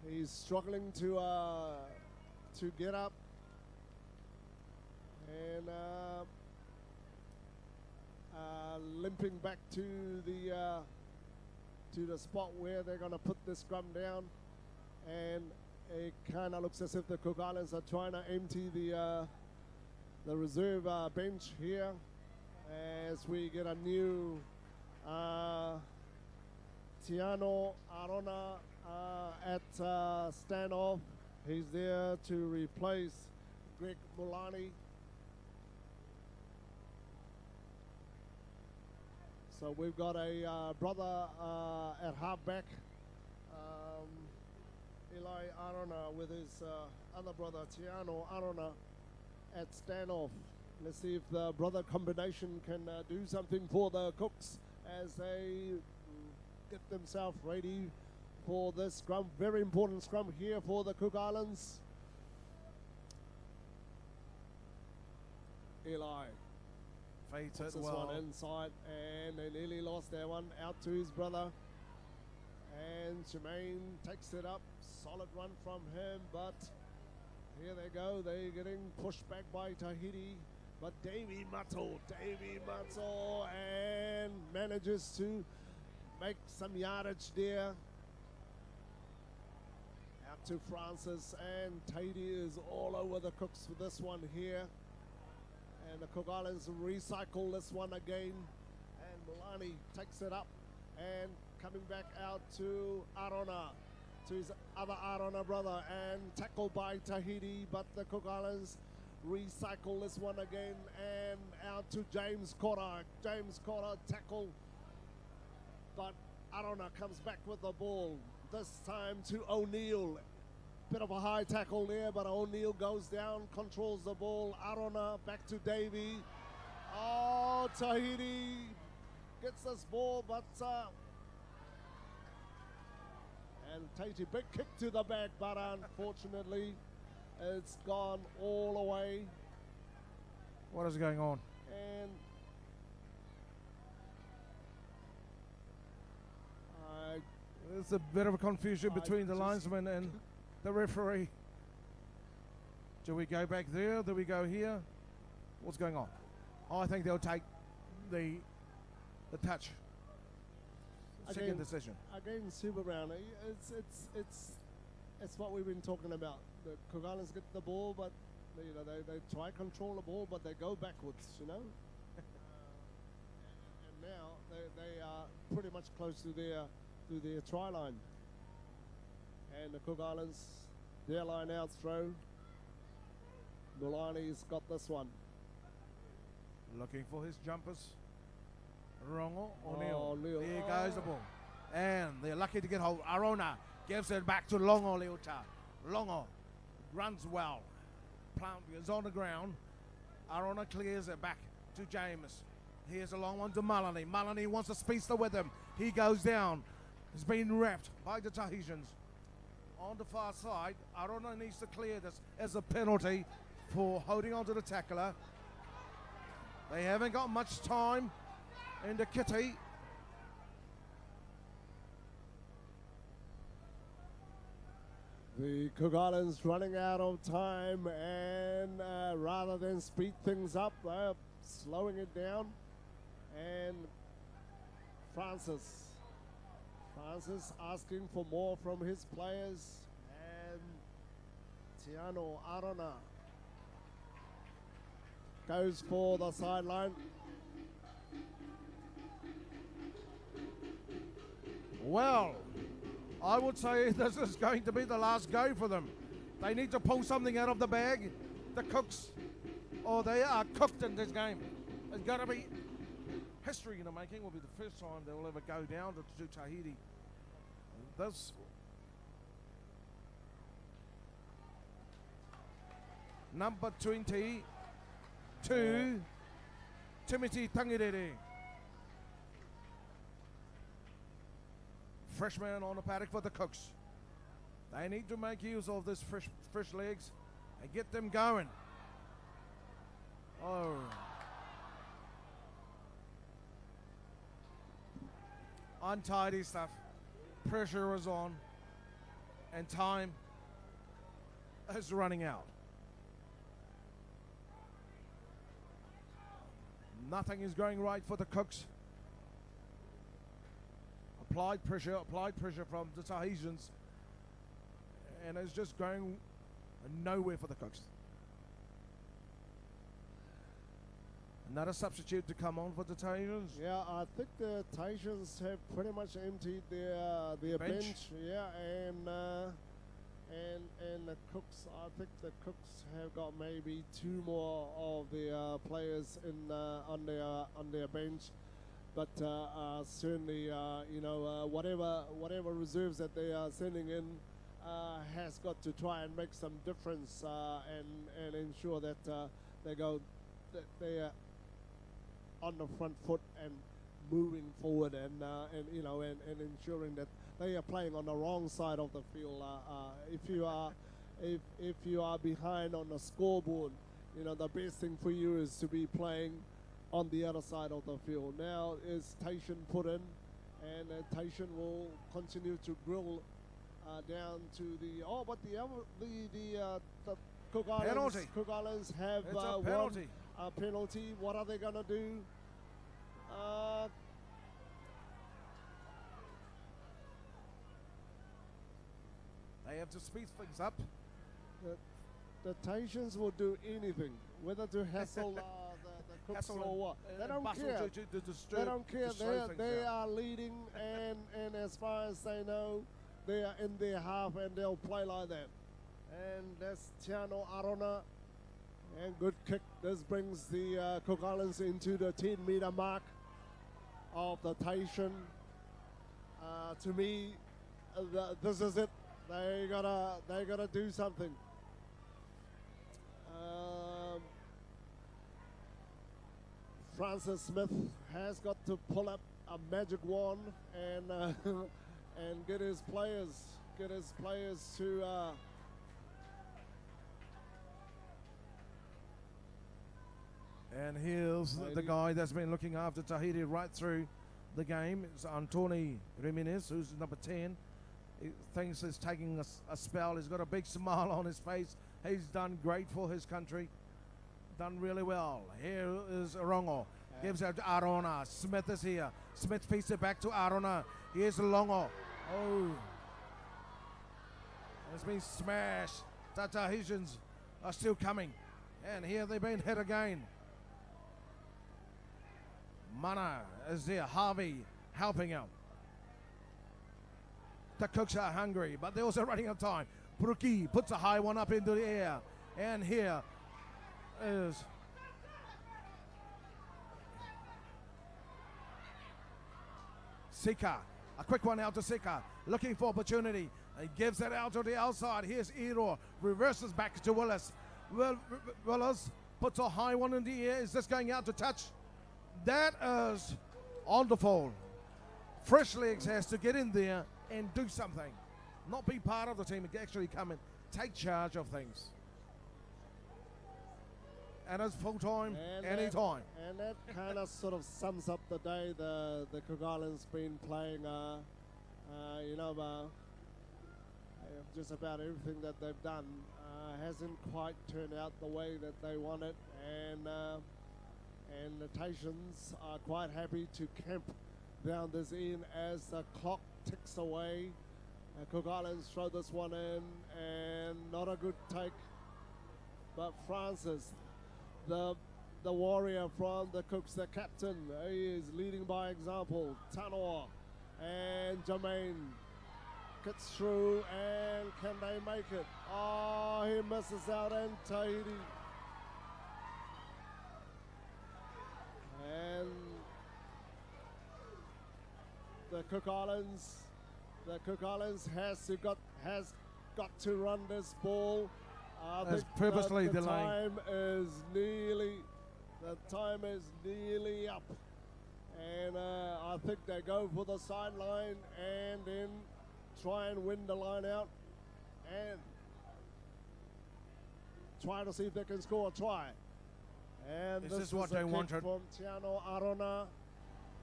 He's struggling to get up. And limping back to the spot where they're going to put the scrum down, and it kind of looks as if the Cook Islands are trying to empty the reserve bench here as we get a new Tiano Arona at standoff. He's there to replace Greg Mulani. So we've got a brother at halfback, Eli Arona, with his other brother Tiano Arona at standoff. Let's see if the brother combination can do something for the Cooks as they get themselves ready for this scrum. Very important scrum here for the Cook Islands. Eli Fate puts it this well. one inside, and they nearly lost that one out to his brother. And Jermaine takes it up. Solid run from him, but here they go. They're getting pushed back by Tahiti. But Davy Mato, and manages to make some yardage there. Out to Francis, and Tahiti is all over the Cooks for this one here. And the Cook Islands recycle this one again. And Mulani takes it up and coming back out to Arona, to his other Arona brother, and tackled by Tahiti, but the Cook Islands recycle this one again and out to James Cora. James Cora tackle, but Arona comes back with the ball. This time to O'Neill. Bit of a high tackle there, but O'Neill goes down, controls the ball. Arona back to Davy. Oh, Tahiti gets this ball, but and Tahiti, big kick to the back, but unfortunately it's gone all the way. What is going on? And There's a bit of a confusion between the linesman and the referee. Do we go back there? Do we go here? What's going on? I think they'll take the touch. Second decision. Again, Super Brown. It's what we've been talking about. The Cook Islands get the ball, but You know, they try control the ball, but they go backwards. You know, and now they are pretty much close to their try line. And the Cook Islands, their line out throw. Mulani's got this one. Looking for his jumpers. Rongo O'Neill. Oh, O'Neill. There goes the ball. And they're lucky to get hold. Arona gives it back to Longo Leota. Longo runs well. Plant is on the ground. Arona clears it back to James. Here's a long one to Malani. Malani wants a speedster with him. He goes down. He's been wrapped by the Tahitians. On the far side, Arona needs to clear this as a penalty for holding on to the tackler. They haven't got much time in the kitty. The Cook Islands running out of time, and rather than speed things up, they're slowing it down. And Francis asking for more from his players, and Tiano Arona goes for the sideline. Well, I would say this is going to be the last go for them. They need to pull something out of the bag, the Cooks, or they are cooked in this game. It's got to be history in the making. Will be the first time they will ever go down to Tahiti. This number 22, Timothy Tangirere. Freshman on the paddock for the Cooks. They need to make use of this fresh legs and get them going. Oh. Untidy stuff. Pressure is on. And time is running out. Nothing is going right for the Cooks. Applied pressure from the Tahitians, and it's just going nowhere for the Cooks. Another substitute to come on for the Tahitians. Yeah, I think the Tahitians have pretty much emptied their bench. Yeah, and the Cooks, I think the Cooks have got maybe two more of their players in on their bench. But certainly, you know, whatever reserves that they are sending in has got to try and make some difference and ensure that they are on the front foot and moving forward, and you know, and ensuring that they are playing on the wrong side of the field. If you are behind on the scoreboard, you know, the best thing for you is to be playing on the other side of the field. Now is Taishan put in, and Taishan will continue to grill down to the but the Cook Islands penalty. Cook Islands have It's a penalty. A penalty. What are they gonna do? They have to speed things up. The Tahitians will do anything, whether to hassle the Cooks Hassle or what. They don't bustle care. to disturb, They don't care. to slow things They down. are leading, and as far as they know, they are in their half, and they'll play like that. And that's Tiano Arona, and good kick. This brings the Cook Islands into the 10-meter mark of the Tahitian. To me, this is it. They gotta do something. Francis Smith has got to pull up a magic wand and and get his players to And here's the guy that's been looking after Tahiti right through the game. It's Antoni Jimenez, who's number 10. He thinks he's taking a spell. He's got a big smile on his face. He's done great for his country. Done really well. Here is Rongo. Gives out to Arona. Smith is here. Smith feeds it back to Arona. Here's Longo. Oh. It's been smashed. The Tahitians are still coming. And here they've been hit again. Mana is there. Harvey helping him. The Cooks are hungry, but they're also running out of time. Bruki puts a high one up into the air. And here is Sika. A quick one out to Sika. Looking for opportunity. He gives it out to the outside. Here's Iro. Reverses back to Willis. Willis puts a high one in the air. Is this going out to touch? That is on the fall. Fresh Legs has to get in there and do something. Not be part of the team, actually come and take charge of things. And it's full time, anytime. And that kind of sort of sums up the day the Cook Islands been playing. Just about everything that they've done hasn't quite turned out the way that they wanted, and the Tahitians are quite happy to camp down this in as the clock ticks away. Cook Islands throw this one in, and not a good take. But Francis, the warrior from the Cooks, the captain, he is leading by example. Tanoa and Jermaine gets through, and can they make it? Oh, he misses out, and Tahiti. And the Cook Islands has got to run this ball. That's purposely the delaying. The time is nearly up, and I think they go for the sideline and then try and win the line out and try to see if they can score a try. And This this is what a they kick wanted. from Tiano Arona.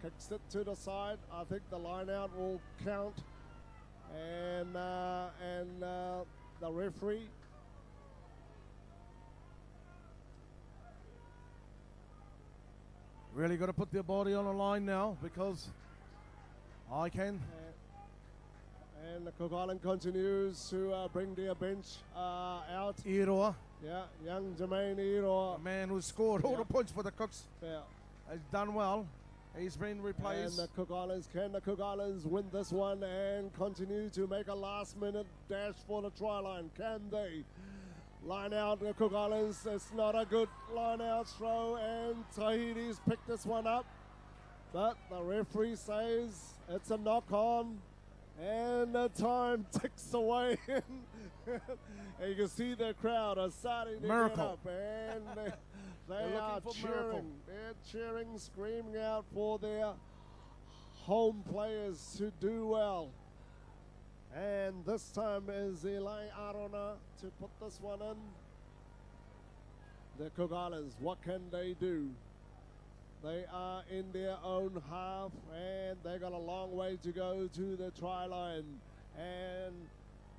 Kicks it to the side. I think the line out will count. And the referee Really got to put their body on the line now, because I can. and the Cook Island continues to bring their bench out. Iroa, Yeah, young Jermaine Iro. a man who scored all the points for the Cooks, Yeah. has done well. He's been And replaced. the Cook Islands, can the Cook Islands win this one and continue to make a last-minute dash for the try line? Can they? Line out, the Cook Islands. It's not a good line-out throw, and Tahiti's picked this one up. But the referee says it's a knock-on, and the time ticks away. And you can see the crowd are starting to Miracle. get up, and they They're are looking for miracle. cheering. They're cheering, screaming out for their home players to do well. And this time is Eli Arona to put this one in. The Cook Islands, what can they do? They are in their own half, and they got a long way to go to the try line. And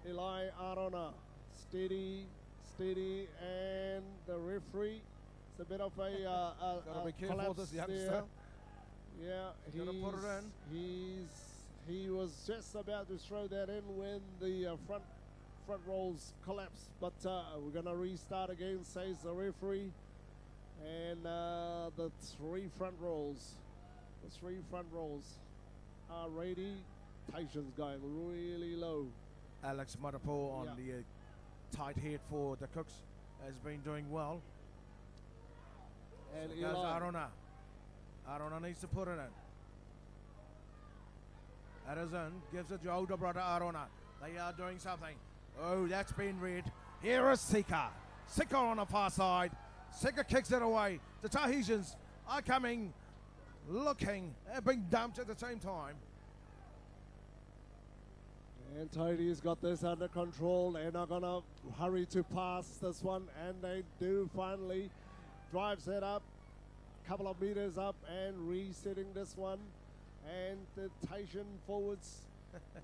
Eli Arona, steady, and the referee, it's a bit of Gotta a be careful with collapse this there. youngster. Yeah, Gotta put it in. he was just about to throw that in when the front rolls collapsed. But we're gonna restart again, says the referee. And the three front rolls are ready. Tahitians going really low. Alex Matapo on Yeah. the tight head for the Cooks has been doing well. And So goes Eli. Arona. Arona needs to put it in. That is in. Gives it to older brother Arona. They are doing something. Oh, that's been read. Here is Sika. Sika on the far side. Sika kicks it away. The Tahitians are coming, looking, and being dumped at the same time. And Tahiti's got this under control. They're not going to hurry to pass this one. And they do finally. Drives it up. Couple of meters up and resetting this one. And the Tahitian forwards,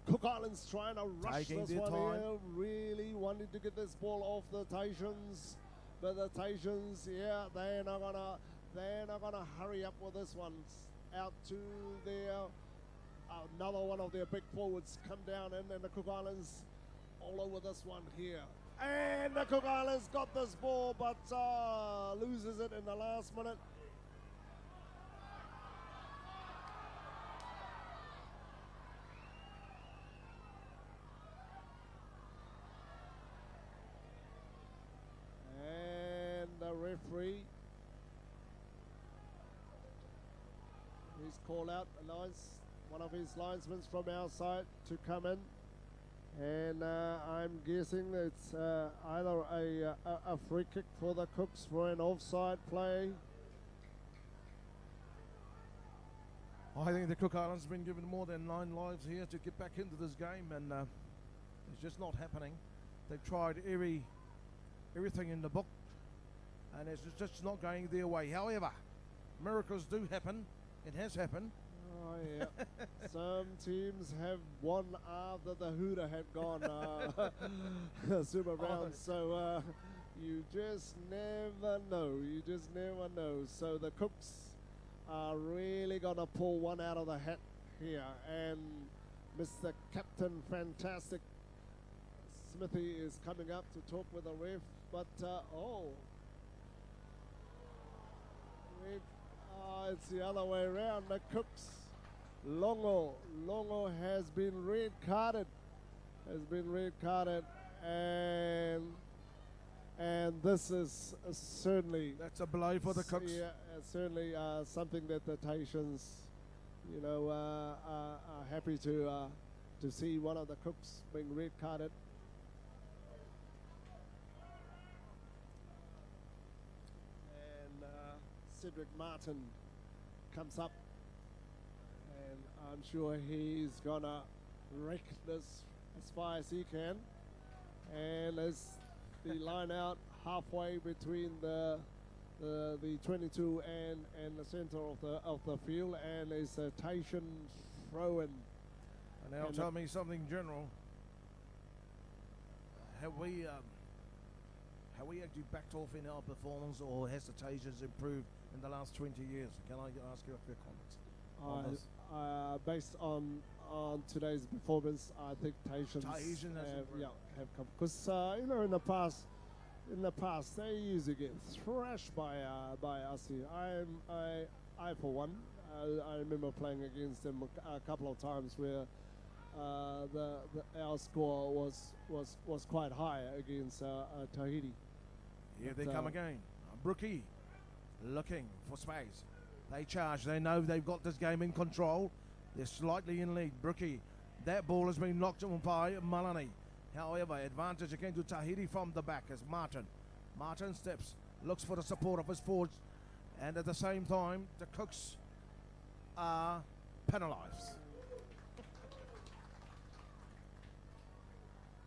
Cook Islands trying to rush Taking this their one time. here. Really wanting to get this ball off the Tahitians. But the Tahitians, yeah, they're not gonna hurry up with this one. Out to their another one of their big forwards come down, and the Cook Islands all over this one here. And the Cook Islands got this ball, but loses it in the last minute. And the referee, he's called out one of his linesmen from our side to come in. And I'm guessing it's either a free kick for the Cooks for an offside play. I think the Cook Islands have been given more than 9 lives here to get back into this game, and it's just not happening. They've tried everything in the book, and it's just not going their way. However, miracles do happen. It has happened. Oh, yeah. Some teams have won after the hooter had gone super round. So you just never know. You just never know. So the Cooks are really going to pull one out of the hat here. And Mr. Captain Fantastic Smithy is coming up to talk with the ref. But, it's the other way around. The Cooks, Longo has been red carded, and this is certainly, that's a blow for the Cooks. Yeah, certainly something that the Tahitians, are happy to see one of the Cooks being red carded. And Cedric Martin comes up, and I'm sure he's gonna wreck this as far as he can. And as the line out halfway between the 22 and the center of the field, and it's a Tahitian throw-in. And now tell me something, General. Have we actually backed off in our performance, or has the Tahitians improved in the last 20 years? Can I ask you a few comments? Based on today's performance, I think Tahitians have come, because in the past they used to get thrashed by us here. I for one, I remember playing against them a couple of times where our score was quite high against Tahiti. Here they come again. Brookie looking for space. They charge. They know they've got this game in control. They're slightly in lead. Brookie, that ball has been knocked on by Malani. However, advantage again to Tahiti from the back as Martin. Martin steps, looks for the support of his forwards, and at the same time, the Cooks are penalised.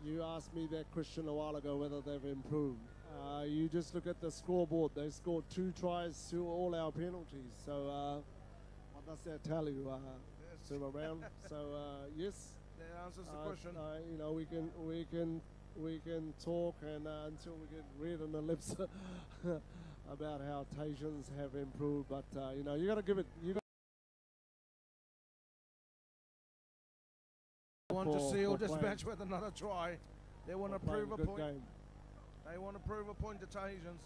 You asked me that question a while ago, whether they've improved. You just look at the scoreboard. They scored 2 tries to all our penalties. So what does that tell you? Still around. So yes. That answers the question. We can talk and until we get red on the lips about how Tahitians have improved. But you got to give it. Want to seal this match with another try. They want to prove a point. Game. They want to prove a point to Tahitians.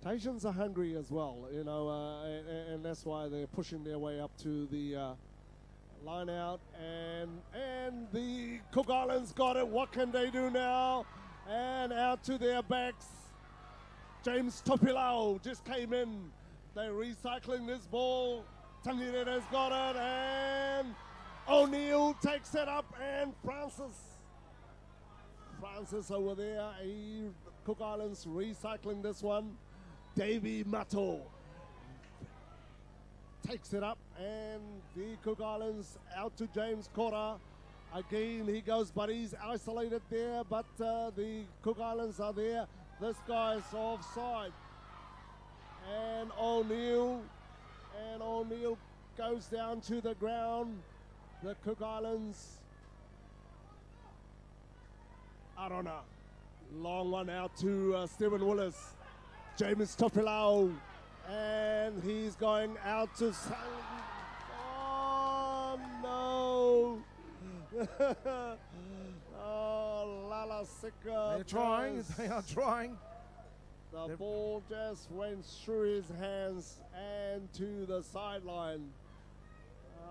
Tahitians are hungry as well, and that's why they're pushing their way up to the line out. And the Cook Islands got it. What can they do now? And out to their backs. James Topilao just came in. They're recycling this ball. Tangirera's got it, and O'Neill takes it up, and Francis over there. Cook Islands recycling this one. Davy Mato takes it up, and the Cook Islands out to James Cora. Again, he goes, but he's isolated there, but the Cook Islands are there. This guy's offside. And O'Neill goes down to the ground. The Cook Islands, Arona. Long one out to Stephen Willis. James Topilao. And he's going out to... Oh, no. Oh, Lalasika. They're trying. They are trying. The ball just went through his hands and to the sideline.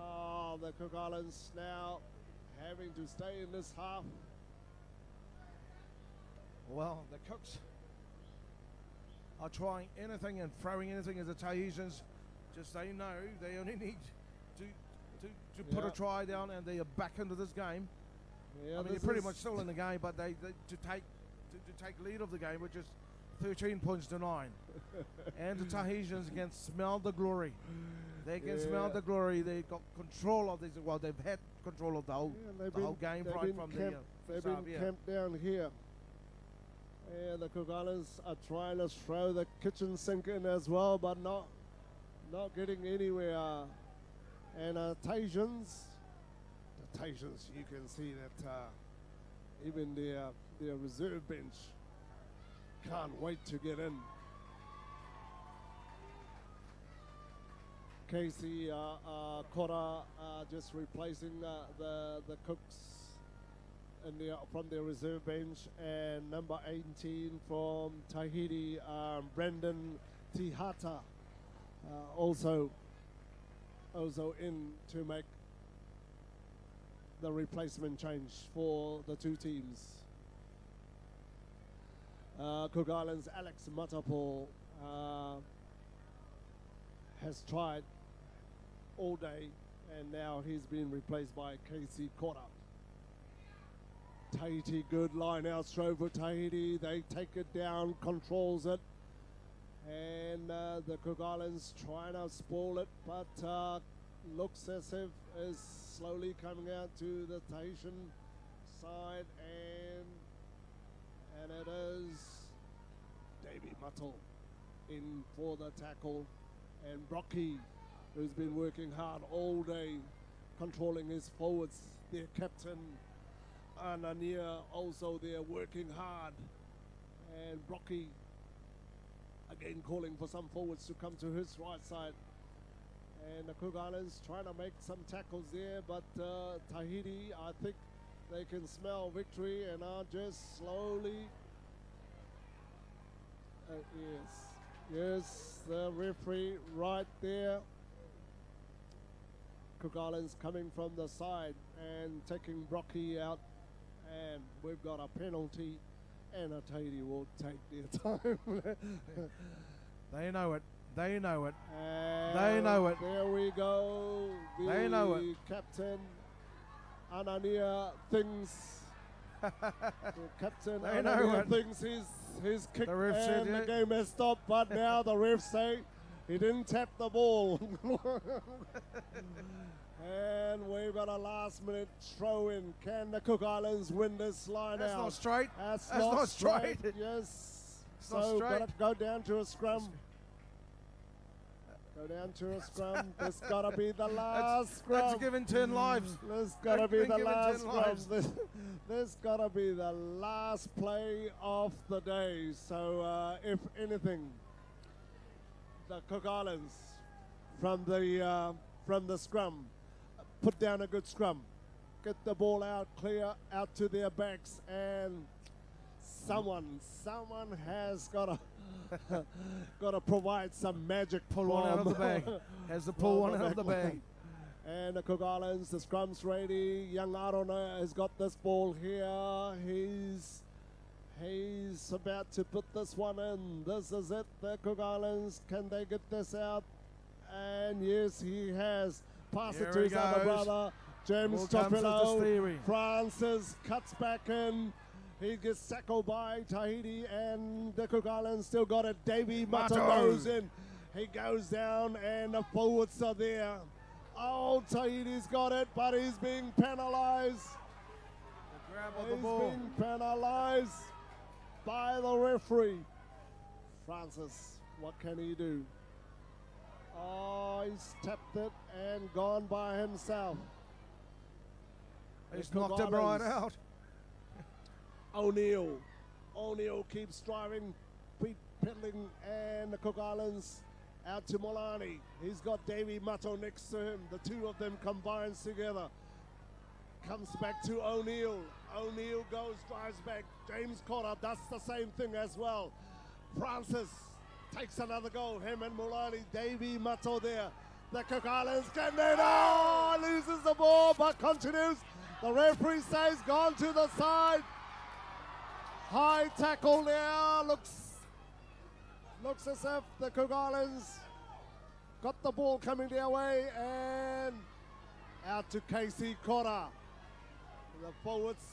Oh, the Cook Islands now having to stay in this half. Well, the Cooks are trying anything and throwing anything as the Tahitians. Just they know they only need to put a try down and they are back into this game. Yeah, I mean, you're pretty much still in the game, but they to take lead of the game, which is 13 points to 9. And the Tahitians can smell the glory. They can smell the glory. They got control of this. Well, they've had control of the whole game right from the they've been camped down here. And the Cook Islands are trying to throw the kitchen sink in as well, but not getting anywhere. And Tahitians, you can see that even their reserve bench can't wait to get in. Casey Kora just replacing the Cooks from their reserve bench, and number 18 from Tahiti, Brendan Tihata, also in to make the replacement change for the two teams. Cook Islands' Alex Matapo has tried all day, and now he's been replaced by Casey Kora. Tahiti, good line out throw for Tahiti. They take it down, controls it, and the Cook Islands trying to spoil it, but looks as if is slowly coming out to the Tahitian side, and it is Davey Muttle in for the tackle, and Brocky, who's been working hard all day, controlling his forwards, their captain, Anania also there working hard, and Brocky again calling for some forwards to come to his right side, and the Cook Islands trying to make some tackles there, but Tahiti, I think they can smell victory and are just slowly yes, the referee right there. Cook Islands coming from the side and taking Brocky out, and we've got a penalty, and Tahiti will take their time. They know it. They know it. And they know it. There we go. They know it. Captain Anania thinks. The captain They know Anania it. thinks he's kicked, The ref and said the it. game has stopped. But now the refs say he didn't tap the ball. And we've got a last-minute throw-in. Can the Cook Islands win this line That's out? not straight. That's not straight. Yes. It's not So straight. gotta go down to a scrum. Go down to a scrum. This gotta be the last scrum. That's given 10 lives. This gotta That's be been the given last 10 scrum. lives. This gotta be the last play of the day. So if anything, the Cook Islands from the scrum put down a good scrum, get the ball out, clear out to their backs, and someone has got to provide some magic. Pull one out of the bag. Has to pull one out of the bag. And the Cook Islands, the scrum's ready. Young Arona has got this ball here. He's about to put this one in. This is it. The Cook Islands, can they get this out? And yes, he has. Pass it to Here he his other goes. brother, James All comes Topilo. the theory. Francis cuts back in. He gets tackled by Tahiti, and the Cook Islands still got it. Davey Mata goes in. He goes down, and the forwards are there. Oh, Tahiti's got it, but he's being penalised. The grab of He's the ball. being penalised by the referee. Francis, what can he do? Oh, he's tapped it and gone by himself. He's The Cook knocked him right Islands. out. O'Neill keeps driving, feet pedaling, and the Cook Islands out to Molani. He's got Davey Mato next to him. The two of them combines together. Comes back to O'Neill. O'Neill drives back. James Cotter does the same thing as well. Francis takes another goal. Him and Mulani, Davey Mato there. The Cook Islands can then, loses the ball but continues. The referee says gone to the side. High tackle there. Looks as if the Cook Islands got the ball coming their way, and out to Casey Cotter. The forwards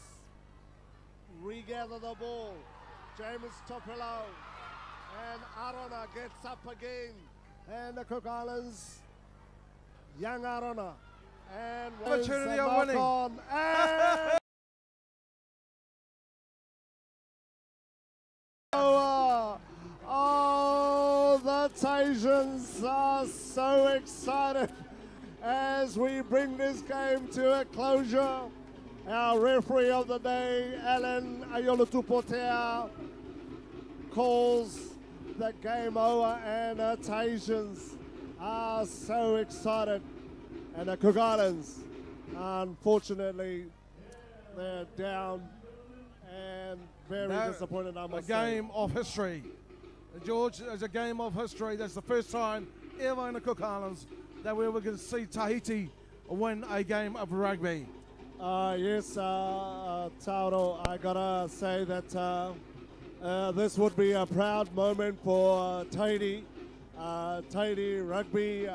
regather the ball. James Topelo and Arona gets up again. And the Cook Islands, young Arona, and opportunity of winning. On, and the Tahitians are so excited as we bring this game to a closure. Our referee of the day, Alan Ayolotupotea, calls the game over, and the Tahitians are so excited. And the Cook Islands, unfortunately, they're down and very disappointed, I must say. A game of history. George, it's a game of history. That's the first time ever in the Cook Islands that we were going to see Tahiti win a game of rugby. Yes, Tauro, I gotta say that this would be a proud moment for Tahiti. Tahiti rugby,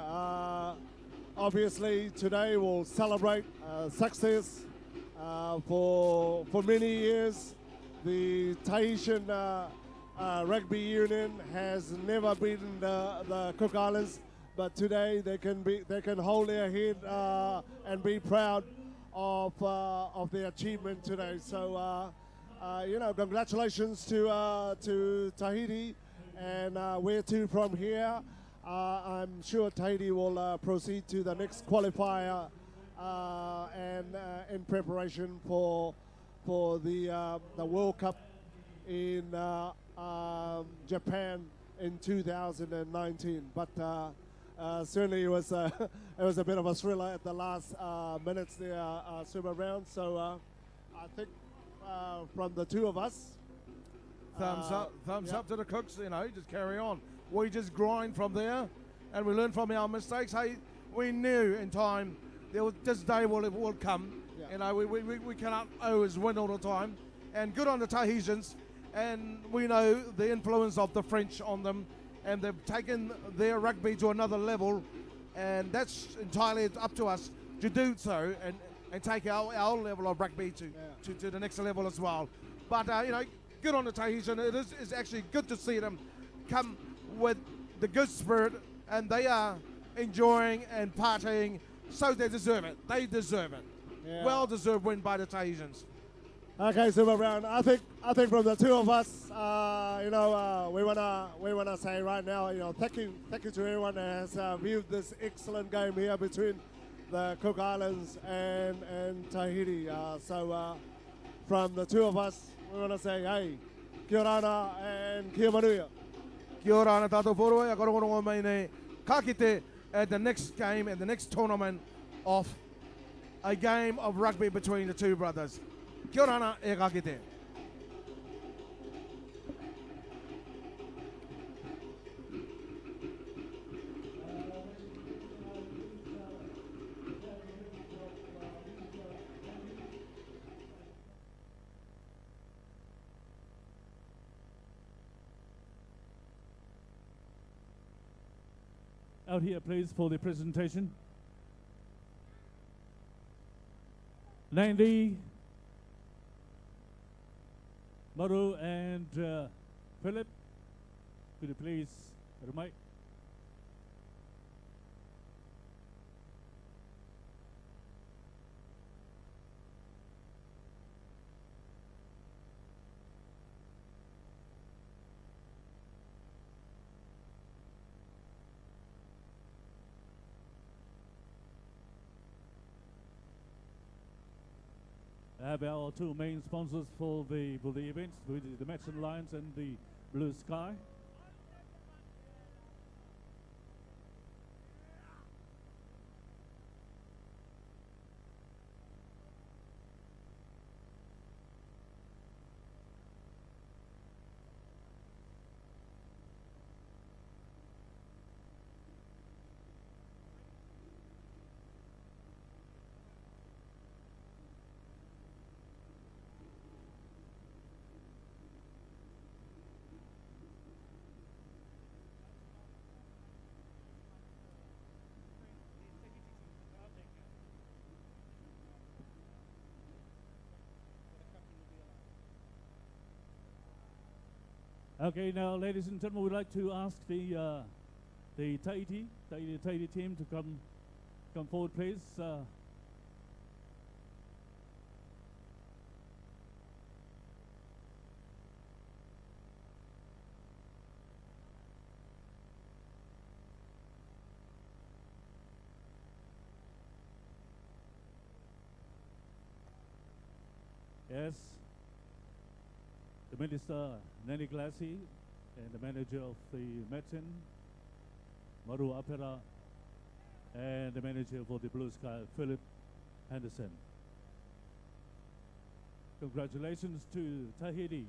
obviously today will celebrate success. For many years, the Tahitian Rugby Union has never beaten the Cook Islands, but today they can hold their head and be proud of their achievement today. So congratulations to Tahiti, and where to from here? I'm sure Tahiti will proceed to the next qualifier and in preparation for the World Cup in Japan in 2019. But certainly it was a bit of a thriller at the last minutes there, super round. So I think from the two of us, thumbs up to the Cooks. Just carry on. We just grind from there, and we learn from our mistakes. Hey, we knew in time this day will come. Yeah. We cannot always win all the time, and good on the Tahitians. And we know the influence of the French on them, and they've taken their rugby to another level, and that's entirely up to us to do so and take our level of rugby to the next level as well. But good on the Tahitian. It's actually good to see them come with the good spirit, and they are enjoying and partying, so they deserve it. They deserve it. Yeah. Well deserved win by the Tahitians. Okay, Super Brown. I think from the two of us, we wanna say right now, thank you to everyone that has viewed this excellent game here between the Cook Islands and Tahiti. So from the two of us, we wanna say, hey, kia ora and kia manuia. Kia ora ana tātou poroi, a korokorongo mai nei, ka kite at the next game and the next tournament of a game of rugby between the two brothers. Kia ora ana e ka kite. Out here, please, for the presentation. Nandy, Maru, and Philip, could you please remind? Have our two main sponsors for the events, the Matson Lions and the Blue Sky. Okay, now, ladies and gentlemen, we'd like to ask the Tahiti team to come forward, please. Yes, the Minister, Nanny Glassy, and the manager of the Metin, Maru Apera, and the manager for the Blue Sky, Philip Henderson. Congratulations to Tahiti.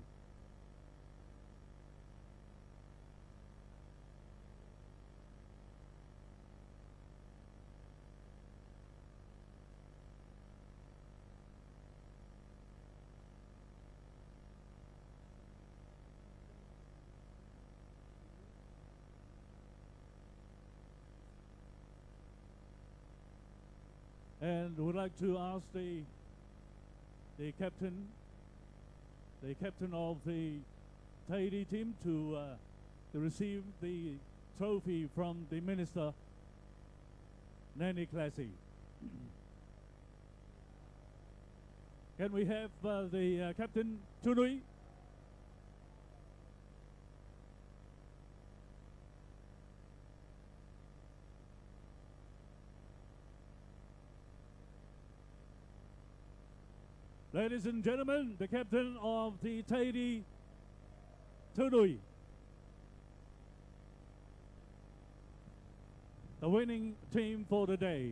And would like to ask the captain of the Tahiti team to receive the trophy from the minister, Nanny Classy. Can we have the captain, Tunui? Ladies and gentlemen, the captain of the Tahiti, Tunui. The winning team for the day.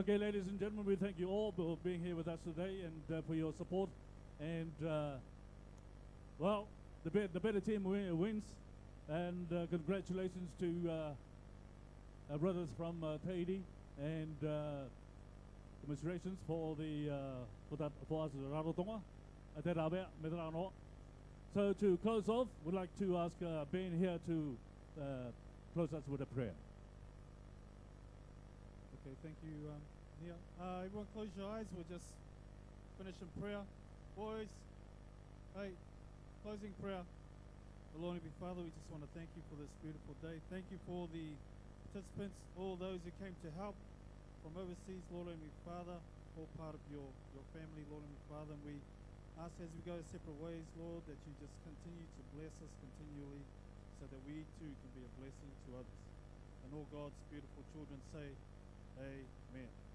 Okay, ladies and gentlemen, we thank you all for being here with us today and for your support. And well, the better team wins. And congratulations to our brothers from Tahiti, and commiserations for for us Rarotonga. So to close off, we'd like to ask Ben here to close us with a prayer. Okay, thank you, Nia. Everyone close your eyes. We'll just finish in prayer. Boys, hey, closing prayer. Lord and Father, we just want to thank you for this beautiful day. Thank you for the participants, all those who came to help from overseas, Lord and Father, all part of your family, Lord and Father. And we ask as we go separate ways, Lord, that you just continue to bless us continually so that we too can be a blessing to others. And all God's beautiful children say, Amen.